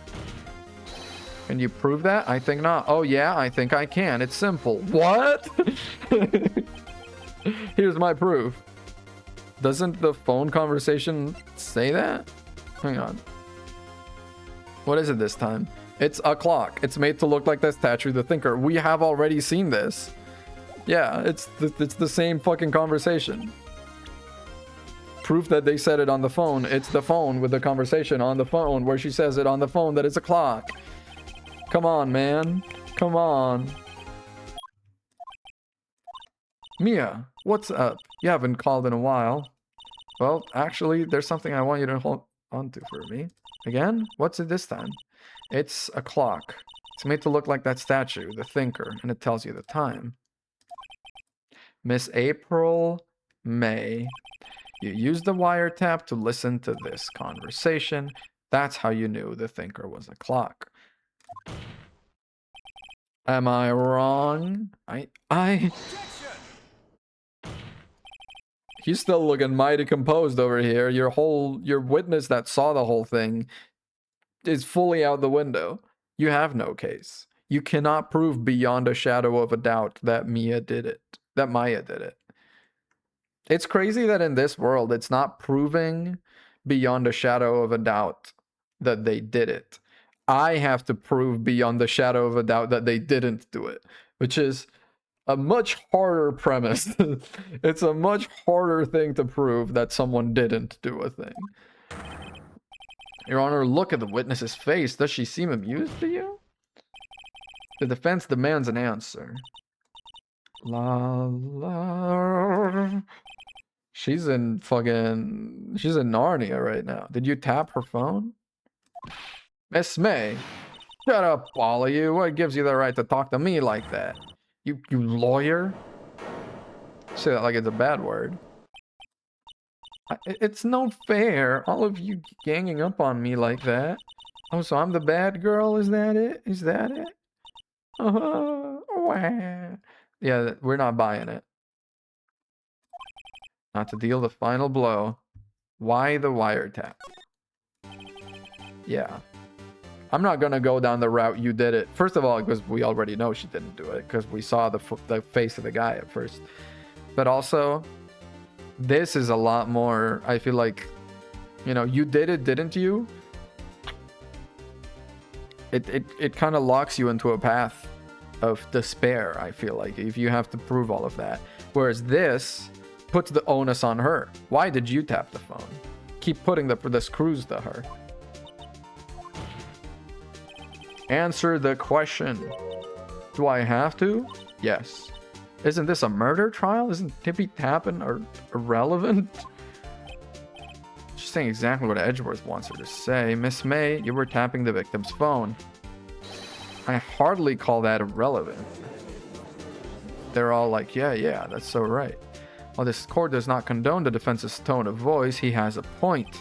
Can you prove that? I think not. Oh yeah, I think I can. It's simple. What? Here's my proof. Doesn't the phone conversation say that? Hang on. What is it this time? It's a clock. It's made to look like the statue of the thinker. We have already seen this. Yeah, it's the same fucking conversation. Proof that they said it on the phone. It's the phone with the conversation on the phone where she says it on the phone that it's a clock. Come on, man. Come on. Mia, what's up? You haven't called in a while. Well, actually, there's something I want you to hold on to for me. Again? What's it this time? It's a clock. It's made to look like that statue, the thinker, and it tells you the time. Miss April May, you used the wiretap to listen to this conversation. That's how you knew the thinker was a clock. Am I wrong? She's still looking mighty composed over here. Your witness that saw the whole thing is fully out the window. You have no case. You cannot prove beyond a shadow of a doubt that Maya did it. It's crazy that in this world, it's not proving beyond a shadow of a doubt that they did it. I have to prove beyond the shadow of a doubt that they didn't do it, which is a much harder premise. It's a much harder thing to prove that someone didn't do a thing. Your Honor, look at the witness's face. Does she seem amused to you? The defense demands an answer. La la. She's in Narnia right now. Did you tap her phone? Miss May. Shut up, all of you. What gives you the right to talk to me like that? You lawyer? Say that like it's a bad word. It's no fair. All of you ganging up on me like that. Oh, so I'm the bad girl? Is that it? Is that it? Yeah, we're not buying it. Not to deal the final blow. Why the wiretap? Yeah. I'm not gonna go down the route you did it. First of all, because we already know she didn't do it, because we saw the face of the guy at first. But also, this is a lot more, I feel like, you know, you did it, didn't you? It kind of locks you into a path of despair, I feel like, if you have to prove all of that. Whereas this puts the onus on her. Why did you tap the phone? Keep putting the screws to her. Answer the question. Do I have to? Yes. Isn't this a murder trial? Isn't tippy tapping or irrelevant? She's saying exactly what Edgeworth wants her to say. Miss May, you were tapping the victim's phone. I hardly call that irrelevant. They're all like, yeah, that's so right. While this court does not condone the defense's tone of voice, he has a point.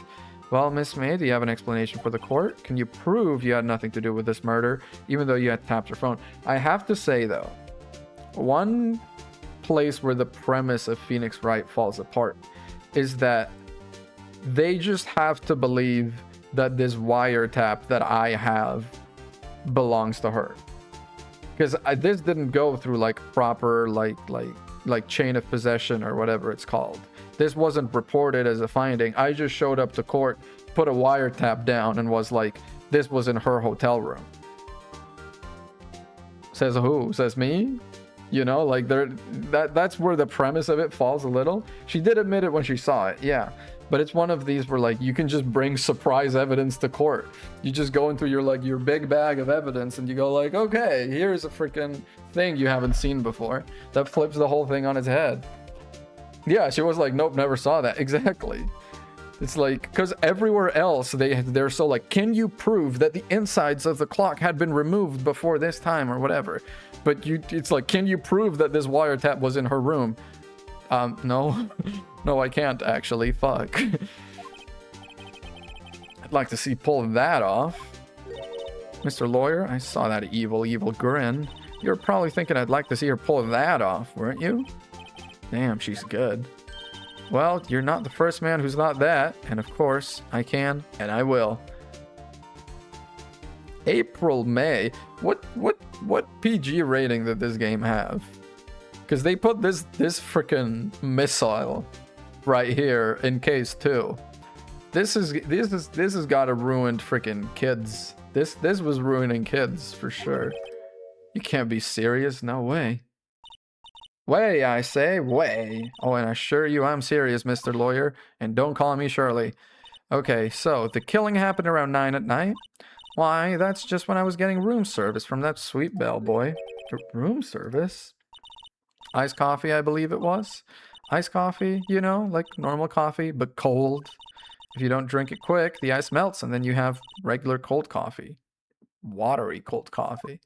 Well, Miss May, do you have an explanation for the court? Can you prove you had nothing to do with this murder, even though you had tapped your phone? I have to say, though, one place where the premise of Phoenix Wright falls apart is that they just have to believe that this wiretap that I have belongs to her. Because this didn't go through like proper like chain of possession or whatever it's called. This wasn't reported as a finding. I just showed up to court, put a wiretap down, and was like, this was in her hotel room. Says who? Says me? You know, like that's where the premise of it falls a little. She did admit it when she saw it, yeah. But it's one of these where like you can just bring surprise evidence to court. You just go into your big bag of evidence and you go like, okay, here's a freaking thing you haven't seen before. That flips the whole thing on its head. Yeah, she was like, nope, never saw that. Exactly. It's like, because everywhere else they're so like, can you prove that the insides of the clock had been removed before this time or whatever? But it's like, can you prove that this wiretap was in her room? No. No, I can't actually. Fuck. I'd like to see pull that off. Mr. Lawyer, I saw that evil grin. You're probably thinking I'd like to see her pull that off, weren't you? Damn, she's good. Well, you're not the first man who's not that, and of course, I can, and I will. April, May. What PG rating did this game have? Because they put this freaking missile right here in case 2. This has got to ruin freaking kids. This was ruining kids for sure. You can't be serious, no way. Way, I say, way. Oh, and I assure you I'm serious, Mr. Lawyer, and don't call me Shirley. Okay, so the killing happened around 9 at night. Why, that's just when I was getting room service from that sweet bellboy. Room service? Iced coffee, I believe it was. Iced coffee, you know, like normal coffee, but cold. If you don't drink it quick, the ice melts, and then you have regular cold coffee. Watery cold coffee.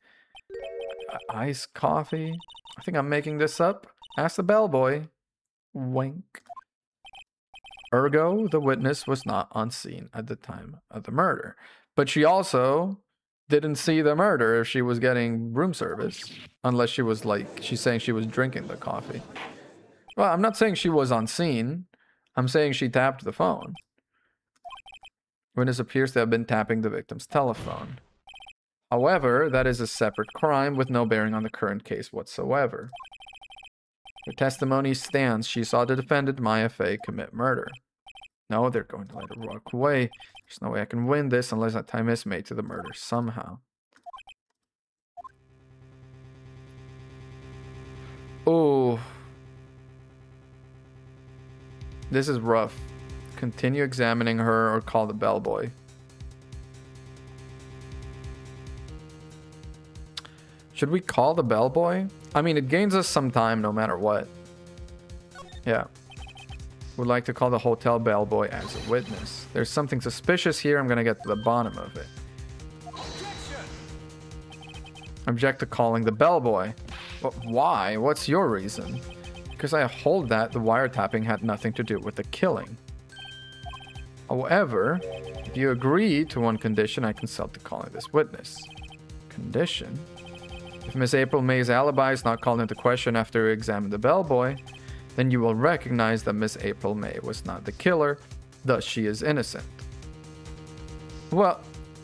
Iced coffee? I think I'm making this up. Ask the bellboy. Wink. Ergo, the witness was not on scene at the time of the murder. But she also didn't see the murder if she was getting room service. Unless she was like, she's saying she was drinking the coffee. Well, I'm not saying she was on scene. I'm saying she tapped the phone. Witness appears to have been tapping the victim's telephone. However, that is a separate crime with no bearing on the current case whatsoever. Her testimony stands. She saw the defendant, Maya Fey, commit murder. No, they're going to let her walk away. There's no way I can win this unless I tie Miss May to the murder somehow. Oh. This is rough. Continue examining her or call the bellboy. Should we call the bellboy? I mean, it gains us some time no matter what. Yeah. Would like to call the hotel bellboy as a witness. There's something suspicious here. I'm gonna get to the bottom of it. Object to calling the bellboy. But why? What's your reason? Because I hold that the wiretapping had nothing to do with the killing. However, if you agree to one condition, I consent to calling this witness. Condition? If Miss April May's alibi is not called into question after you examine the bellboy, then you will recognize that Miss April May was not the killer, thus she is innocent. Well,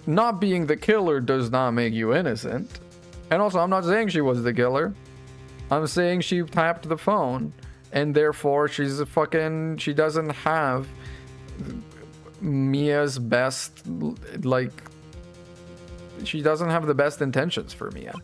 not being the killer does not make you innocent. And also, I'm not saying she was the killer. I'm saying she tapped the phone, and therefore she's a fucking... She doesn't have Mia's best, like... She doesn't have the best intentions for Mia.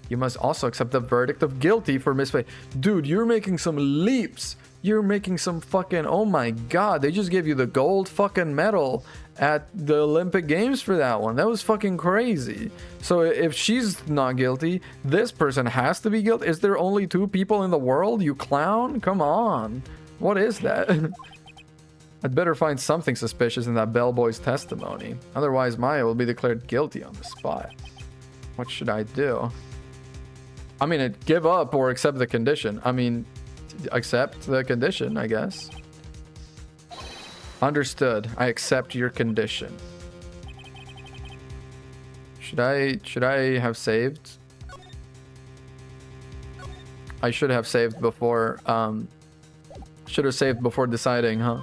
You must also accept the verdict of guilty for Miss Faye. Dude, you're making some leaps. You're making some fucking... Oh my god, they just gave you the gold fucking medal at the Olympic Games for that one. That was fucking crazy. So if she's not guilty, this person has to be guilty. Is there only 2 people in the world, you clown? Come on. What is that? I'd better find something suspicious in that bellboy's testimony. Otherwise, Maya will be declared guilty on the spot. What should I do? I mean, give up or accept the condition. I mean, accept the condition, I guess. Understood. I accept your condition. Should I have saved? I should have saved before, should have saved before deciding, huh?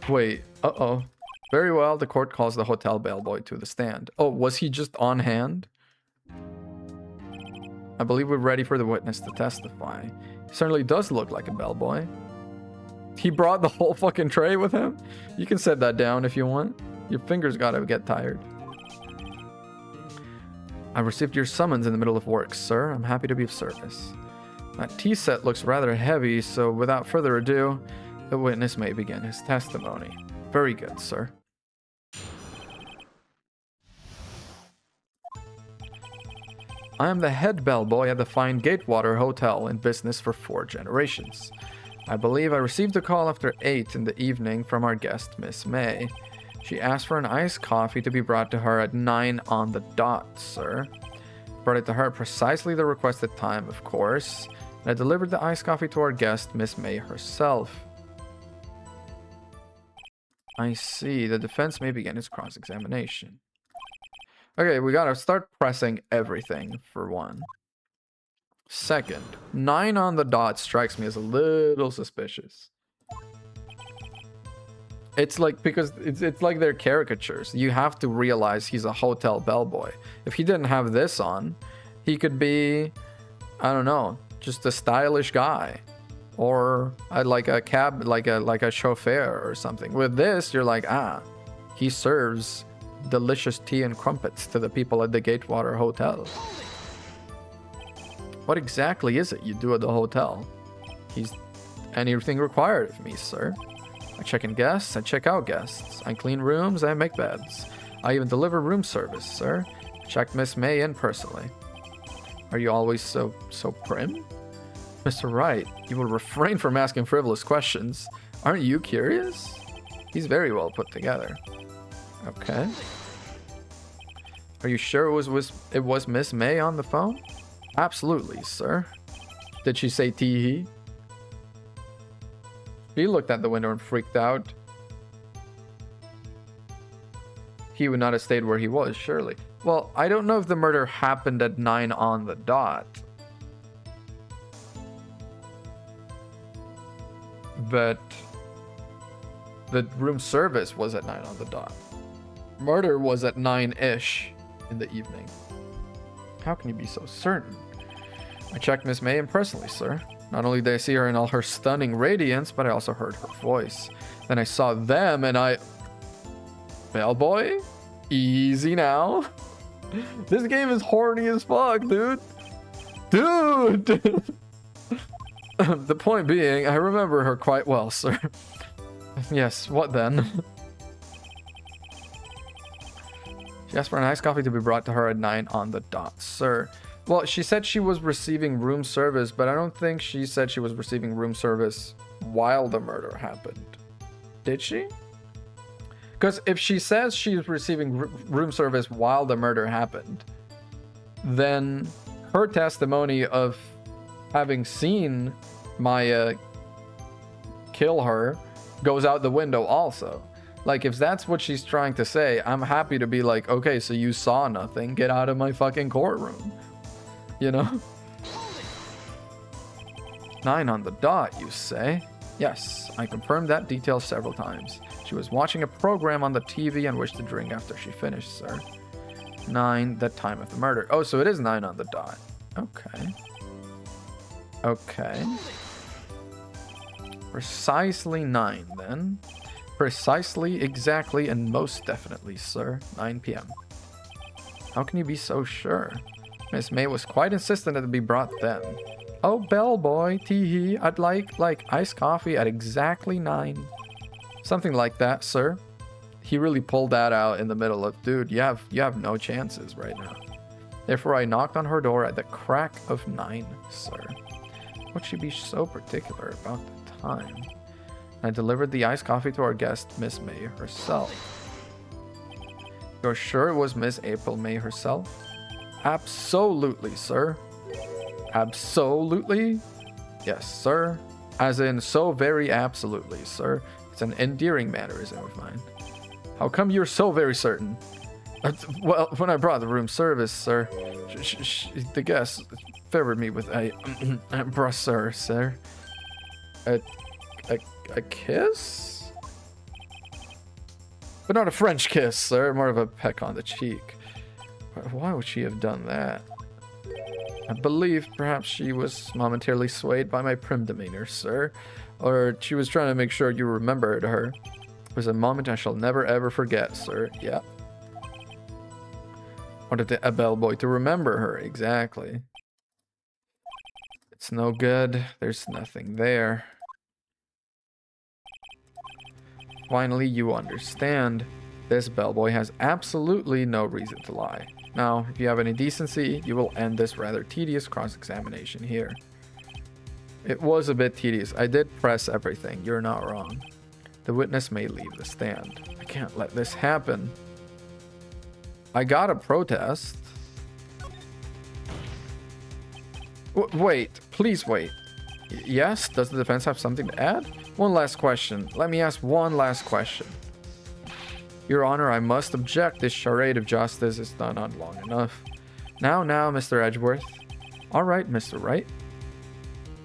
Wait, uh-oh. Very well, the court calls the hotel bellboy to the stand. Oh, was he just on hand? I believe we're ready for the witness to testify. He certainly does look like a bellboy. He brought the whole fucking tray with him? You can set that down if you want. Your fingers gotta get tired. I received your summons in the middle of work, sir. I'm happy to be of service. That tea set looks rather heavy, so without further ado, the witness may begin his testimony. Very good, sir. I am the head bellboy at the fine Gatewater Hotel, in business for 4 generations. I believe I received a call after 8 in the evening from our guest, Miss May. She asked for an iced coffee to be brought to her at 9 on the dot, sir. Brought it to her at precisely the requested time, of course, and I delivered the iced coffee to our guest, Miss May herself. I see. The defense may begin its cross-examination. Okay, we gotta start pressing everything, for one. Second, 9 on the dot strikes me as a little suspicious. It's like, because it's like they're caricatures. You have to realize he's a hotel bellboy. If he didn't have this on, he could be, I don't know, just a stylish guy. Or like a cab, like a chauffeur or something. With this, you're like, ah, he serves delicious tea and crumpets to the people at the Gatewater Hotel. What exactly is it you do at the hotel? He's anything required of me, sir. I check in guests, I check out guests. I clean rooms, I make beds. I even deliver room service, sir. Check Miss May in personally. Are you always so prim? Mr. Wright, you will refrain from asking frivolous questions. Aren't you curious? He's very well put together. Okay. Are you sure it was Miss May on the phone? Absolutely, sir. Did she say tee-hee? He looked at the window and freaked out. He would not have stayed where he was, surely. Well, I don't know if the murder happened at 9 on the dot. that the room service was at 9 on the dot. Murder was at 9-ish in the evening. How can you be so certain? I checked Miss May impersonally, sir. Not only did I see her in all her stunning radiance, but I also heard her voice. Then I saw them and I... Bellboy? Easy now. This game is horny as fuck, dude. Dude! The point being, I remember her quite well, sir. Yes, what then? She asked for an iced coffee to be brought to her at 9 on the dot, sir. Well, she said she was receiving room service, but I don't think she said she was receiving room service while the murder happened. Did she? Because if she says she's receiving room service while the murder happened, then her testimony of having seen Maya kill her goes out the window also. Like, if that's what she's trying to say, I'm happy to be like, okay, so you saw nothing. Get out of my fucking courtroom. You know? 9 on the dot, you say? Yes, I confirmed that detail several times. She was watching a program on the TV and wished to drink after she finished, sir. 9, the time of the murder. Oh, so it is 9 on the dot. Okay. Okay. Precisely 9, then. Precisely, exactly, and most definitely, sir. 9 p.m. How can you be so sure? Miss May was quite insistent that it be brought then. Oh, bellboy, tee-hee, I'd like iced coffee at exactly 9. Something like that, sir. He really pulled that out in the middle of, dude, you have no chances right now. Therefore, I knocked on her door at the crack of 9, sir. Would she be so particular about the time? I delivered the iced coffee to our guest, Miss May herself. You're sure it was Miss April May herself? Absolutely, sir. Absolutely? Yes, sir. As in, so very absolutely, sir. It's an endearing mannerism of mine. How come you're so very certain? Well, when I brought the room service, sir, the guest favored me with a brasser, sir. A kiss? But not a French kiss, sir. More of a peck on the cheek. Why would she have done that? I believe perhaps she was momentarily swayed by my prim demeanor, sir. Or she was trying to make sure you remembered her. It was a moment I shall never ever forget, sir. Yeah. Wanted a bellboy to remember her, exactly. It's no good. There's nothing there. Finally, you understand. This bellboy has absolutely no reason to lie. Now, if you have any decency, you will end this rather tedious cross-examination here. It was a bit tedious. I did press everything. You're not wrong. The witness may leave the stand. I can't let this happen. I got a protest. Wait, please wait. Yes? Does the defense have something to add? One last question. Let me ask one last question. Your Honor, I must object. This charade of justice is done on long enough. Now, Mr. Edgeworth. All right, Mr. Wright.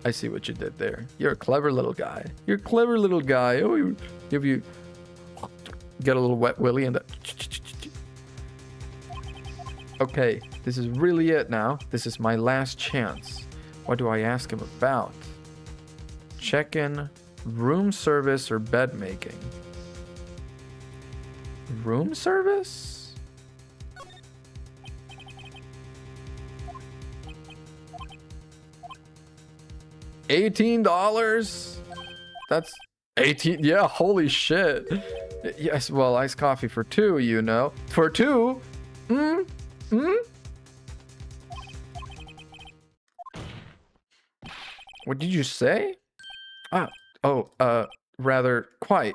I see what you did there. You're a clever little guy. You're a clever little guy. Oh, you get a little wet willy and okay, this is really it now. This is my last chance. What do I ask him about? Check-in, room service, or bed making? Room service? $18? That's 18. Yeah, holy shit. Yes, well, iced coffee for 2, you know. For 2? What did you say? Rather quite.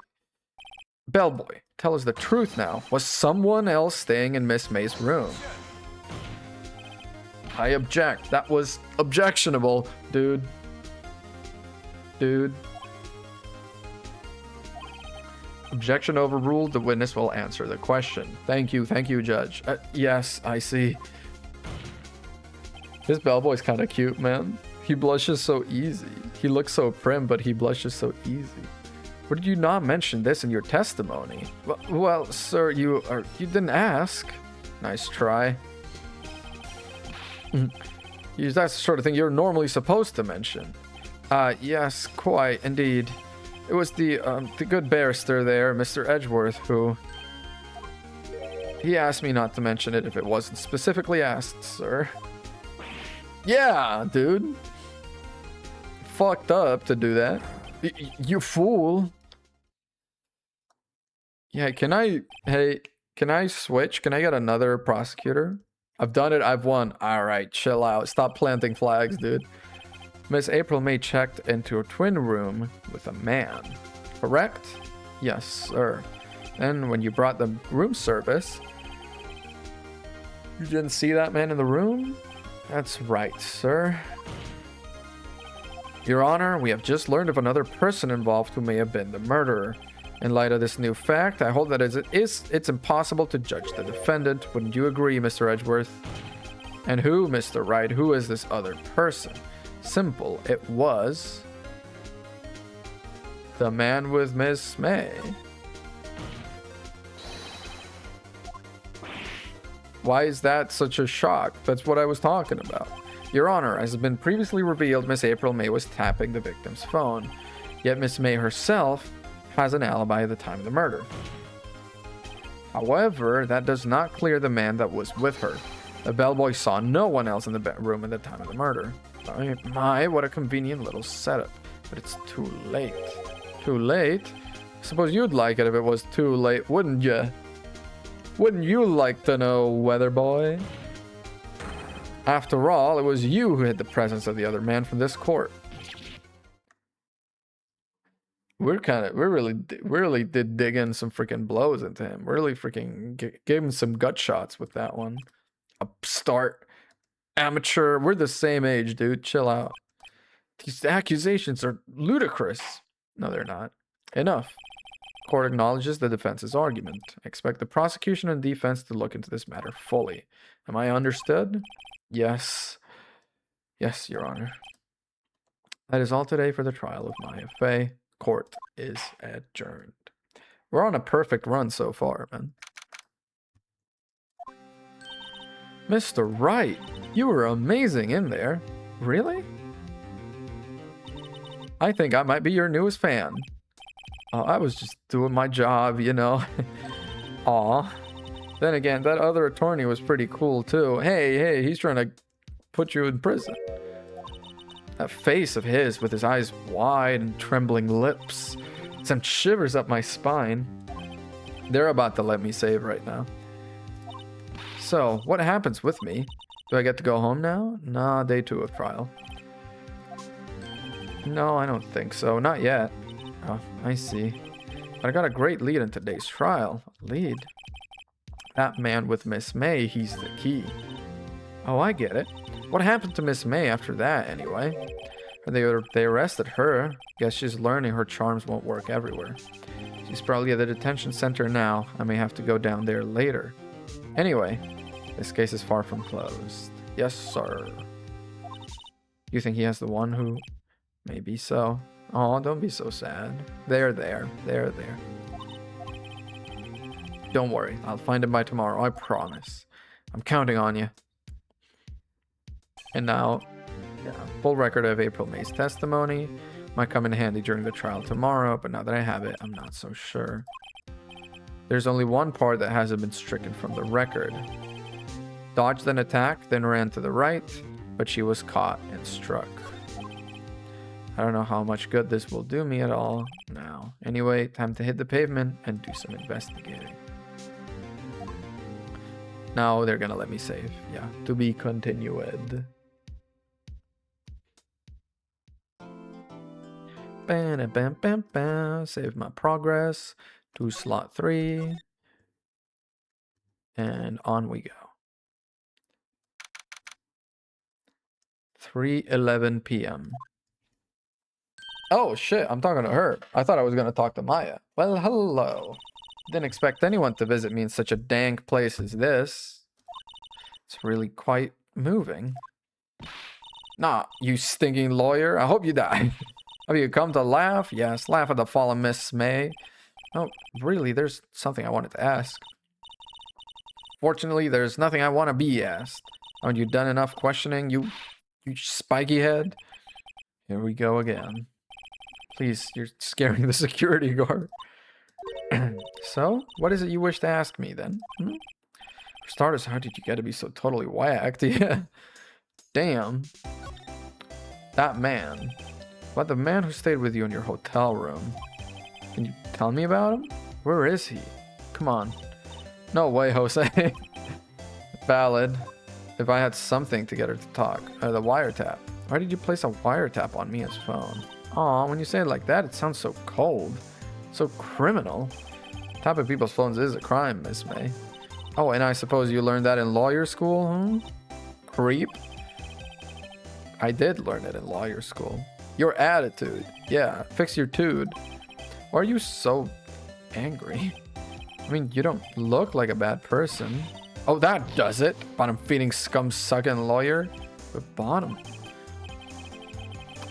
Bellboy, tell us the truth now. Was someone else staying in Miss May's room? I object. That was objectionable, dude. Objection overruled. The witness will answer the question. Thank you, Judge. Yes, I see. This bellboy's kind of cute, man. He blushes so easy. He looks so prim, but he blushes so easy. Why did you not mention this in your testimony? Well, sir, you didn't ask. Nice try. That's the sort of thing you're normally supposed to mention. Yes, quite, indeed. It was the good barrister there, Mr. Edgeworth, who... He asked me not to mention it if it wasn't specifically asked, sir. Yeah, dude. Fucked up to do that. You fool. Yeah, can I switch? Can I get another prosecutor? I've done it, I've won. Alright, chill out. Stop planting flags, dude. Miss April May checked into a twin room with a man. Correct? Yes, sir. Then when you brought the room service, you didn't see that man in the room? That's right, sir. Your Honor, we have just learned of another person involved who may have been the murderer. In light of this new fact, I hold that it's impossible to judge the defendant. Wouldn't you agree, Mr. Edgeworth? And who, Mr. Wright? Who is this other person? Simple. It was... the man with Miss May. Why is that such a shock? That's what I was talking about. Your Honor, as has been previously revealed, Miss April May was tapping the victim's phone. Yet Miss May herself has an alibi at the time of the murder. However, that does not clear the man that was with her. The bellboy saw no one else in the bedroom at the time of the murder. My, what a convenient little setup. But it's too late. Too late? I suppose you'd like it if it was too late, wouldn't you? Wouldn't you like to know, weather boy? After all, it was you who hid the presence of the other man from this court. We really did dig in some freaking blows into him. Really freaking gave him some gut shots with that one. Upstart, amateur. We're the same age, dude. Chill out. These accusations are ludicrous. No, they're not. Enough. Court acknowledges the defense's argument. I expect the prosecution and defense to look into this matter fully. Am I understood? Yes. Yes, Your Honor. That is all today for the trial of Maya Fey. Court is adjourned. We're on a perfect run so far, man. Mr. Wright, you were amazing in there. Really? I think I might be your newest fan. I was just doing my job, you know. Aw. Then again, that other attorney was pretty cool too. Hey, he's trying to put you in prison. That face of his with his eyes wide and trembling lips sent shivers up my spine. They're about to let me save right now. So, what happens with me? Do I get to go home now? Nah, day 2 of trial. No, I don't think so. Not yet. Oh, I see. But I got a great lead in today's trial. Lead? That man with Miss May, he's the key. Oh, I get it. What happened to Miss May after that, anyway? They arrested her. Guess she's learning her charms won't work everywhere. She's probably at the detention center now. I may have to go down there later. Anyway, this case is far from closed. Yes, sir. You think he has the one who... Maybe so. Oh, don't be so sad. They're there. Don't worry. I'll find him by tomorrow. I promise. I'm counting on you. And now, yeah, full record of April May's testimony. Might come in handy during the trial tomorrow, but now that I have it, I'm not so sure. There's only one part that hasn't been stricken from the record. Dodged an attack, then ran to the right, but she was caught and struck. I don't know how much good this will do me at all now. Anyway, time to hit the pavement and do some investigating. Now they're gonna let me save. Yeah, to be continued. Save my progress to slot 3. And on we go. 3:11 p.m. Oh shit, I'm talking to her. I thought I was gonna talk to Maya. Well, hello. Didn't expect anyone to visit me in such a dank place as this. It's really quite moving. Nah, you stinking lawyer. I hope you die. Have you come to laugh? Yes, laugh at the fall of Miss May. Oh, really, there's something I wanted to ask. Fortunately, there's nothing I want to be asked. Haven't you done enough questioning, you spiky head? Here we go again. Please, you're scaring the security guard. So, what is it you wish to ask me then? For starters, how did you get to be so totally whacked? Yeah. Damn. That man. But the man who stayed with you in your hotel room. Can you tell me about him? Where is he? Come on. No way, Jose. Valid. If I had something to get her to talk. The wiretap. Why did you place a wiretap on Mia's phone? Aw, when you say it like that, it sounds so cold. So criminal. Tapping people's phones is a crime, Miss May. Oh, and I suppose you learned that in lawyer school, huh? Creep. I did learn it in lawyer school. Your attitude. Yeah, fix your tude. Why are you so angry? I mean, you don't look like a bad person. Oh, that does it. Bottom-feeding, scum-sucking lawyer. But bottom.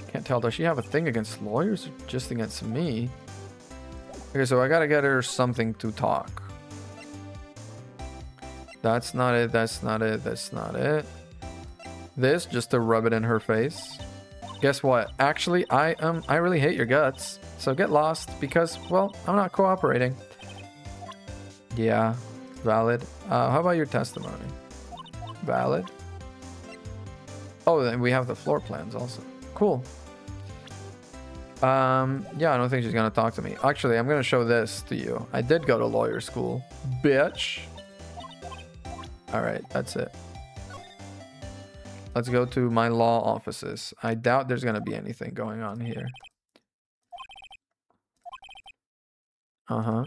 Can't tell. Does she have a thing against lawyers or just against me? Okay, so I gotta get her something to talk. That's not it. That's not it. That's not it. This, just to rub it in her face. Guess what? Actually, I really hate your guts. So get lost because, well, I'm not cooperating. Yeah, valid. How about your testimony? Valid. Oh, then we have the floor plans also. Cool. Yeah, I don't think she's gonna talk to me. Actually, I'm gonna show this to you. I did go to lawyer school, bitch. All right, that's it. Let's go to my law offices. I doubt there's gonna be anything going on here. Uh-huh.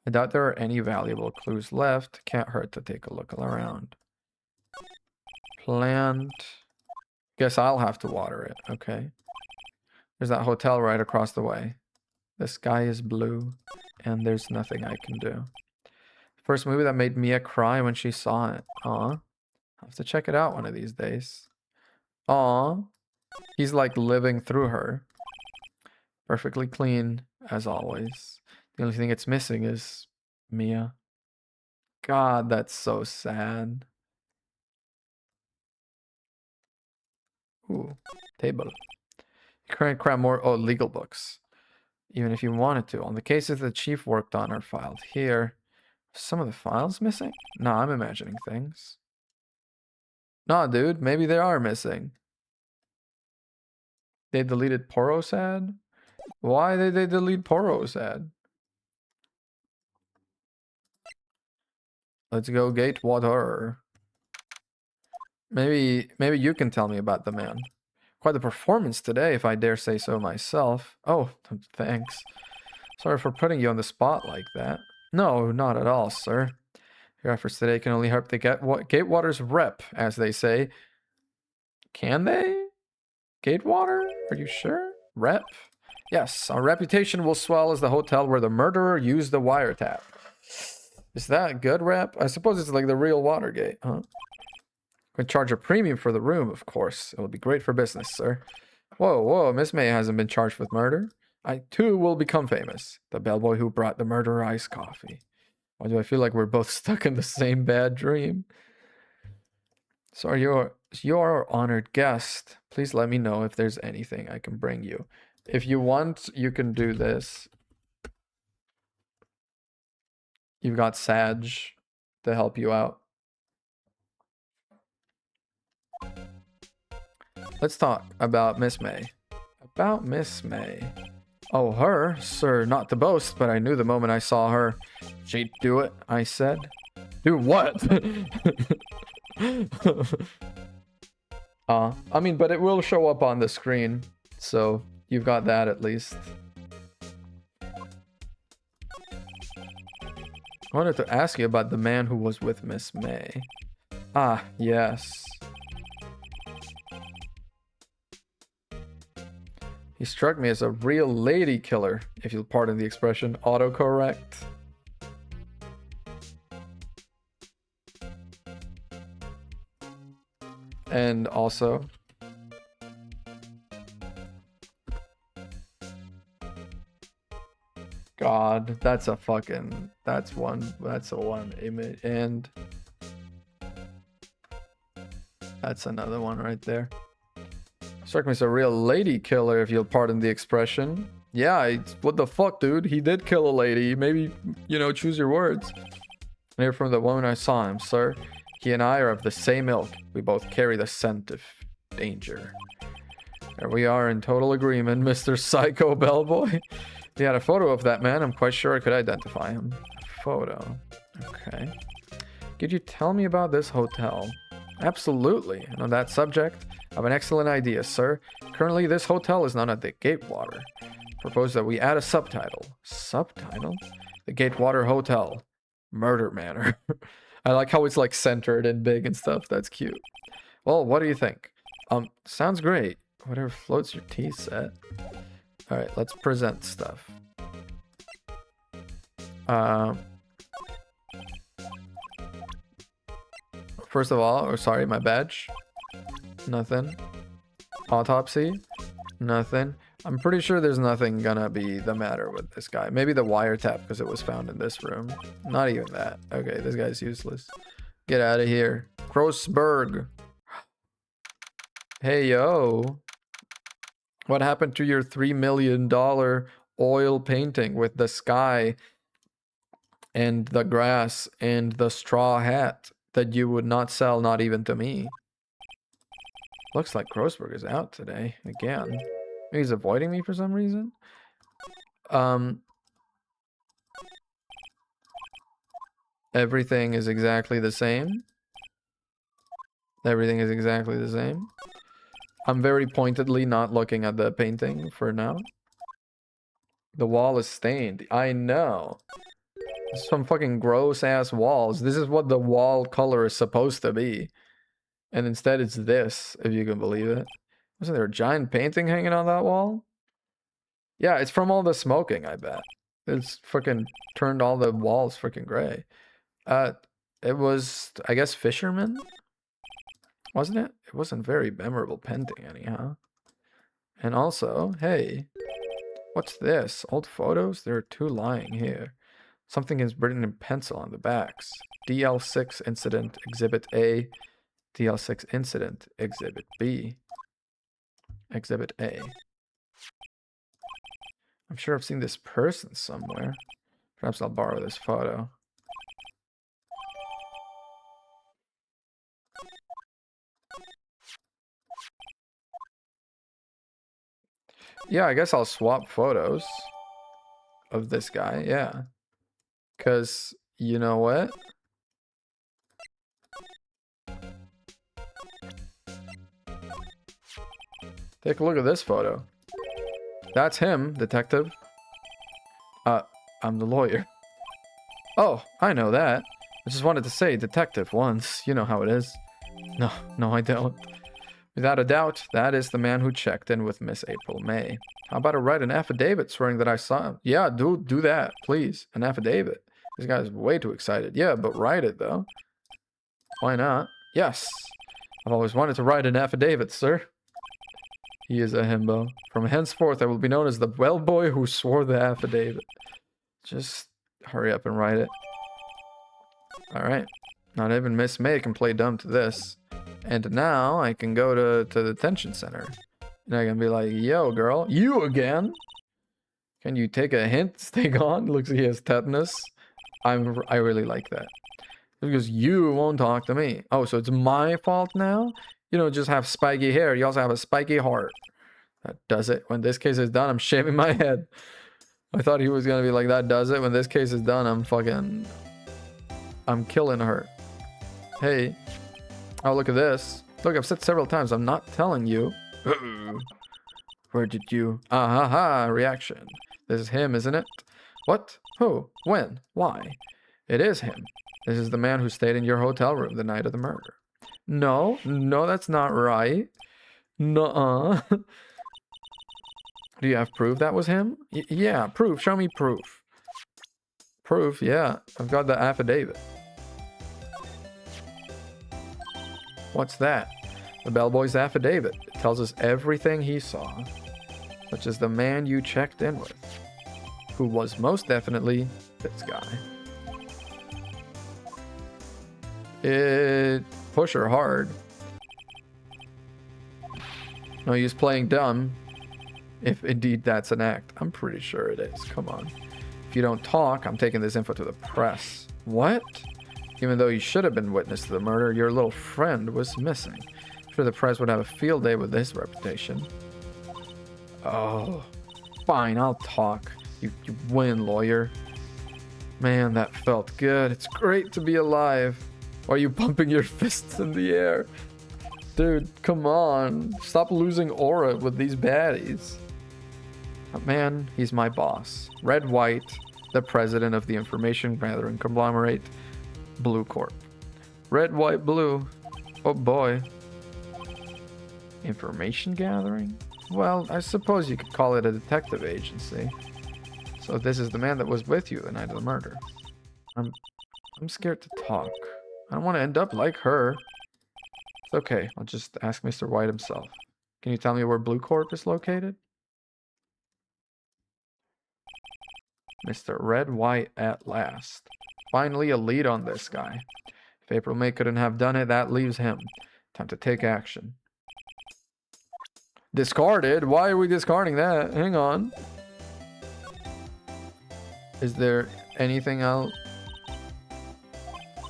I doubt there are any valuable clues left. Can't hurt to take a look around. Plant. Guess I'll have to water it. Okay. There's that hotel right across the way. The sky is blue, and there's nothing I can do. First movie that made Mia cry when she saw it. Aw. I'll have to check it out one of these days. Aw. He's like living through her. Perfectly clean, as always. The only thing it's missing is Mia. God, that's so sad. Ooh, table. You can't cram more legal books. Even if you wanted to. All the cases the chief worked on are filed here. Some of the files missing? Nah, I'm imagining things. Nah, dude, maybe they are missing. They deleted Porosad? Why did they delete Porosad? Let's go Gatewater. Maybe you can tell me about the man. Quite the performance today, if I dare say so myself. Oh, thanks. Sorry for putting you on the spot like that. No, not at all, sir. Your efforts today can only help the Gatewater's rep, as they say. Can they? Gatewater? Are you sure? Rep? Yes, our reputation will swell as the hotel where the murderer used the wiretap. Is that good, rep? I suppose it's like the real Watergate, huh? We charge a premium for the room, of course. It will be great for business, sir. Whoa, whoa, Miss May hasn't been charged with murder. I, too, will become famous. The bellboy who brought the murderer iced coffee. Why do I feel like we're both stuck in the same bad dream? So you're our honored guest. Please let me know if there's anything I can bring you. If you want, you can do this. You've got Sag to help you out. Let's talk about Miss May. About Miss May. Oh, her? Sir, not to boast, but I knew the moment I saw her. She'd do it, I said. Do what? I mean, but it will show up on the screen. So, you've got that at least. I wanted to ask you about the man who was with Miss May. Ah, yes. He struck me as a real lady killer, if you'll pardon the expression, autocorrect. And also, god, that's a fucking, that's a one image, and that's another one right there. Struck me as a real lady killer, if you'll pardon the expression. Yeah, what the fuck, dude? He did kill a lady. Maybe, you know, choose your words. I hear from the woman I saw him, sir. He and I are of the same ilk. We both carry the scent of danger. There we are in total agreement, Mr. Psycho Bellboy. If you had a photo of that man, I'm quite sure I could identify him. A photo. Okay. Could you tell me about this hotel? Absolutely. And on that subject, I have an excellent idea, sir. Currently, this hotel is known as the Gatewater. Propose that we add a subtitle. Subtitle? The Gatewater Hotel. Murder Manor. I like how it's like centered and big and stuff. That's cute. Well, what do you think? Sounds great. Whatever floats your tea set. Alright, let's present stuff. First of all, oh sorry, my badge. Nothing. Autopsy. Nothing. I'm pretty sure there's nothing gonna be the matter with this guy. Maybe the wiretap because it was found in this room. Not even that. Okay, this guy's useless. Get out of here. Grossberg. Hey, yo. What happened to your $3 million oil painting with the sky and the grass and the straw hat that you would not sell, not even to me? Looks like Grossberg is out today again. Maybe he's avoiding me for some reason. Everything is exactly the same. Everything is exactly the same. I'm very pointedly not looking at the painting for now. The wall is stained. I know. Some fucking gross ass walls. This is what the wall color is supposed to be. And instead it's this, if you can believe it. Wasn't there a giant painting hanging on that wall? Yeah, it's from all the smoking, I bet. It's fucking turned all the walls freaking gray. It was, I guess, Fisherman? Wasn't it? It wasn't very memorable painting anyhow. And also, hey, what's this? Old photos? There are two lying here. Something is written in pencil on the backs. DL6 Incident Exhibit A. DL6 Incident Exhibit B. Exhibit A. I'm sure I've seen this person somewhere. Perhaps I'll borrow this photo. Yeah, I guess I'll swap photos of this guy, yeah. Because, you know what? Take a look at this photo. That's him, detective. I'm the lawyer. Oh, I know that. I just wanted to say detective once. You know how it is. No, I don't. Without a doubt, that is the man who checked in with Miss April May. How about I write an affidavit swearing that I saw him? Yeah, do that, please. An affidavit. This guy's way too excited. Yeah, but write it, though. Why not? Yes. I've always wanted to write an affidavit, sir. He is a himbo. From henceforth, I will be known as the bellboy who swore the affidavit. Just hurry up and write it. Alright. Not even Miss May can play dumb to this. And now I can go to the detention center. And I can be like, yo, girl, you again? Can you take a hint? Stay gone. Looks like he has tetanus. I really like that. Because you won't talk to me. Oh, so it's my fault now? You don't just have spiky hair. You also have a spiky heart. That does it. When this case is done, I'm shaving my head. I thought he was going to be like, that does it. When this case is done, I'm killing her. Hey. Oh, look at this. Look, I've said several times, I'm not telling you. Where did you... Ah ha ha, reaction. This is him, isn't it? What? Who? When? Why? It is him. This is the man who stayed in your hotel room the night of the murder. No, that's not right. Nuh-uh. Do you have proof that was him? Yeah, proof. Show me proof. Proof, yeah. I've got the affidavit. What's that? The bellboy's affidavit. It tells us everything he saw. Such as the man you checked in with. who was most definitely this guy. Push her hard. No use playing dumb, if indeed that's an act. I'm pretty sure it is. Come on. If you don't talk, I'm taking this info to the press. What? Even though you should have been witness to the murder, your little friend was missing. I'm sure the press would have a field day with his reputation. Oh, fine, I'll talk. You win, lawyer. Man, that felt good. It's great to be alive. Why are you pumping your fists in the air? Dude, come on. Stop losing aura with these baddies. But man, he's my boss. Red White, the president of the information gathering conglomerate, Blue Corp. Red, white, blue. Oh boy. Information gathering? Well, I suppose you could call it a detective agency. So this is the man that was with you the night of the murder. I'm scared to talk. I don't want to end up like her. It's okay. I'll just ask Mr. White himself. Can you tell me where Blue Corp is located? Mr. Red White at last. Finally a lead on this guy. If April May couldn't have done it, that leaves him. Time to take action. Discarded? Why are we discarding that? Hang on. Is there anything else?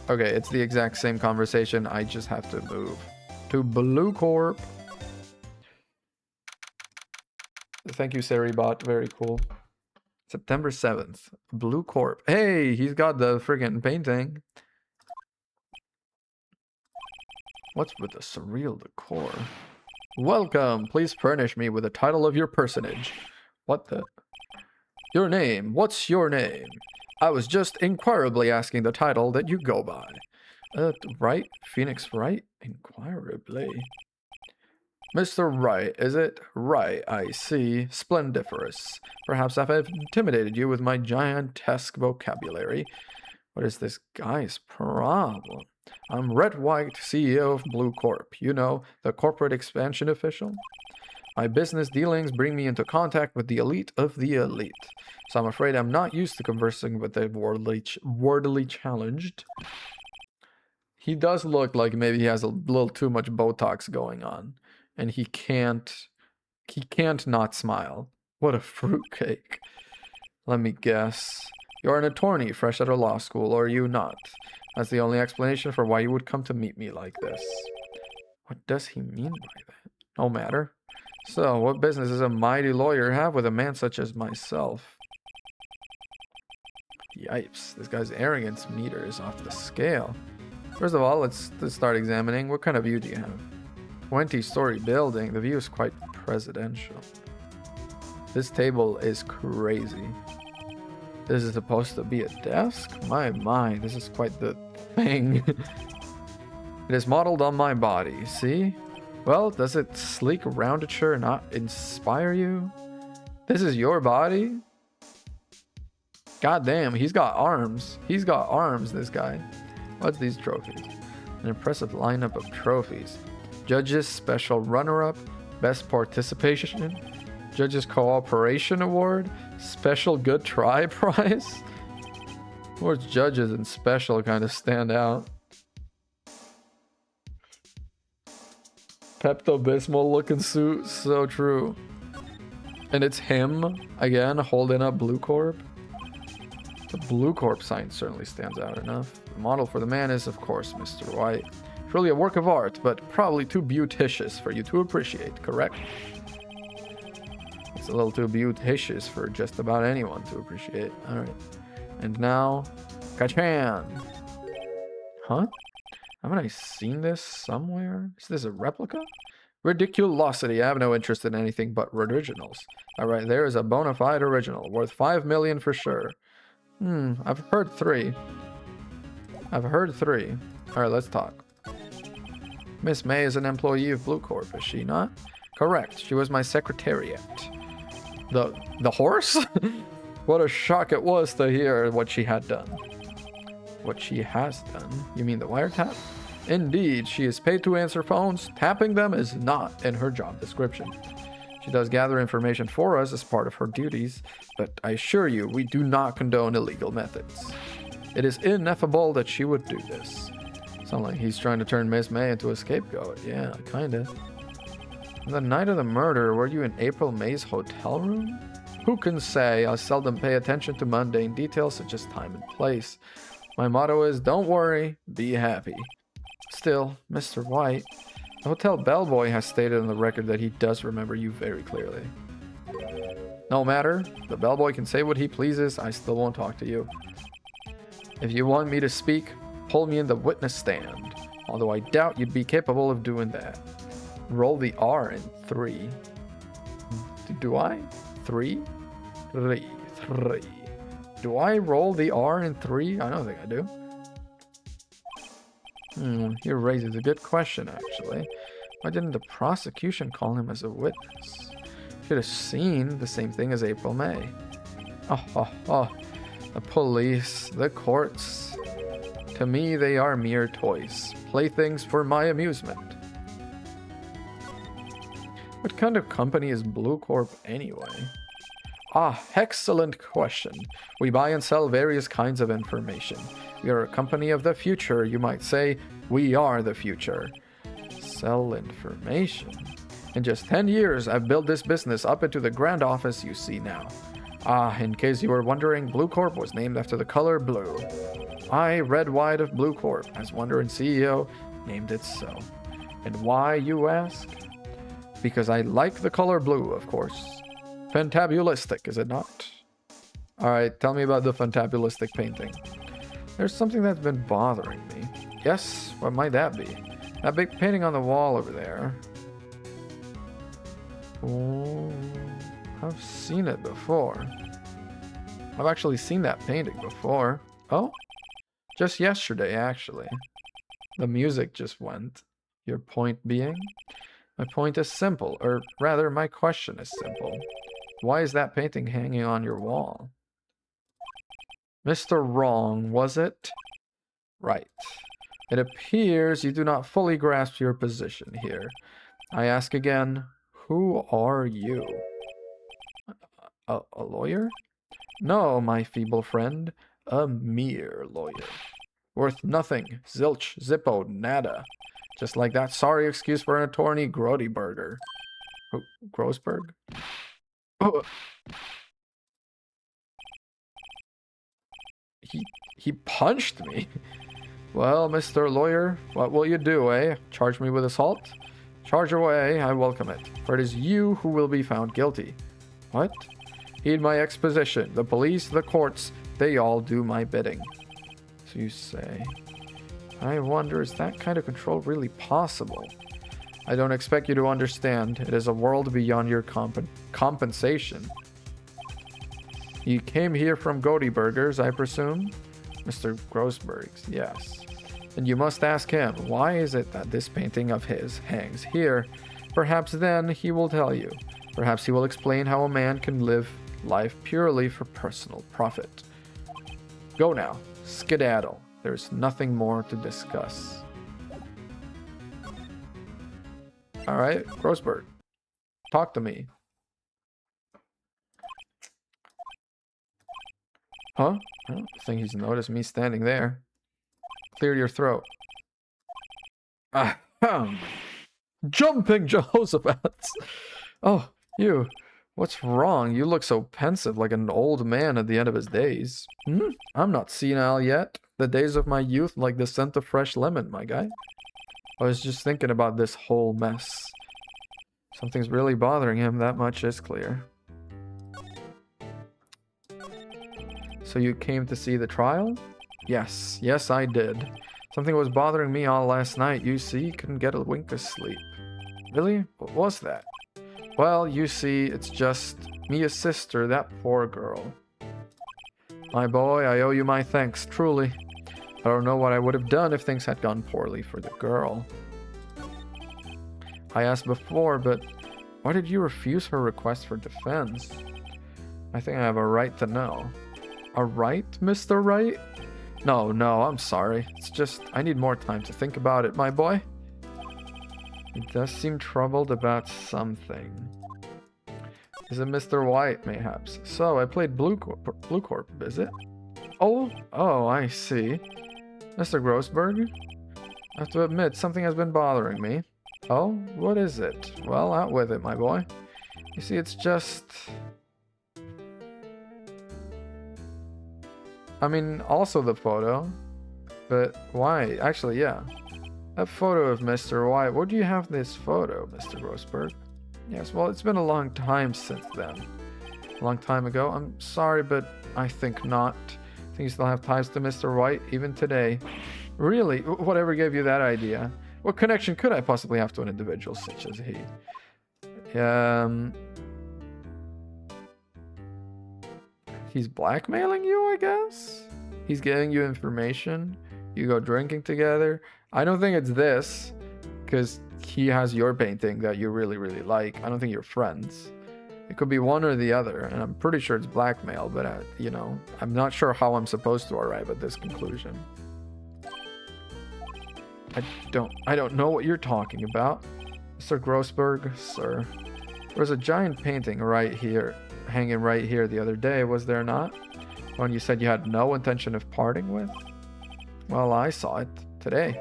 Okay, it's the exact same conversation. I just have to move to Blue Corp. Thank you, Seribot. Very cool. September 7th. Blue Corp. Hey, he's got the friggin' painting. What's with the surreal decor? Welcome. Please furnish me with the title of your personage. What the? Your name. What's your name? I was just inquirably asking the title that you go by. Wright? Phoenix Wright? Inquirably. Mr. Wright, is it? Right, I see. Splendiferous. Perhaps I've intimidated you with my gigantesque vocabulary. What is this guy's problem? I'm Red White, CEO of Blue Corp. You know, the corporate expansion official. My business dealings bring me into contact with the elite of the elite. So I'm afraid I'm not used to conversing with the wordily challenged. He does look like maybe he has a little too much Botox going on. And he can't not smile. What a fruitcake. Let me guess. You're an attorney fresh out of law school, or are you not? That's the only explanation for why you would come to meet me like this. What does he mean by that? No matter. So, what business does a mighty lawyer have with a man such as myself? Yipes, this guy's arrogance meter is off the scale. First of all, let's start examining. What kind of view do you have? 20-story building. The view is quite presidential. This table is crazy. This is supposed to be a desk? My, this is quite the thing. It is modeled on my body, see? Well, does its sleek roundature not inspire you? This is your body? God damn, he's got arms. He's got arms, this guy. What's these trophies? An impressive lineup of trophies. Judges Special Runner-Up, Best Participation, Judges Cooperation Award, Special Good Try Prize. Words Judges and Special kind of stand out. Pepto-Bismol looking suit, so true. And it's him, again, holding up Blue Corp. The Blue Corp sign certainly stands out enough. The model for the man is, of course, Mr. White. Truly a work of art, but probably too beauticious for you to appreciate, correct? It's a little too beauticious for just about anyone to appreciate. Alright. And now, Kachan! Huh? Haven't I seen this somewhere? Is this a replica? Ridiculosity. I have no interest in anything but originals. Alright, there is a bona fide original, worth 5 million for sure. I've heard 3. Alright, let's talk. Miss May is an employee of Blue Corp, is she not? Correct. She was my secretariat. The horse? What a shock it was to hear what she had done. What she has done? You mean the wiretap? Indeed, she is paid to answer phones. Tapping them is not in her job description. She does gather information for us as part of her duties, but I assure you, we do not condone illegal methods. It is ineffable that she would do this. Sounds like he's trying to turn Miss May into a scapegoat. Yeah, kinda. The night of the murder, were you in April May's hotel room? Who can say? I seldom pay attention to mundane details such as time and place. My motto is, don't worry, be happy. Still, Mr. White, the hotel bellboy has stated on the record that he does remember you very clearly. No matter, the bellboy can say what he pleases, I still won't talk to you. If you want me to speak, pull me in the witness stand, although I doubt you'd be capable of doing that. Roll the R in 3. Do I? 3? 3. Do I roll the R in 3? I don't think I do. Here raises a good question, actually. Why didn't the prosecution call him as a witness? Should have seen the same thing as April May. The police, the courts. To me, they are mere toys. Playthings for my amusement. What kind of company is Blue Corp anyway? Excellent question. We buy and sell various kinds of information. We are a company of the future, you might say. We are the future. Sell information? In just 10 years, I've built this business up into the grand office you see now. In case you were wondering, Blue Corp was named after the color blue. I, Red White of Blue Corp, as Wonder and CEO, named it so. And why, you ask? Because I like the color blue, of course. Fantabulistic, is it not? Alright, tell me about the fantabulistic painting. There's something that's been bothering me. Yes, what might that be? That big painting on the wall over there. Oh, I've seen it before. I've actually seen that painting before. Oh? Just yesterday, actually. The music just went. Your point being? My point is simple, or rather, my question is simple. Why is that painting hanging on your wall? Mr. Wrong, was it? Right. It appears you do not fully grasp your position here. I ask again, who are you? A lawyer? No, my feeble friend. A mere lawyer. Worth nothing. Zilch, zippo, nada. Just like that sorry excuse for an attorney, Grodyberger. Oh, Grossberg? Oh. He punched me. Well, Mr. Lawyer, what will you do, eh? Charge me with assault? Charge away, I welcome it. For it is you who will be found guilty. What? Heed my exposition. The police, the courts, they all do my bidding. So you say. I wonder, is that kind of control really possible? I don't expect you to understand. It is a world beyond your compensation. You came here from Grodyberger's, I presume? Mr. Grossberg's, yes. And you must ask him, why is it that this painting of his hangs here? Perhaps then he will tell you. Perhaps he will explain how a man can live life purely for personal profit. Go now. Skedaddle. There's nothing more to discuss. Alright, Grossberg. Talk to me. Huh? I don't think he's noticed me standing there. Clear your throat. Ahem. Jumping Jehoshaphat! Oh, you. What's wrong? You look so pensive, like an old man at the end of his days. I'm not senile yet. The days of my youth like the scent of fresh lemon, my guy. I was just thinking about this whole mess. Something's really bothering him, that much is clear. So you came to see the trial? Yes, I did. Something was bothering me all last night, you see, couldn't get a wink of sleep. Really? What was that? Well, you see, it's just Mia's sister, that poor girl. My boy, I owe you my thanks, truly. I don't know what I would have done if things had gone poorly for the girl. I asked before, but why did you refuse her request for defense? I think I have a right to know. A right, Mr. Wright? No, I'm sorry. It's just, I need more time to think about it, my boy. He does seem troubled about something. Is it Mr. White, mayhaps? So, I played Blue Corp, is it? Oh, I see. Mr. Grossberg? I have to admit, something has been bothering me. Oh, what is it? Well, out with it, my boy. You see, it's just... I mean, also the photo. But why? Actually, yeah. That photo of Mr. White. Where do you have this photo, Mr. Grossberg? Yes, well, it's been a long time since then. A long time ago. I'm sorry, but I think not. I think you still have ties to Mr. White, even today. Really? Whatever gave you that idea? What connection could I possibly have to an individual such as he? He's blackmailing you, I guess? He's giving you information. You go drinking together. I don't think it's this, because he has your painting that you really, really like. I don't think you're friends. It could be one or the other, and I'm pretty sure it's blackmail, but, you know, I'm not sure how I'm supposed to arrive at this conclusion. I don't know what you're talking about. Mr. Grossberg, sir. There was a giant painting right here, hanging right here the other day, was there not? One you said you had no intention of parting with? Well, I saw it today.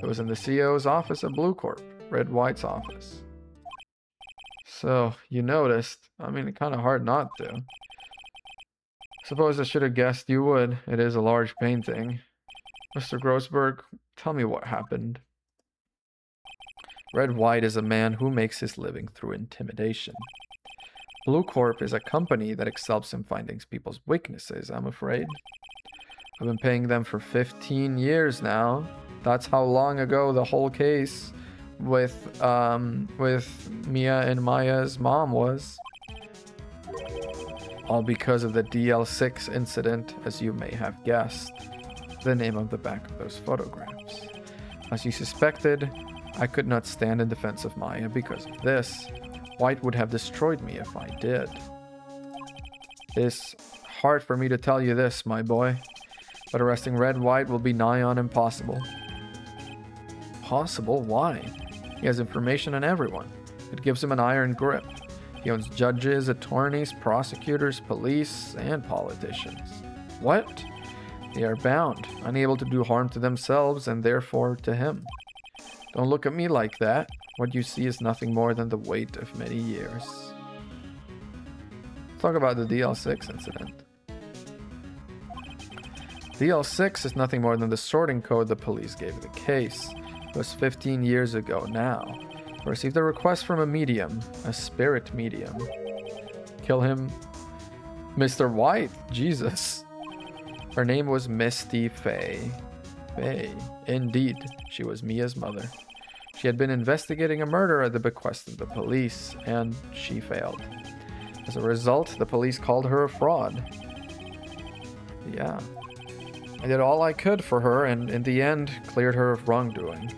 It was in the CEO's office at Blue Corp, Red White's office. So, you noticed. I mean, it's kind of hard not to. Suppose I should have guessed you would. It is a large painting. Mr. Grossberg, tell me what happened. Red White is a man who makes his living through intimidation. Blue Corp is a company that excels in finding people's weaknesses, I'm afraid. I've been paying them for 15 years now. That's how long ago the whole case with Mia and Maya's mom was. All because of the DL6 incident, as you may have guessed. The name on the back of those photographs. As you suspected, I could not stand in defense of Maya because of this. White would have destroyed me if I did. It's hard for me to tell you this, my boy, but arresting Red White will be nigh on impossible. Possible? Why? He has information on everyone. It gives him an iron grip. He owns judges, attorneys, prosecutors, police, and politicians. What? They are bound, unable to do harm to themselves and therefore to him. Don't look at me like that. What you see is nothing more than the weight of many years. Let's talk about the DL6 incident. DL6 is nothing more than the sorting code the police gave the case. It was 15 years ago now. I received a request from a medium, a spirit medium. Kill him. Mr. White? Jesus. Her name was Misty Faye. Faye. Indeed, she was Mia's mother. She had been investigating a murder at the bequest of the police, and she failed. As a result, the police called her a fraud. Yeah. I did all I could for her, and in the end, cleared her of wrongdoing.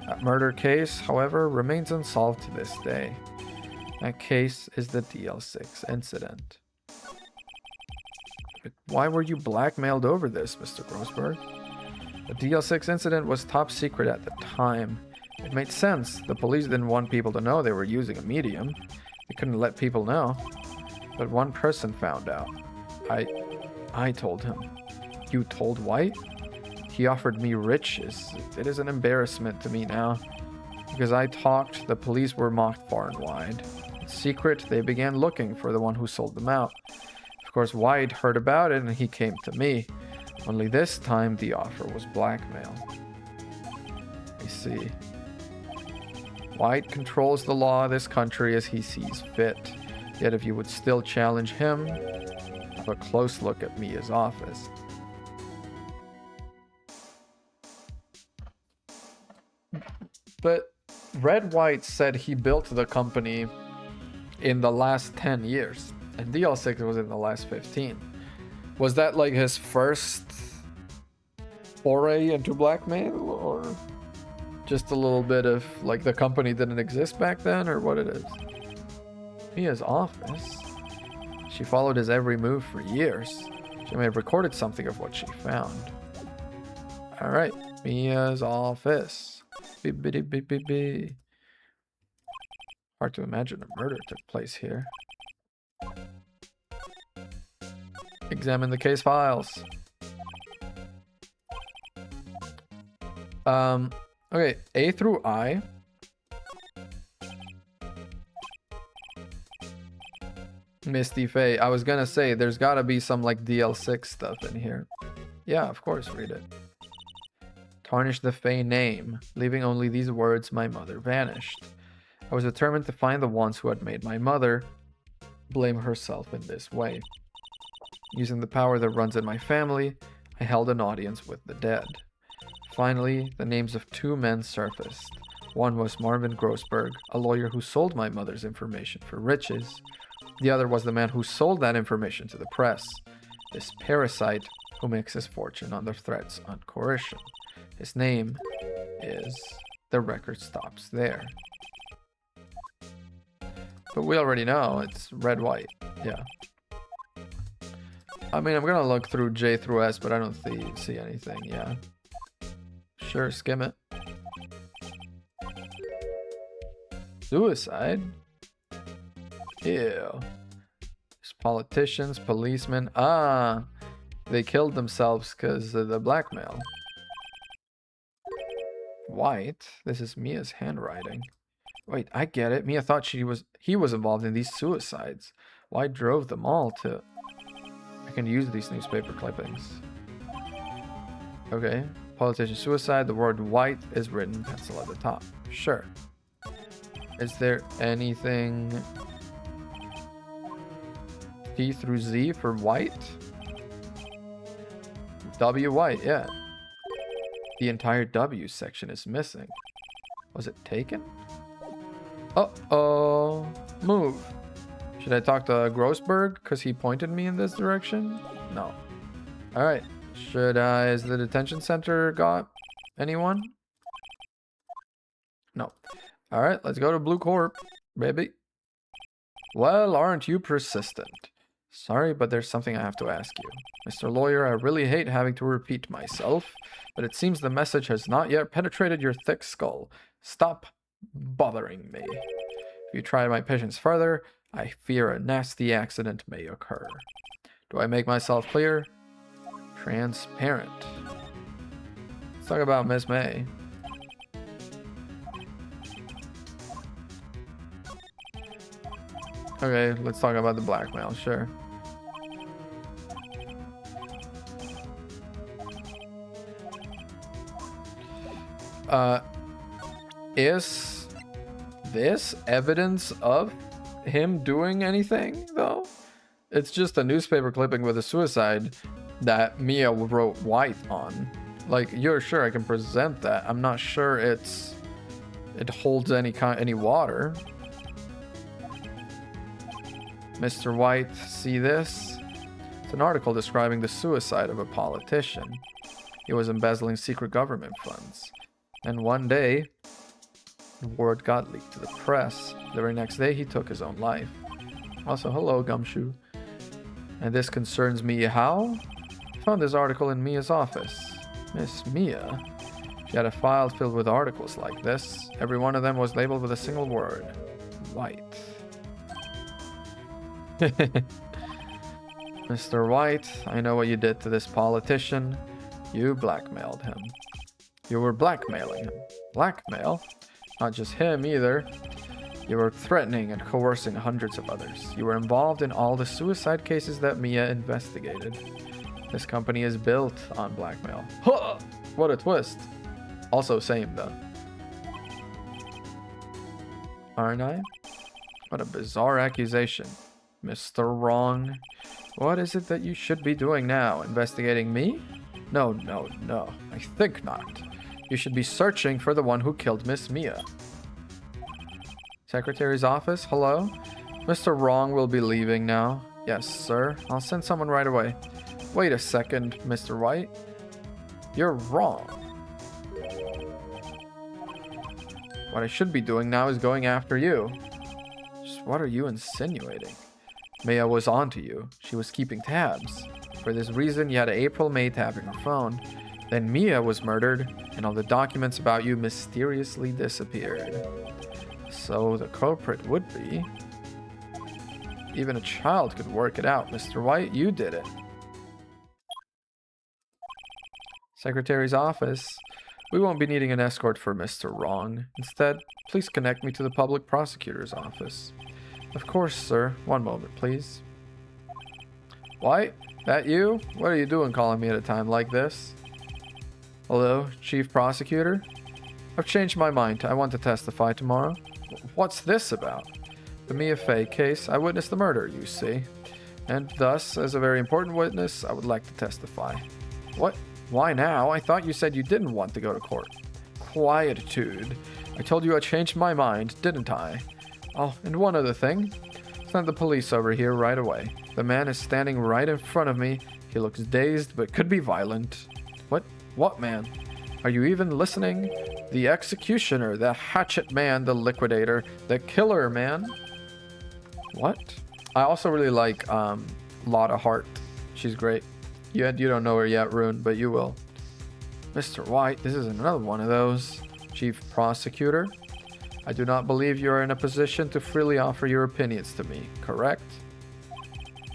That murder case, however, remains unsolved to this day. That case is the DL6 incident. But why were you blackmailed over this, Mr. Grossberg? The DL6 incident was top secret at the time. It made sense. The police didn't want people to know they were using a medium. They couldn't let people know. But one person found out. I told him. You told White? He offered me riches. It is an embarrassment to me now. Because I talked, the police were mocked far and wide. In secret, they began looking for the one who sold them out. Of course, White heard about it and he came to me. Only this time, the offer was blackmail. I see. White controls the law of this country as he sees fit. Yet if you would still challenge him, have a close look at Mia's office. But Red White said he built the company in the last 10 years. And DL6 was in the last 15. Was that like his first foray into blackmail? Or just a little bit of like the company didn't exist back then? Or what it is? Mia's office? She followed his every move for years. She may have recorded something of what she found. Alright, Mia's office. Hard to imagine a murder took place here. Examine the case files. Okay, A through I. Misty Faye. I was gonna say, there's gotta be some like DL6 stuff in here. Yeah, of course, read it. Tarnish the Faye name, leaving only these words, my mother vanished. I was determined to find the ones who had made my mother blame herself in this way. Using the power that runs in my family, I held an audience with the dead. Finally, the names of two men surfaced. One was Marvin Grossberg, a lawyer who sold my mother's information for riches. The other was the man who sold that information to the press. This parasite who makes his fortune on the threats on coercion. His name is... The record stops there. But we already know it's red, white. Yeah. I mean, I'm gonna look through J through S, but I don't see anything. Yeah. Sure, skim it. Suicide? Ew. There's politicians, policemen. Ah, they killed themselves because of the blackmail. White? This is Mia's handwriting. Wait, I get it. Mia thought he was involved in these suicides. Why drove them all to... I can use these newspaper clippings. Okay. Politician suicide. The word white is written in pencil at the top. Sure. Is there anything... P through Z for white? W white, yeah. The entire W section is missing. Was it taken? Uh-oh. Move. Should I talk to Grossberg because he pointed me in this direction? No. Alright. Should I... Is the detention center got anyone? No. Alright, let's go to Blue Corp, baby. Well, aren't you persistent? Sorry, but there's something I have to ask you. Mr. Lawyer, I really hate having to repeat myself, but it seems the message has not yet penetrated your thick skull. Stop bothering me. If you try my patience further, I fear a nasty accident may occur. Do I make myself clear? Transparent. Let's talk about Miss May. Okay, let's talk about the blackmail, sure. Is this evidence of him doing anything, though? It's just a newspaper clipping with a suicide that Mia wrote white on. Like, you're sure I can present that. I'm not sure it holds any water. Mr. White, see this? It's an article describing the suicide of a politician. He was embezzling secret government funds. And one day, the word got leaked to the press. The very next day, he took his own life. Also, hello, Gumshoe. And this concerns me how? I found this article in Mia's office. Miss Mia? She had a file filled with articles like this. Every one of them was labeled with a single word. White. Mr. White, I know what you did to this politician. You blackmailed him. You were blackmailing him. Blackmail? Not just him either. You were threatening and coercing hundreds of others. You were involved in all the suicide cases that Mia investigated. This company is built on blackmail. Huh! What a twist. Also same though. Aren't I? What a bizarre accusation. Mr. Wrong. What is it that you should be doing now? Investigating me? No. I think not. You should be searching for the one who killed Miss Mia. Secretary's office? Hello? Mr. Wrong will be leaving now. Yes, sir. I'll send someone right away. Wait a second, Mr. White. You're wrong. What I should be doing now is going after you. Just what are you insinuating? Mia was onto you. She was keeping tabs. For this reason, you had April May tapping her phone. Then Mia was murdered, and all the documents about you mysteriously disappeared. So the culprit would be... Even a child could work it out. Mr. White, you did it. Secretary's office. We won't be needing an escort for Mr. Wrong. Instead, please connect me to the public prosecutor's office. Of course, sir. One moment, please. White? That you? What are you doing calling me at a time like this? Hello, Chief Prosecutor? I've changed my mind. I want to testify tomorrow. What's this about? The Mia Fey case. I witnessed the murder, you see. And thus, as a very important witness, I would like to testify. What? Why now? I thought you said you didn't want to go to court. Quietude. I told you I changed my mind, didn't I? Oh, and one other thing. Send the police over here right away. The man is standing right in front of me. He looks dazed, but could be violent. What? What man? Are you even listening? The executioner, the hatchet man, the liquidator, the killer man. What? I also really like Lotta Hart. She's great. You don't know her yet, Rune, but you will. Mr. White, this is another one of those. Chief Prosecutor, I do not believe you are in a position to freely offer your opinions to me, correct?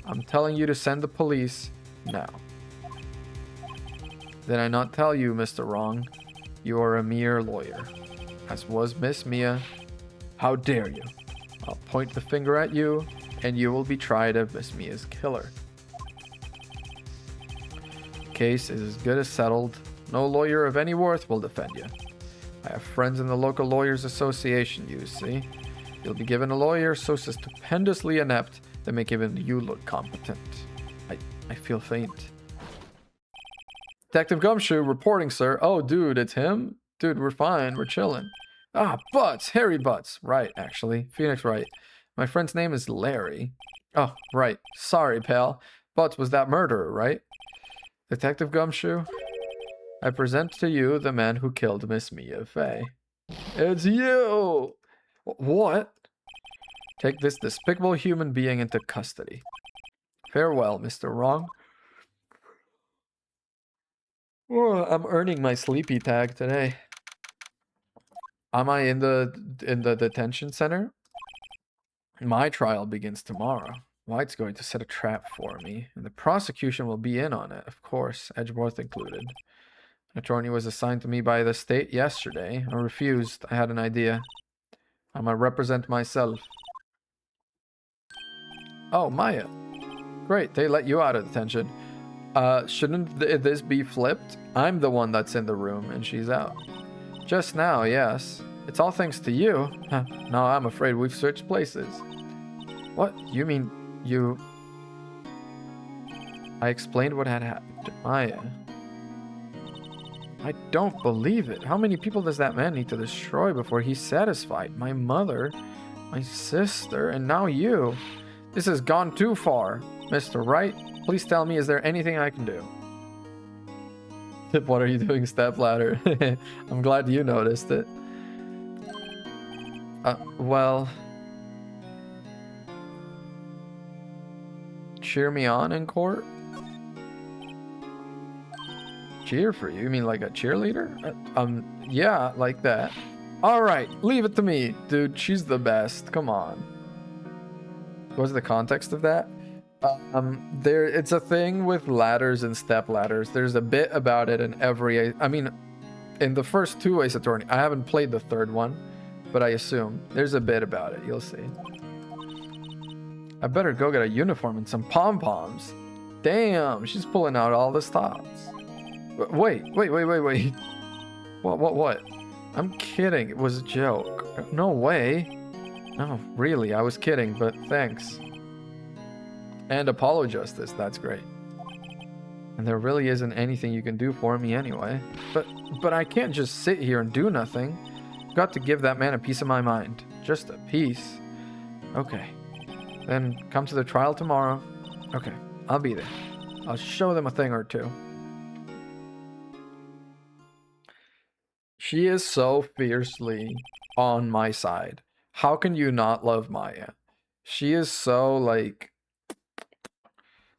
I'm telling you to send the police now. Did I not tell you, Mr. Wrong? You are a mere lawyer, as was Miss Mia. How dare you? I'll point the finger at you, and you will be tried as Miss Mia's killer. The case is as good as settled. No lawyer of any worth will defend you. I have friends in the local lawyers association, you see. You'll be given a lawyer so stupendously inept that make even you look competent. I feel faint. Detective Gumshoe reporting, sir. Oh, dude, it's him? Dude, we're fine. We're chilling. Ah, Butts. Harry Butts. Right, actually. Phoenix Wright. My friend's name is Larry. Oh, right. Sorry, pal. Butts was that murderer, right? Detective Gumshoe, I present to you the man who killed Miss Mia Fey. It's you! What? Take this despicable human being into custody. Farewell, Mr. Wrong. Oh, I'm earning my sleepy tag today. Am I in the detention center? My trial begins tomorrow. White's going to set a trap for me, and the prosecution will be in on it, of course, Edgeworth included. An attorney was assigned to me by the state yesterday. I refused. I had an idea. I'm gonna represent myself. Oh, Maya. Great, they let you out of detention. Shouldn't this be flipped? I'm the one that's in the room, and she's out. Just now, yes. It's all thanks to you. No, I'm afraid we've switched places. What? You mean you... I explained what had happened to Maya. I don't believe it. How many people does that man need to destroy before he's satisfied? My mother, my sister, and now you. This has gone too far. Mr. Wright, please tell me, is there anything I can do? What are you doing, stepladder? I'm glad you noticed it. Well... Cheer me on in court? Cheer for you? You mean like a cheerleader? Yeah, like that. Alright, leave it to me. Dude, she's the best. Come on. What's the context of that? It's a thing with ladders and step ladders. There's a bit about it in every... I mean, in the first two Ace Attorney, I haven't played the third one, but I assume there's a bit about it. You'll see. I better go get a uniform and some pom-poms. Damn, she's pulling out all the stops. Wait. What? I'm kidding. It was a joke. No way. No, really, I was kidding, but thanks. And Apollo Justice, that's great. And there really isn't anything you can do for me anyway. But I can't just sit here and do nothing. I've got to give that man a piece of my mind. Just a piece. Okay. Then come to the trial tomorrow. Okay, I'll be there. I'll show them a thing or two. She is so fiercely on my side. How can you not love Maya? She is so, like...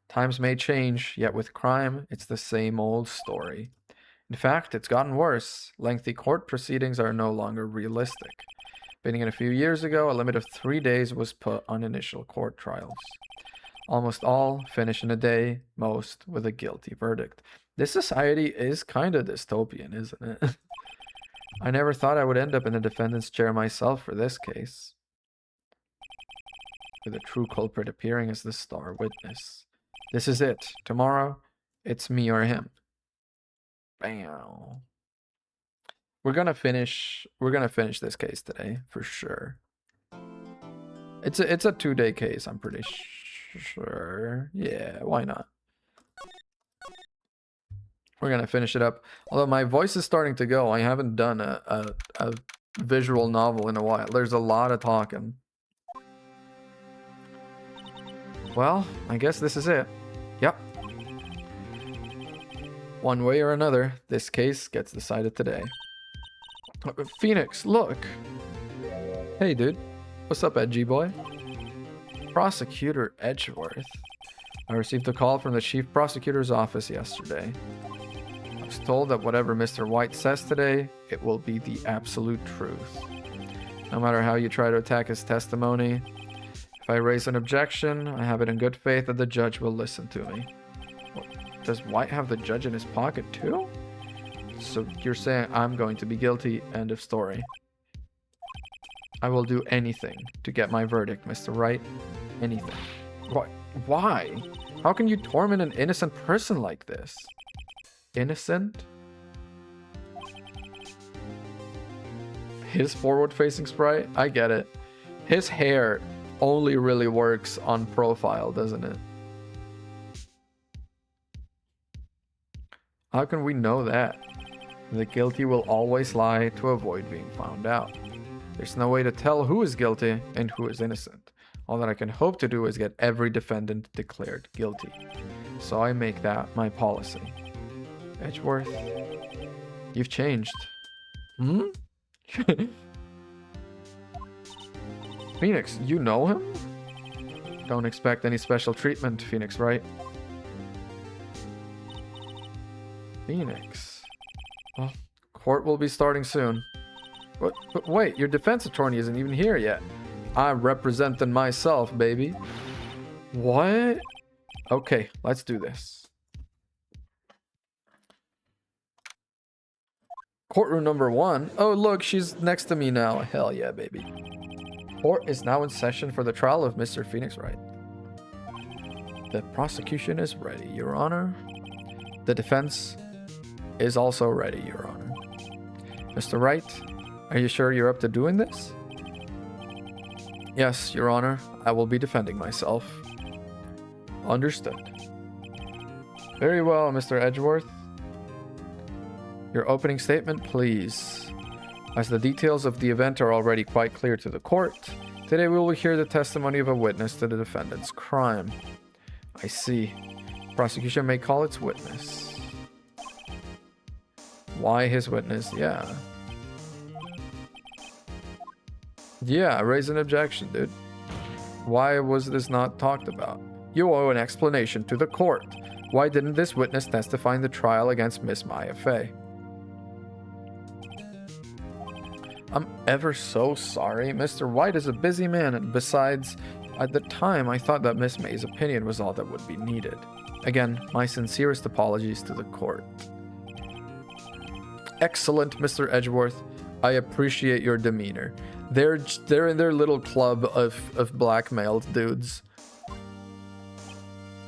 Times may change, yet with crime, it's the same old story. In fact, it's gotten worse. Lengthy court proceedings are no longer realistic. Beginning a few years ago, a limit of 3 days was put on initial court trials. Almost all finish in a day, most with a guilty verdict. This society is kind of dystopian, isn't it? I never thought I would end up in the defendant's chair myself for this case. With a true culprit appearing as the star witness. This is it. Tomorrow, it's me or him. Bam. We're gonna finish this case today, for sure. It's a 2-day case, I'm pretty sure. Yeah, why not? We're gonna finish it up. Although my voice is starting to go. I haven't done a visual novel in a while. There's a lot of talking. Well, I guess this is it. Yep. One way or another, this case gets decided today. Phoenix, look. Hey, dude. What's up, Edgy boy? Prosecutor Edgeworth. I received a call from the chief prosecutor's office yesterday. I was told that whatever Mr. White says today, it will be the absolute truth. No matter how you try to attack his testimony, if I raise an objection, I have it in good faith that the judge will listen to me. Does White have the judge in his pocket too? So you're saying I'm going to be guilty, end of story. I will do anything to get my verdict, Mr. Wright. Anything. What? Why? How can you torment an innocent person like this? Innocent? His forward-facing sprite? I get it. His hair only really works on profile, doesn't it? How can we know that? The guilty will always lie to avoid being found out. There's no way to tell who is guilty and who is innocent. All that I can hope to do is get every defendant declared guilty. So I make that my policy. Edgeworth, you've changed. Hmm? Phoenix, you know him? Don't expect any special treatment, Phoenix, right? Phoenix. Well, court will be starting soon. But wait, your defense attorney isn't even here yet. I'm representing myself, baby. What? Okay, let's do this. Courtroom number 1. Oh, look, she's next to me now. Hell yeah, baby. Court is now in session for the trial of Mr. Phoenix Wright. The prosecution is ready, Your Honor. The defense is also ready, Your Honor. Mr. Wright, are you sure you're up to doing this? Yes, Your Honor. I will be defending myself. Understood. Very well, Mr. Edgeworth. Your opening statement, please. As the details of the event are already quite clear to the court, today we will hear the testimony of a witness to the defendant's crime. I see. Prosecution may call its witness. Why his witness? Yeah. Yeah, raise an objection, dude. Why was this not talked about? You owe an explanation to the court. Why didn't this witness testify in the trial against Miss Maya Fey? I'm ever so sorry. Mr. White is a busy man, and besides, at the time, I thought that Miss May's opinion was all that would be needed. Again, my sincerest apologies to the court. Excellent, Mr. Edgeworth. I appreciate your demeanor. They're in their little club of blackmailed dudes.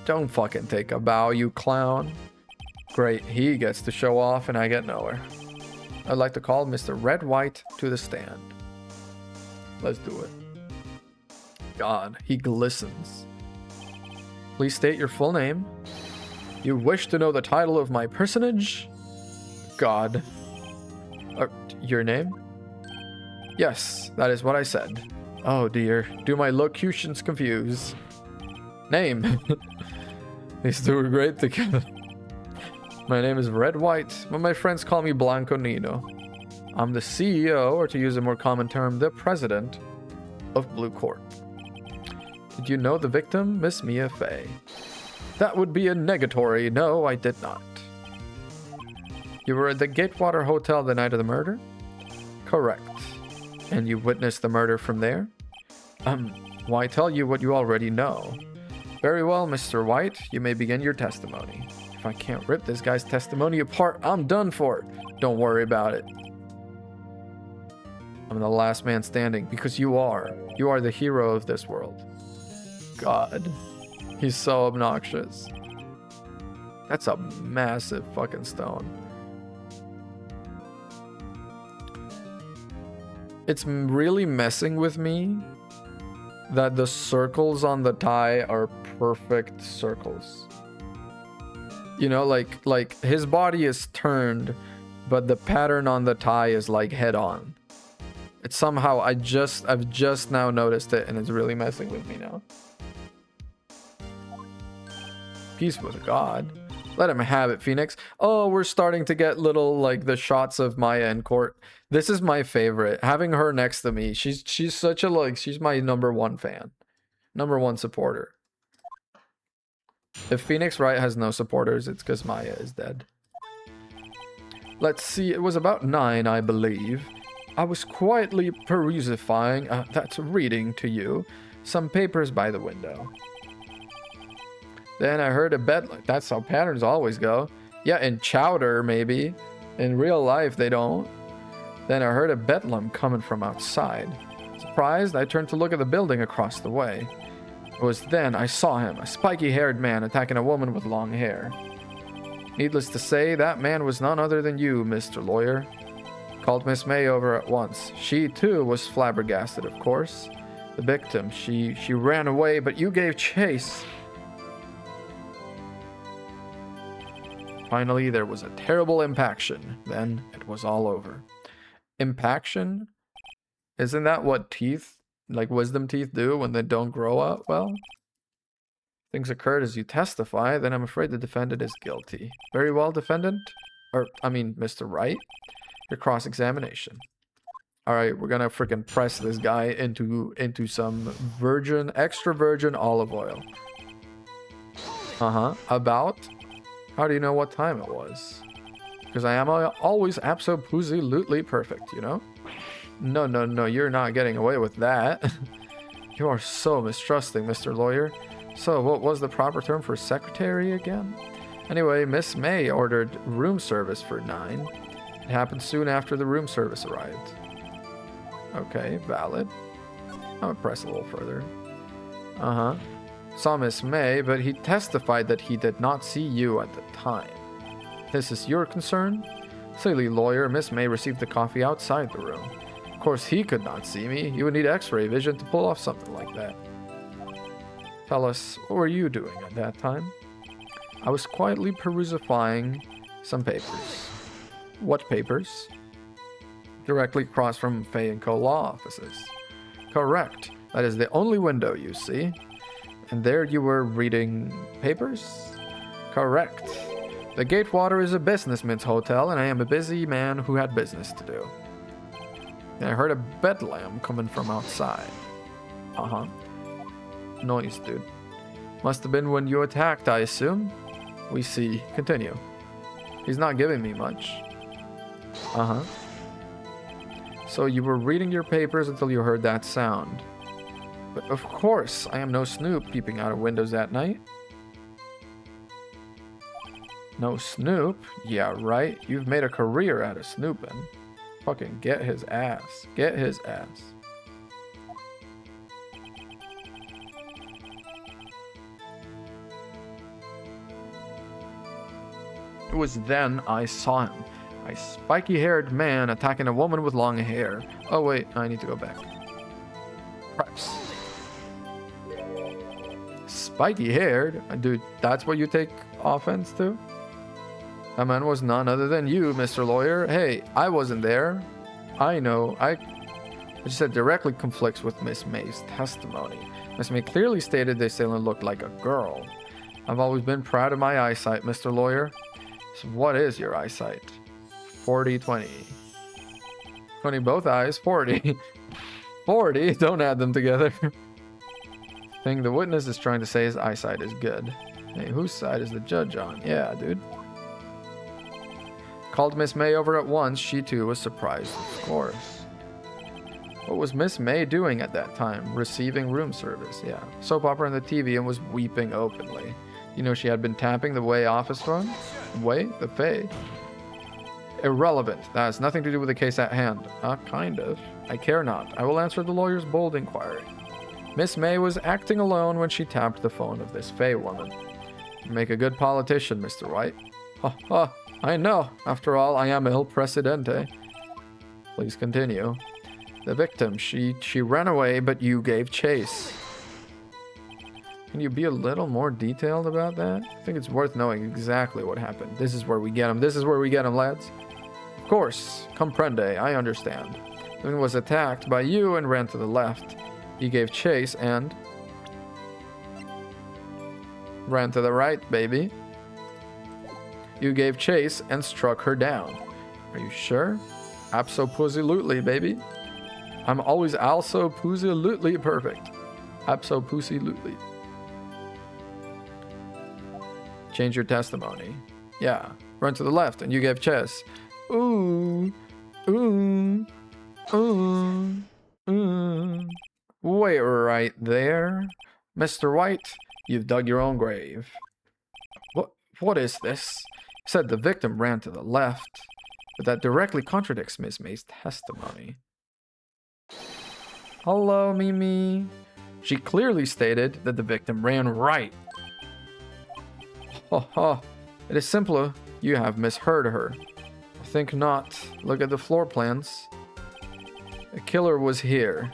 Don't fucking take a bow, you clown. Great, he gets to show off and I get nowhere. I'd like to call Mr. Red White to the stand. Let's do it. God, he glistens. Please state your full name. You wish to know the title of my personage? God. Your name? Yes, that is what I said. Oh dear, do my locutions confuse? Name. These two are great together. My name is Red White, but my friends call me Blanco Nino. I'm the CEO, or to use a more common term, the president of Blue Court. Did you know the victim, Miss Mia Fey? That would be a negatory. No, I did not. You were at the Gatewater Hotel the night of the murder? Correct. And you witnessed the murder from there? Why tell you what you already know? Very well, Mr. White, you may begin your testimony. If I can't rip this guy's testimony apart, I'm done for. Don't worry about it. I'm the last man standing because you are. You are the hero of this world. God. He's so obnoxious. That's a massive fucking stone. It's really messing with me that the circles on the tie are perfect circles. You know, like his body is turned, but the pattern on the tie is like head on. It's somehow I've just now noticed it, and it's really messing with me now. Peace with God. Let him have it, Phoenix. Oh, we're starting to get little, like, the shots of Maya in court. This is my favorite. Having her next to me. She's such a, like, she's my #1 fan. #1 supporter. If Phoenix Wright has no supporters, it's because Maya is dead. Let's see. It was about 9, I believe. I was quietly perusifying, that's reading to you, some papers by the window. Then I heard a bedlam. That's how patterns always go. Yeah, in Chowder, maybe. In real life, they don't. Then I heard a bedlam coming from outside. Surprised, I turned to look at the building across the way. It was then I saw him, a spiky-haired man attacking a woman with long hair. Needless to say, that man was none other than you, Mr. Lawyer. Called Miss May over at once. She, too, was flabbergasted, of course. The victim, she ran away, but you gave chase. Finally, there was a terrible impaction. Then it was all over. Impaction? Isn't that what teeth, like wisdom teeth, do when they don't grow up well? Things occurred as you testify, then I'm afraid the defendant is guilty. Very well, defendant? Mr. Wright? Your cross-examination. Alright, we're gonna freaking press this guy into some extra virgin olive oil. About? How do you know what time it was? Because I am always absolutely perfect, you know? No, you're not getting away with that. You are so mistrusting, Mr. Lawyer. So, what was the proper term for secretary again? Anyway, Miss May ordered room service for 9. It happened soon after the room service arrived. Okay, valid. I'm gonna press a little further. Saw Miss May, but he testified that he did not see you at the time. This is your concern? Silly lawyer, Miss May received the coffee outside the room. Of course, he could not see me. You would need x-ray vision to pull off something like that. Tell us, what were you doing at that time? I was quietly perusifying some papers. What papers? Directly across from Fay & Co. law offices. Correct. That is the only window you see. And there you were reading papers? Correct. The Gatewater is a businessman's hotel, and I am a busy man who had business to do. And I heard a bedlam coming from outside. Noise, dude. Must have been when you attacked, I assume. We see. Continue. He's not giving me much. So you were reading your papers until you heard that sound. But of course, I am no snoop peeping out of windows at night. No snoop? Yeah, right. You've made a career out of snooping. Fucking get his ass. Get his ass. It was then I saw him. A spiky-haired man attacking a woman with long hair. Oh wait, I need to go back. Press. Spiky-haired? Dude, that's what you take offense to? That man was none other than you, Mr. Lawyer. Hey, I wasn't there. I know. I just said directly conflicts with Miss May's testimony. Miss May clearly stated the assailant looked like a girl. I've always been proud of my eyesight, Mr. Lawyer. So what is your eyesight? 40-20. 20 both eyes, 40. 40? Don't add them together. Thing the witness is trying to say his eyesight is good. Hey, whose side is the judge on? Yeah, dude. Called Miss May over at once. She too was surprised, of course. What was Miss May doing at that time? Receiving room service, yeah. Soap opera on the TV and was weeping openly. You know she had been tapping the Way office phone? Way? The Fae? Irrelevant. That has nothing to do with the case at hand. Kind of. I care not. I will answer the lawyer's bold inquiry. Miss May was acting alone when she tapped the phone of this Fae woman. You make a good politician, Mr. White. Ha ha. I know. After all, I am il presidente. Please continue. The victim, she ran away, but you gave chase. Can you be a little more detailed about that? I think it's worth knowing exactly what happened. This is where we get him. This is where we get him, lads. Of course. Comprende. I understand. The woman was attacked by you and ran to the left. You gave chase and... ran to the right, baby. You gave chase and struck her down. Are you sure? Abso-pussy-lutely, baby. I'm always also-pussy-lutely perfect. Abso-pussy-lutely. Change your testimony. Yeah. Run to the left and you gave chase. Ooh. Ooh. Ooh. Ooh. Wait right there. Mr. White, you've dug your own grave. What is this? You said the victim ran to the left, but that directly contradicts Miss May's testimony. Hello, Mimi. She clearly stated that the victim ran right. It is simpler. You have misheard her. I think not. Look at the floor plans. The killer was here,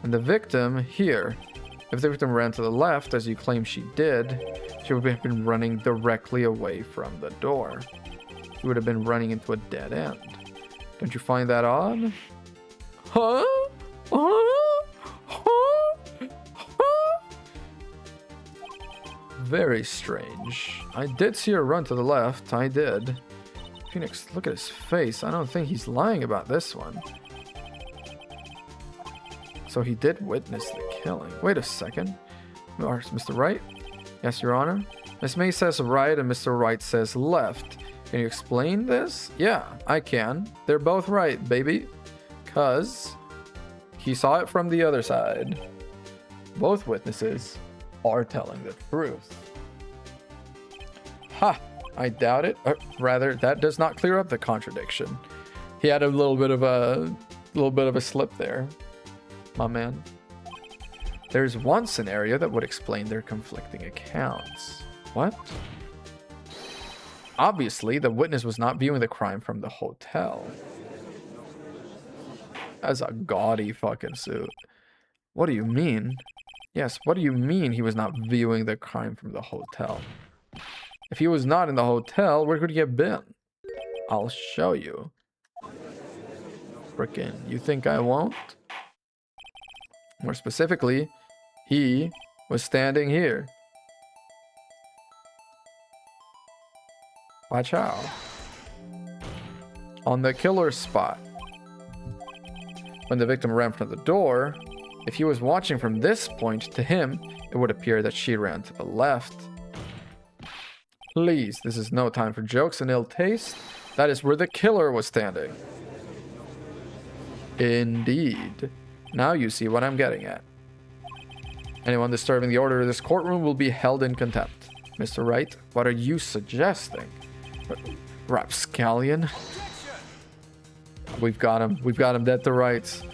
and the victim here. If the victim ran to the left, as you claim she did, she would have been running directly away from the door. She would have been running into a dead end. Don't you find that odd? Huh? Very strange. I did see her run to the left. I did. Phoenix, look at his face. I don't think he's lying about this one. So he did witness the killing. Wait a second. Mr. Wright? Yes, Your Honor. Miss May says right and Mr. Wright says left. Can you explain this? Yeah, I can. They're both right, baby. 'Cause he saw it from the other side. Both witnesses are telling the truth. Ha! I doubt it. Rather, that does not clear up the contradiction. He had a little bit of a slip there, my man. There's one scenario that would explain their conflicting accounts. What? Obviously, the witness was not viewing the crime from the hotel. That's a gaudy fucking suit. What do you mean? Yes, what do you mean he was not viewing the crime from the hotel? If he was not in the hotel, where could he have been? I'll show you. Frickin', you think I won't? More specifically, he was standing here. Watch out. On the killer's spot. When the victim ran from the door, if he was watching from this point to him, it would appear that she ran to the left. Please, this is no time for jokes and ill taste. That is where the killer was standing. Indeed. Now you see what I'm getting at. Anyone disturbing the order of this courtroom will be held in contempt. Mr. Wright, what are you suggesting? Rapscallion? We've got him. We've got him dead to rights.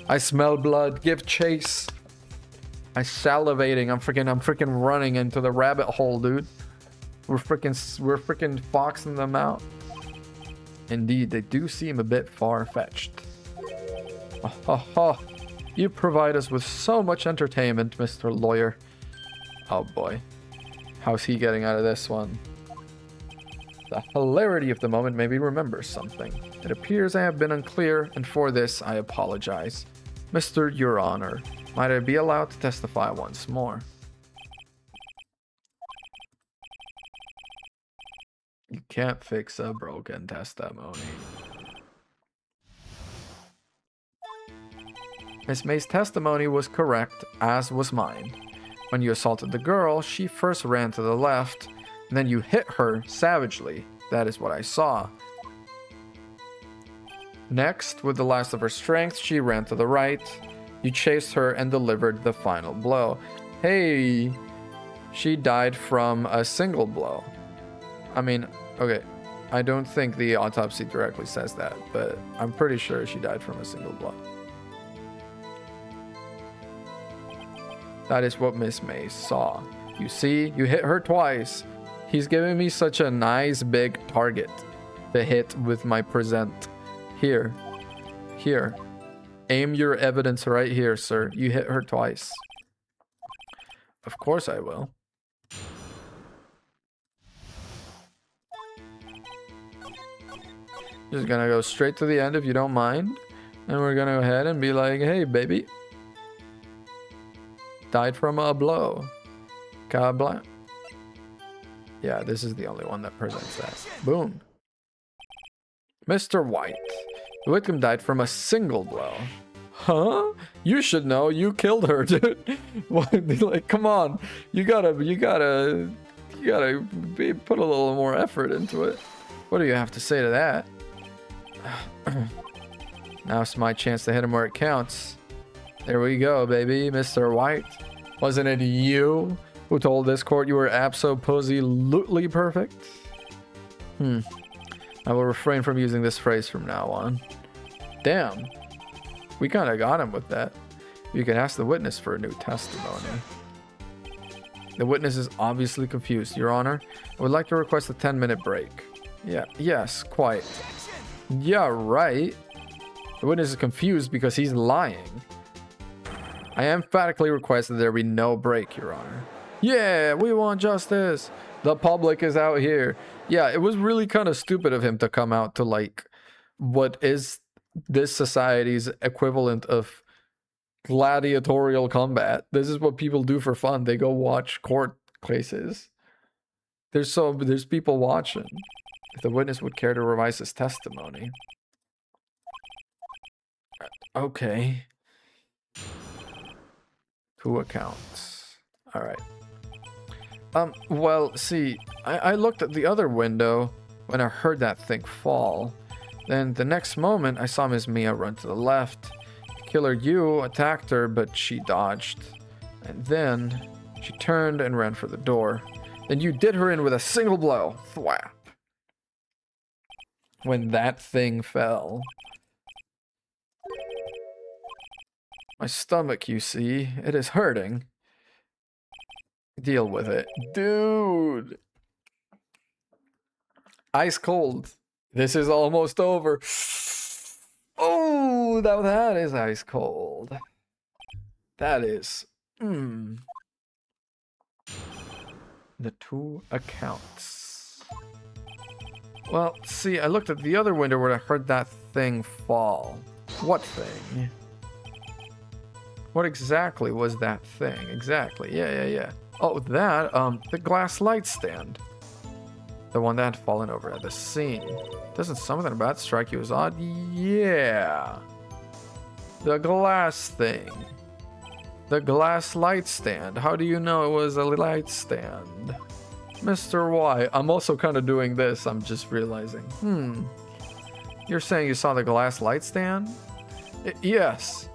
I smell blood. Give chase. I'm salivating. I'm freaking running into the rabbit hole, dude. We're freaking foxing them out. Indeed, they do seem a bit far-fetched. You provide us with so much entertainment, Mr. Lawyer. Oh boy. How's he getting out of this one? The hilarity of the moment made me remember something. It appears I have been unclear, and for this I apologize. Mr. Your Honor, might I be allowed to testify once more? You can't fix a broken testimony. Miss May's testimony was correct, as was mine. When you assaulted the girl, she first ran to the left, and then you hit her savagely. That is what I saw. Next, with the last of her strength, she ran to the right. You chased her and delivered the final blow. Hey, She died from a single blow. I mean, okay, I don't think the autopsy directly says that, but I'm pretty sure she died from a single blow. That is what Miss May saw. You see, you hit her twice. He's giving me such a nice big target to hit with my present. Here. Here. Aim your evidence right here, sir. You hit her twice. Of course I will. Just gonna go straight to the end if you don't mind. And we're gonna go ahead and be like, hey, baby. Died from a blow. Kabla. Yeah, this is the only one that presents that. Boom. Mr. White. The victim died from a single blow. Huh? You should know. You killed her, dude. Like, come on. You gotta put a little more effort into it. What do you have to say to that? Now it's my chance to hit him where it counts. There we go, baby. Mr. White. Wasn't it you who told this court you were absolutely perfect? I will refrain from using this phrase from now on. Damn. We kind of got him with that. You can ask the witness for a new testimony. The witness is obviously confused, Your Honor. I would like to request a 10-minute break. Yes, quite. Yeah, right. The witness is confused because he's lying. I emphatically request that there be no break, Your Honor. Yeah, we want justice. The public is out here. Yeah, it was really kind of stupid of him to come out to, like, what is this society's equivalent of gladiatorial combat. This is what people do for fun. They go watch court cases. There's people watching. If the witness would care to revise his testimony. Okay. 2 accounts. All right. Well, see, I looked at the other window when I heard that thing fall. Then the next moment, I saw Miss Mia run to the left. Killer Yu attacked her, but she dodged. And then she turned and ran for the door. Then you did her in with a single blow. Thwap. When that thing fell. My stomach, you see, it is hurting. Deal with it. Dude. Ice cold. This is almost over. Oh, that is ice cold. That is. The 2 accounts. Well, see, I looked at the other window where I heard that thing fall. What thing? What exactly was that thing? Exactly. Yeah. Oh, that, the glass light stand. The one that had fallen over at the scene. Doesn't something about strike you as odd? Yeah. The glass thing. The glass light stand. How do you know it was a light stand? Mr. Y. I'm also kind of doing this, I'm just realizing. You're saying you saw the glass light stand? Yes.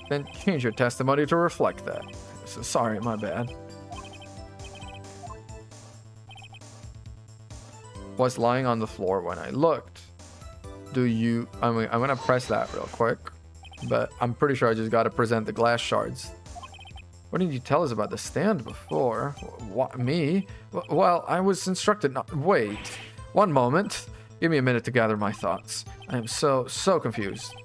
Then change your testimony to reflect that. Sorry, my bad. Was lying on the floor when I looked. I'm gonna press that real quick, but I'm pretty sure I just gotta present the glass shards. What did you tell us about the stand before? What, me? Well, I was instructed not. Wait, one moment. Give me a minute to gather my thoughts. I am so confused.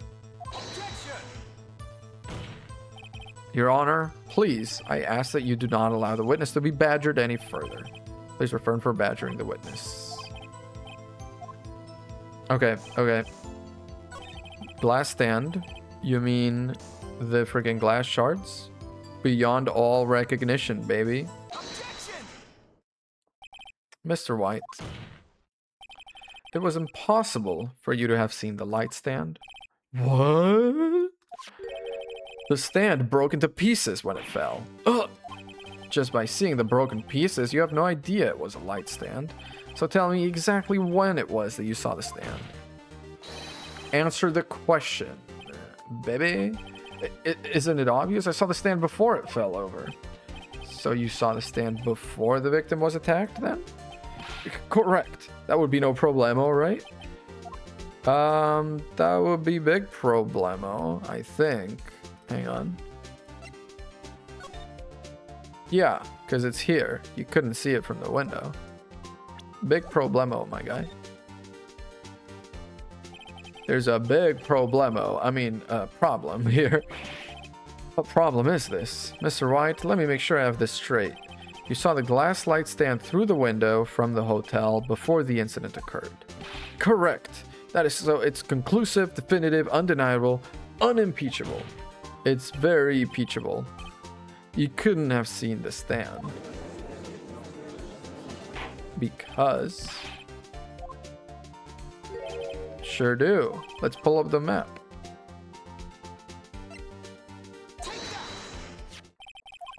Your Honor, please, I ask that you do not allow the witness to be badgered any further. Please refrain from badgering the witness. Okay. Glass stand. You mean the freaking glass shards? Beyond all recognition, baby. Mr. White. It was impossible for you to have seen the light stand. What? The stand broke into pieces when it fell. Ugh. Just by seeing the broken pieces, you have no idea it was a light stand. So tell me exactly when it was that you saw the stand. Answer the question, baby. Isn't it obvious? I saw the stand before it fell over. So you saw the stand before the victim was attacked then? Correct. That would be no problemo, right? That would be big problemo, I think. Hang on. Yeah, because it's here. You couldn't see it from the window. Big problemo, my guy. There's a big problemo. I mean, problem here. What problem is this? Mr. White, let me make sure I have this straight. You saw the glass light stand through the window from the hotel before the incident occurred. Correct. That is so. It's conclusive, definitive, undeniable, unimpeachable. It's very impeachable. You couldn't have seen the stand. Because... Sure do. Let's pull up the map.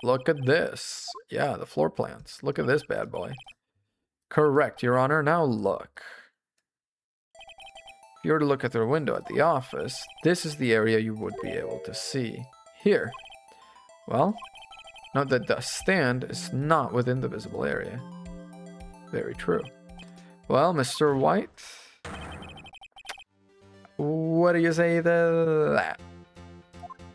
Look at this. Yeah, the floor plans. Look at this bad boy. Correct, Your Honor. Now look. If you were to look at the window at the office, this is the area you would be able to see. Here. Well, note that the stand is not within the visible area. Very true. Well, Mr. White, what do you say to that?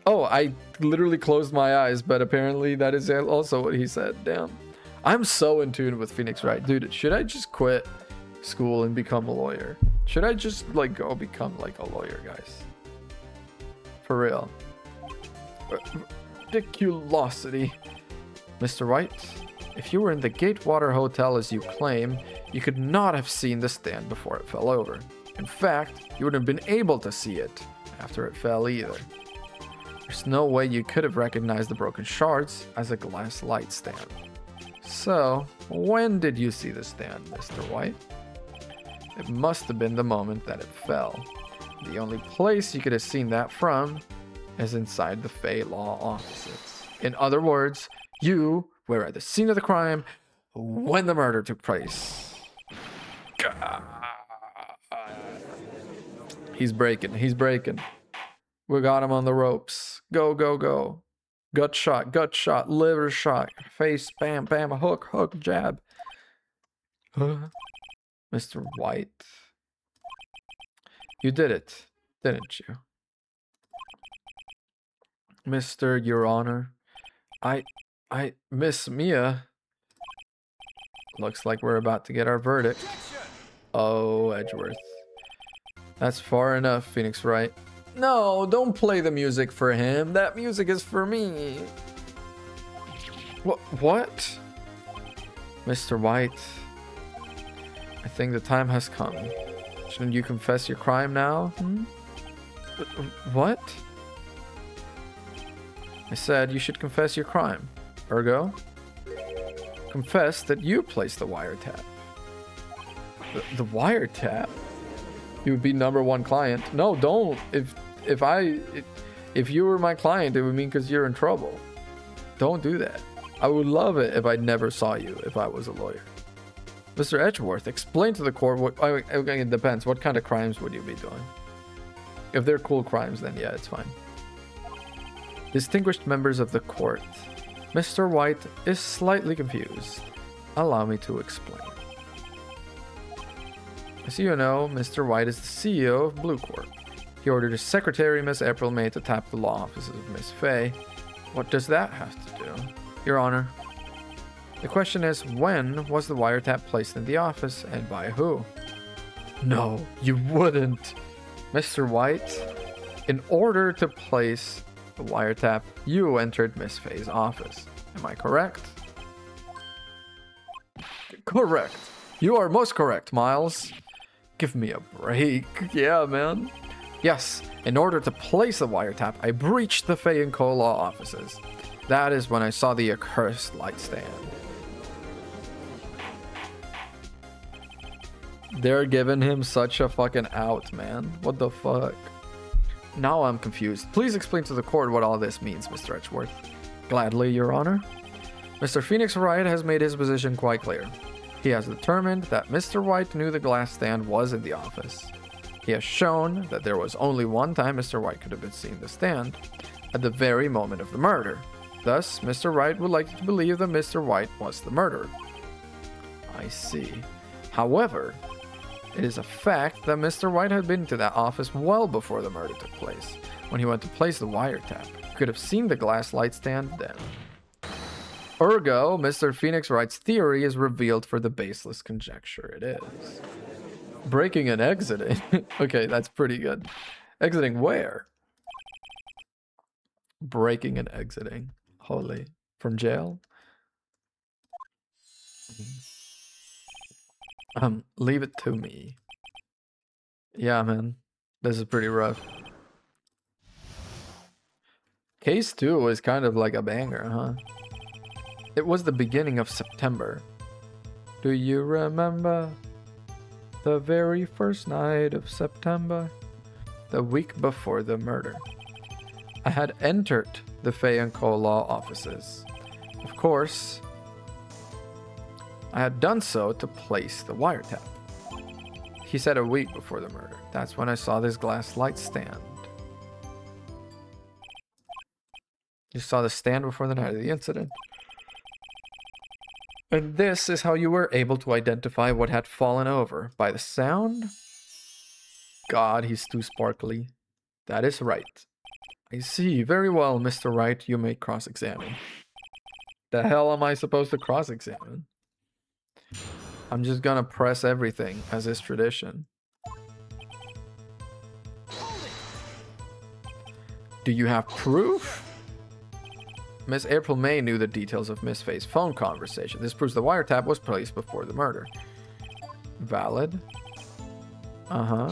Oh, I literally closed my eyes, but apparently that is also what he said. Damn. I'm so in tune with Phoenix Wright. Dude, should I just quit school and become a lawyer? Should I just, like, go become, like, a lawyer, guys? For real. Ridiculosity. Mr. White, if you were in the Gatewater Hotel as you claim, you could not have seen the stand before it fell over. In fact, you wouldn't have been able to see it after it fell either. There's no way you could have recognized the broken shards as a glass light stand. So, when did you see the stand, Mr. White? It must have been the moment that it fell. The only place you could have seen that from is inside the Fey Law offices. In other words, you were at the scene of the crime when the murder took place. He's breaking. He's breaking. We got him on the ropes. Go, go, go. Gut shot, liver shot, face, bam, bam, hook, hook, jab. Mr. White. You did it, didn't you? Mr. Your Honor. Miss Mia. Looks like we're about to get our verdict. Oh, Edgeworth. That's far enough, Phoenix Wright. No, don't play the music for him. That music is for me. What? Mr. White, I think the time has come. Shouldn't you confess your crime now? What? I said you should confess your crime. Ergo, confess that you placed the wiretap. The wiretap? You would be #1 client. No, don't. If you were my client, it would mean because you're in trouble. Don't do that. I would love it if I never saw you if I was a lawyer. Mr. Edgeworth, explain to the court what... Okay, it depends. What kind of crimes would you be doing? If they're cool crimes, then yeah, it's fine. Distinguished members of the court, Mr. White is slightly confused. Allow me to explain. As you know, Mr. White is the CEO of Blue Corp. He ordered his secretary, Miss April May, to tap the law offices of Miss Fay. What does that have to do? Your Honor, the question is, when was the wiretap placed in the office and by who? No, you wouldn't. Mr. White, in order to place the wiretap, you entered Miss Fay's office. Am I correct? Correct. You are most correct, Miles. Give me a break. Yeah, man. Yes, in order to place the wiretap, I breached the Fay & Co. law offices. That is when I saw the accursed light stand. They're giving him such a fucking out, man. What the fuck? Now I'm confused. Please explain to the court what all this means, Mr. Edgeworth. Gladly, Your Honor. Mr. Phoenix Wright has made his position quite clear. He has determined that Mr. White knew the glass stand was in the office. He has shown that there was only one time Mr. White could have been seeing the stand, at the very moment of the murder. Thus, Mr. Wright would like you to believe that Mr. White was the murderer. I see. However, it is a fact that Mr. White had been to that office well before the murder took place. When he went to place the wiretap, he could have seen the glass light stand then. Ergo, Mr. Phoenix Wright's theory is revealed for the baseless conjecture it is. Breaking and exiting. Okay, that's pretty good. Exiting where? Breaking and exiting. Holy. From jail? Leave it to me. Yeah, man. This is pretty rough. Case 2 is kind of like a banger, huh? It was the beginning of September. Do you remember the very first night of September? The week before the murder. I had entered the Fay & Co. law offices. Of course, I had done so to place the wiretap. He said a week before the murder. That's when I saw this glass light stand. You saw the stand before the night of the incident. And this is how you were able to identify what had fallen over. By the sound? God, he's too sparkly. That is right. I see. Very well, Mr. Wright. You may cross-examine. The hell am I supposed to cross-examine? I'm just gonna press everything, as is tradition. Do you have proof? Miss April May knew the details of Miss Faye's phone conversation. This proves the wiretap was placed before the murder. Valid. Uh-huh.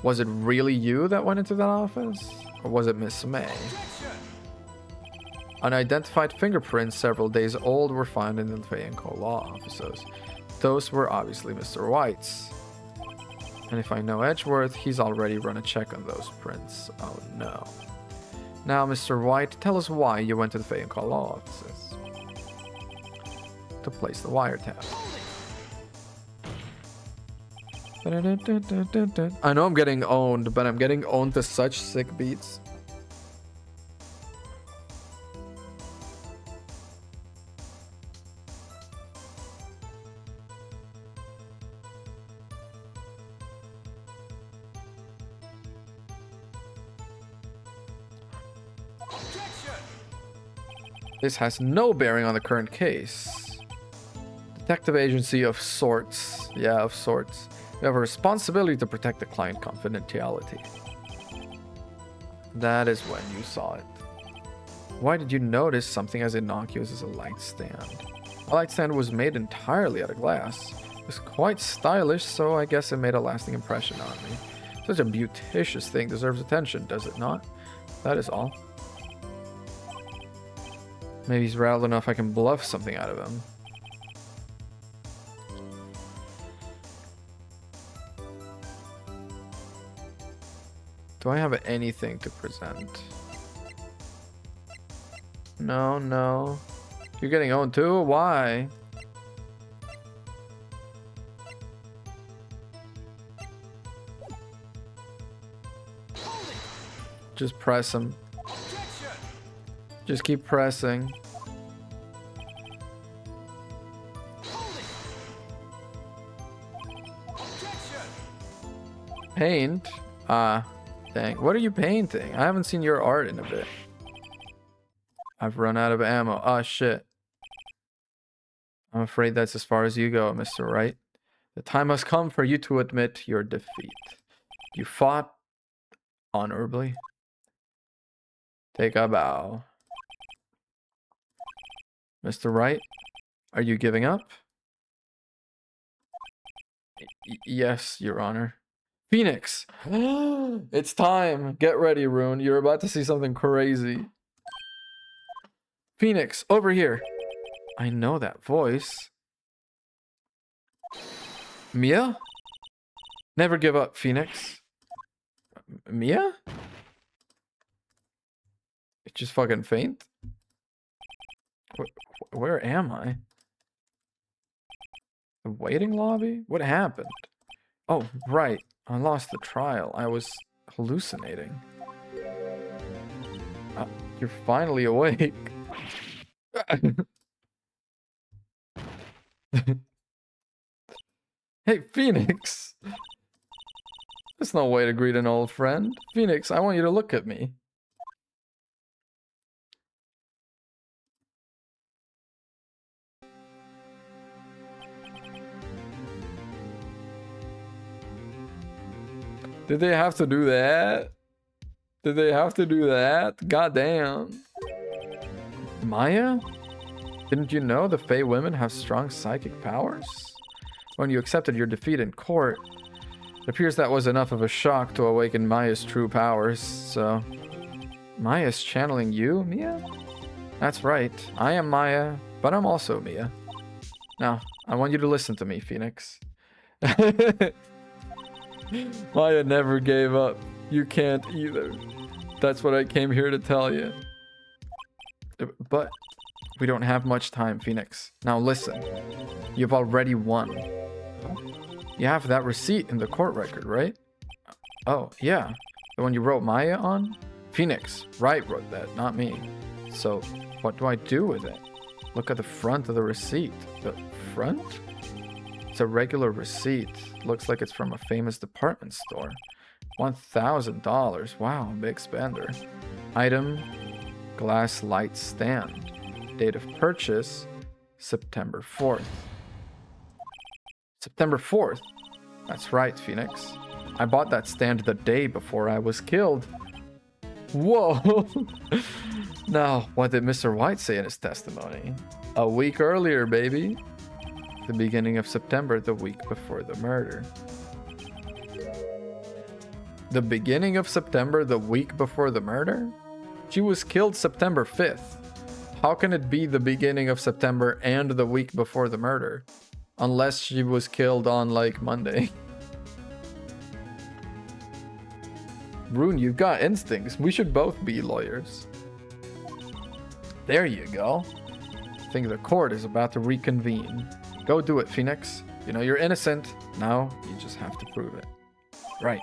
Was it really you that went into that office? Or was it Miss May? Unidentified fingerprints several days old were found in the Fay & Co. law offices. Those were obviously Mr. White's. And if I know Edgeworth, he's already run a check on those prints. Oh no. Now, Mr. White, tell us why you went to the Fay & Co. law offices. To place the wiretap. I know I'm getting owned, but I'm getting owned to such sick beats. This has no bearing on the current case. Detective agency of sorts. Yeah, of sorts. We have a responsibility to protect the client confidentiality. That is when you saw it. Why did you notice something as innocuous as a light stand? A light stand was made entirely out of glass. It was quite stylish, so I guess it made a lasting impression on me. Such a beauticious thing deserves attention, does it not? That is all. Maybe he's rattled enough I can bluff something out of him. Do I have anything to present? No, no. You're getting owned too? Why? Just press him. Just keep pressing. Paint? Ah, dang. What are you painting? I haven't seen your art in a bit. I've run out of ammo. Ah, shit. I'm afraid that's as far as you go, Mr. Wright. The time has come for you to admit your defeat. You fought honorably. Take a bow. Mr. Wright, are you giving up? Yes, Your Honor. Phoenix! It's time! Get ready, Rune. You're about to see something crazy. Phoenix, over here. I know that voice. Mia? Never give up, Phoenix. Mia? Just fucking faint? Where am I? The waiting lobby? What happened? Oh, right. I lost the trial. I was hallucinating. You're finally awake. Hey, Phoenix. There's no way to greet an old friend. Phoenix, I want you to look at me. Did they have to do that? Did they have to do that? Goddamn. Maya? Didn't you know the Fey women have strong psychic powers? When you accepted your defeat in court, it appears that was enough of a shock to awaken Maya's true powers, so... Maya's channeling you, Mia? That's right. I am Maya, but I'm also Mia. Now, I want you to listen to me, Phoenix. Maya never gave up. You can't either. That's what I came here to tell you. But we don't have much time, Phoenix. Now listen. You've already won. You have that receipt in the court record, right? Oh, yeah. The one you wrote Maya on? Phoenix, Wright wrote that, not me. So, what do I do with it? Look at the front of the receipt. The front? It's a regular receipt. Looks like it's from a famous department store. $1,000. Wow, big spender. Item, glass light stand. Date of purchase, September 4th. September 4th? That's right, Phoenix. I bought that stand the day before I was killed. Whoa! Now, what did Mr. White say in his testimony? A week earlier, baby. The beginning of September, the week before the murder. The beginning of September, the week before the murder? She was killed September 5th. How can it be the beginning of September and the week before the murder? Unless she was killed on, like, Monday. Rune, you've got instincts. We should both be lawyers. There you go. I think the court is about to reconvene. Go do it, Phoenix. You know you're innocent. Now, you just have to prove it. Right.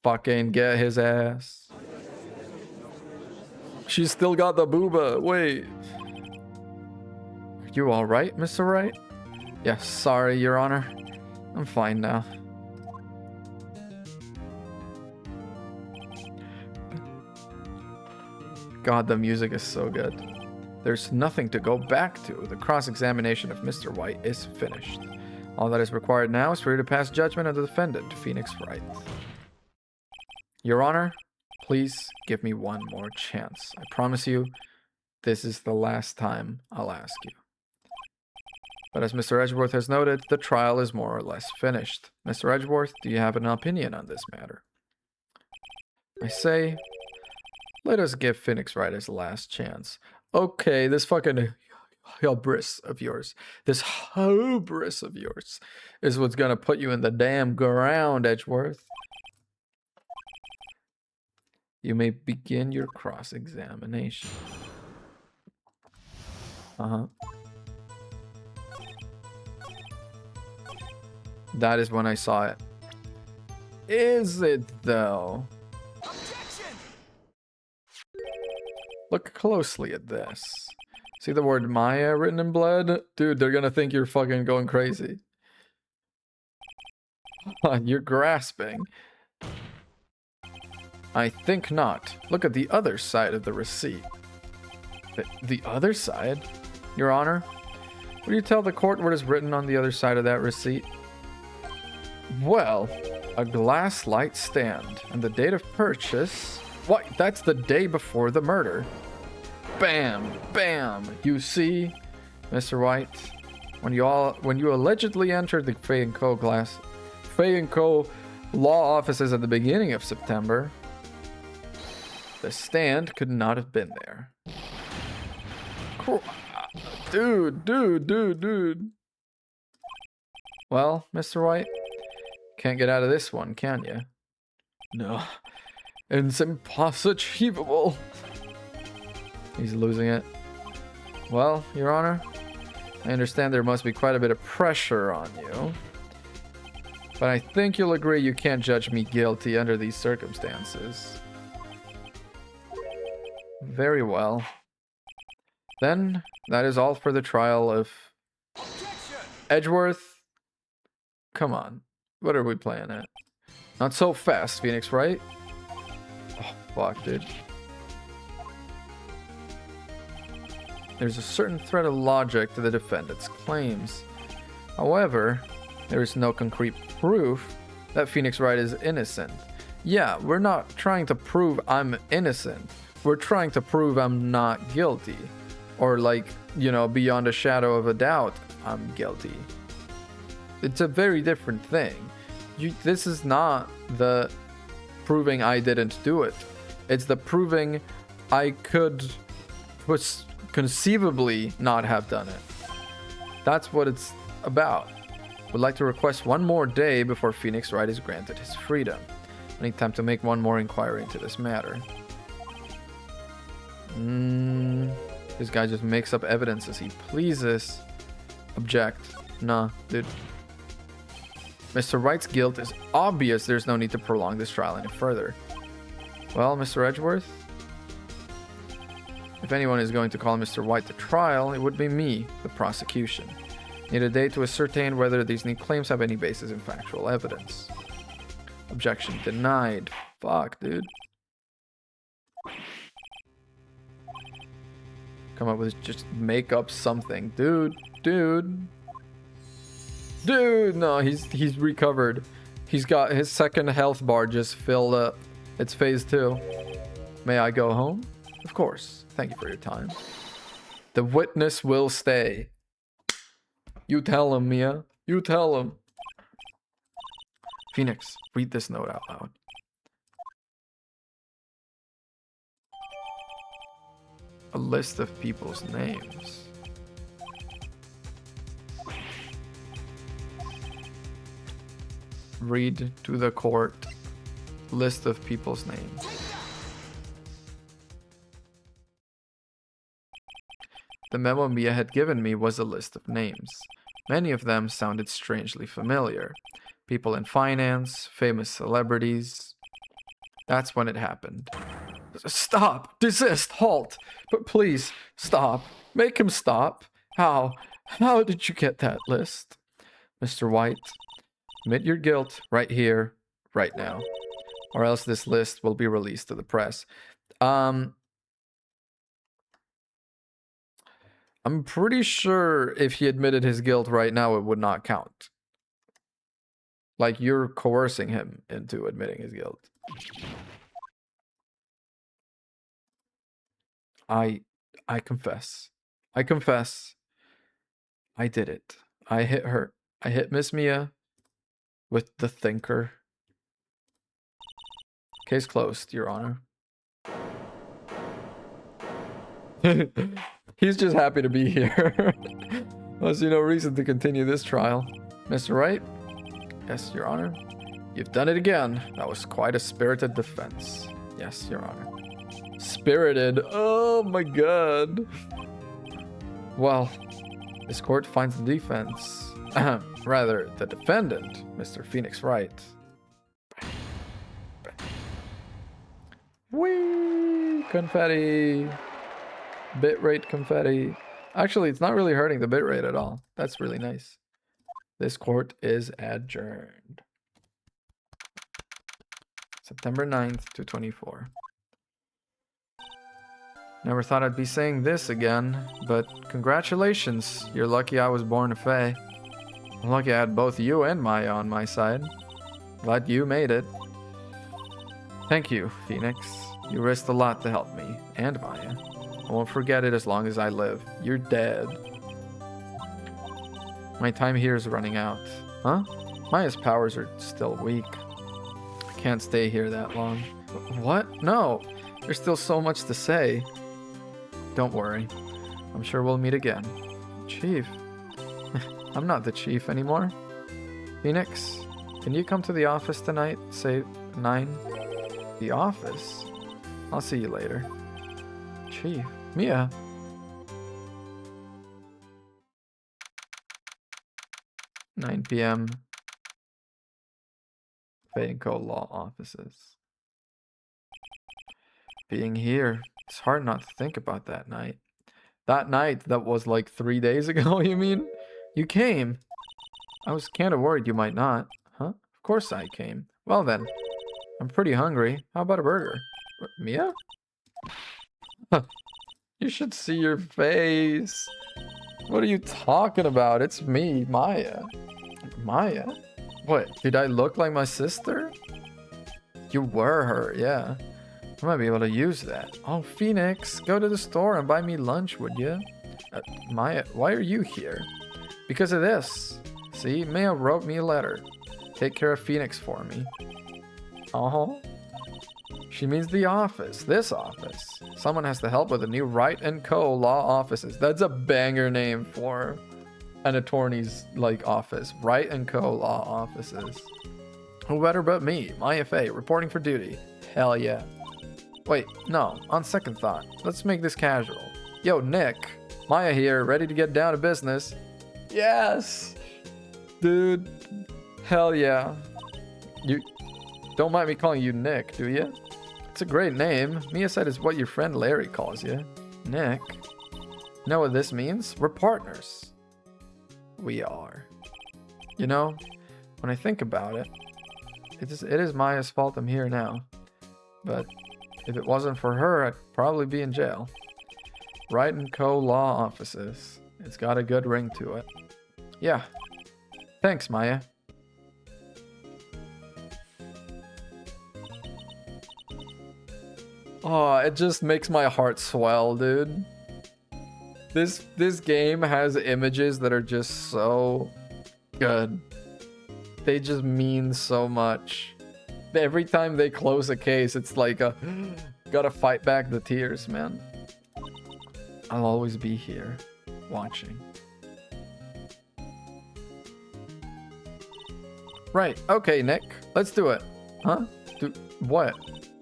Fucking get his ass. She's still got the booba. Wait. Are you alright, Mr. Wright? Yes, sorry, Your Honor. I'm fine now. God, the music is so good. There's nothing to go back to. The cross-examination of Mr. White is finished. All that is required now is for you to pass judgment on the defendant, Phoenix Wright. Your Honor, please give me one more chance. I promise you, this is the last time I'll ask you. But as Mr. Edgeworth has noted, the trial is more or less finished. Mr. Edgeworth, do you have an opinion on this matter? I say, let us give Phoenix Wright his last chance. Okay, this fucking hubris of yours, this hubris of yours is what's gonna put you in the damn ground, Edgeworth. You may begin your cross-examination. That is when I saw it. Is it, though? Objection! Look closely at this. See the word Maya written in blood? Dude, they're gonna think you're fucking going crazy. You're grasping. I think not. Look at the other side of the receipt. The other side? Your Honor, will you tell the court what is written on the other side of that receipt? Well, a glass light stand and the date of purchase. What? That's the day before the murder. Bam, bam. You see, Mr. White, when you allegedly entered the Fey & Co. law offices at the beginning of September, the stand could not have been there. Dude. Well, Mr. White, can't get out of this one, can you? No, it's impossible. He's losing it. Well, Your Honor, I understand there must be quite a bit of pressure on you. But I think you'll agree you can't judge me guilty under these circumstances. Very well. Then, that is all for the trial of Edgeworth. Come on. What are we playing at? Not so fast, Phoenix, right? Oh, fuck, dude. There's a certain thread of logic to the defendant's claims. However, there is no concrete proof that Phoenix Wright is innocent. Yeah, we're not trying to prove I'm innocent. We're trying to prove I'm not guilty. Or like, you know, beyond a shadow of a doubt, I'm guilty. It's a very different thing. This is not the proving I didn't do it. It's the proving I could conceivably not have done it. That's what it's about. Would like to request one more day before Phoenix Wright is granted his freedom. I need time to make one more inquiry into this matter. This guy just makes up evidence as he pleases. Object. Nah, dude. Mr. Wright's guilt is obvious. There's no need to prolong this trial any further. Well, Mr. Edgeworth, if anyone is going to call Mr. White to trial, it would be me, the prosecution. Need a day to ascertain whether these new claims have any basis in factual evidence. Objection denied. Fuck, dude. Come up with just make up something. Dude. No, he's recovered. He's got his second health bar just filled up. It's phase 2. May I go home? Of course. Thank you for your time. The witness will stay. You tell him, Mia. You tell him. Phoenix, read this note out loud. A list of people's names. Read to the court. List of people's names. The memo Mia had given me was a list of names. Many of them sounded strangely familiar. People in finance, famous celebrities. That's when it happened. Stop! Desist! Halt! But please, stop. Make him stop. How? How did you get that list? Mr. White, admit your guilt right here, right now. Or else this list will be released to the press. I'm pretty sure if he admitted his guilt right now, it would not count. Like, you're coercing him into admitting his guilt. I confess. I confess. I did it. I hit her. I hit Miss Mia with the thinker. Case closed, Your Honor. He's just happy to be here. I see no reason to continue this trial. Mr. Wright? Yes, Your Honor. You've done it again. That was quite a spirited defense. Yes, Your Honor. Spirited. Oh my god. Well, this court finds the defense. Rather, the defendant, Mr. Phoenix Wright. Whee! Confetti. Bitrate confetti. Actually, it's not really hurting the bitrate at all. That's really nice. This court is adjourned. September 9th to 24. Never thought I'd be saying this again, but congratulations. You're lucky I was born a Fae. I'm lucky I had both you and Maya on my side. Glad you made it. Thank you, Phoenix. You risked a lot to help me, and Maya. I won't forget it as long as I live. You're dead. My time here is running out. Huh? Maya's powers are still weak. I can't stay here that long. What? No. There's still so much to say. Don't worry. I'm sure we'll meet again. Chief. I'm not the chief anymore. Phoenix, can you come to the office tonight? Say 9? The office? I'll see you later. Chief. Mia. (9 p.m. Fate and Co. law offices. Being here, it's hard not to think about that night. That night that was like 3 days ago, you mean? You came. I was kind of worried you might not. Huh? Of course I came. Well then, I'm pretty hungry. How about a burger? Mia? You should see your face. What are you talking about? It's me, Maya. Maya? What? Did I look like my sister? You were her, yeah. I might be able to use that. Oh, Phoenix, go to the store and buy me lunch, would you? Maya, why are you here? Because of this. See, Maya wrote me a letter. Take care of Phoenix for me. Uh-huh. She means the office. This office. Someone has to help with the new Wright & Co. law offices. That's a banger name for an attorney's, like, office. Wright & Co. law offices. Who better but me, Maya Fey, reporting for duty. Hell yeah. Wait, no, on second thought, let's make this casual. Yo, Nick, Maya here, ready to get down to business. Yes! Dude, hell yeah. You don't mind me calling you Nick, do you? It's a great name. Mia said it's what your friend Larry calls you. Nick. Know what this means? We're partners. We are. You know, when I think about it, it is Maya's fault I'm here now. But if it wasn't for her, I'd probably be in jail. Wright & Co. law offices. It's got a good ring to it. Yeah. Thanks, Maya. Oh, it just makes my heart swell, dude. This game has images that are just so good. They just mean so much. Every time they close a case, it's like a gotta fight back the tears, man. I'll always be here, watching. Right, okay, Nick. Let's do it. Huh? Do what?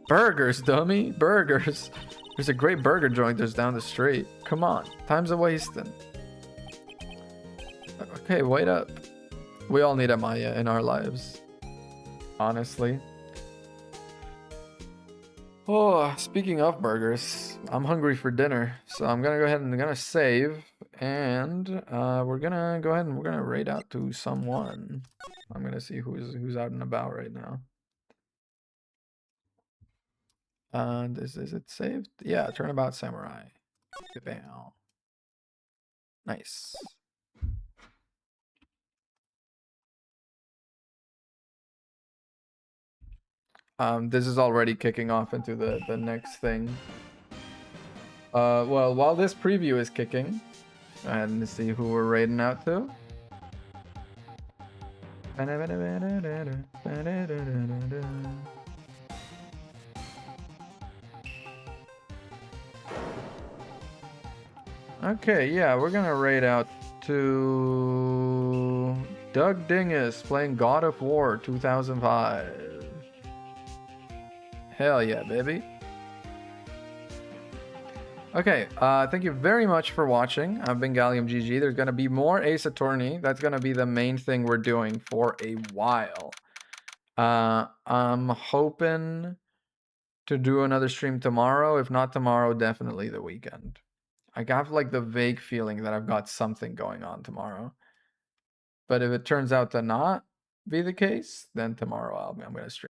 Burgers, dummy. Burgers. There's a great burger joint just down the street. Come on. Time's a wasting. Okay, wait up. We all need a Maya in our lives. Honestly. Oh, speaking of burgers, I'm hungry for dinner. So I'm gonna go ahead and gonna save. And we're gonna go ahead and we're gonna raid out to someone. I'm gonna see who's out and about right now. Is it saved? Yeah, Turnabout Samurai. Bam. Nice. This is already kicking off into the next thing. Well, while this preview is kicking, and see who we're raiding out to. Okay, yeah, we're gonna raid out to Doug Dingus playing God of War 2005. Hell yeah, baby. Okay, thank you very much for watching. I've been Gallium GG. There's gonna be more Ace Attorney. That's gonna be the main thing we're doing for a while. I'm hoping to do another stream tomorrow. If not tomorrow, definitely the weekend. I got like the vague feeling that I've got something going on tomorrow. But if it turns out to not be the case, then tomorrow I'm gonna stream.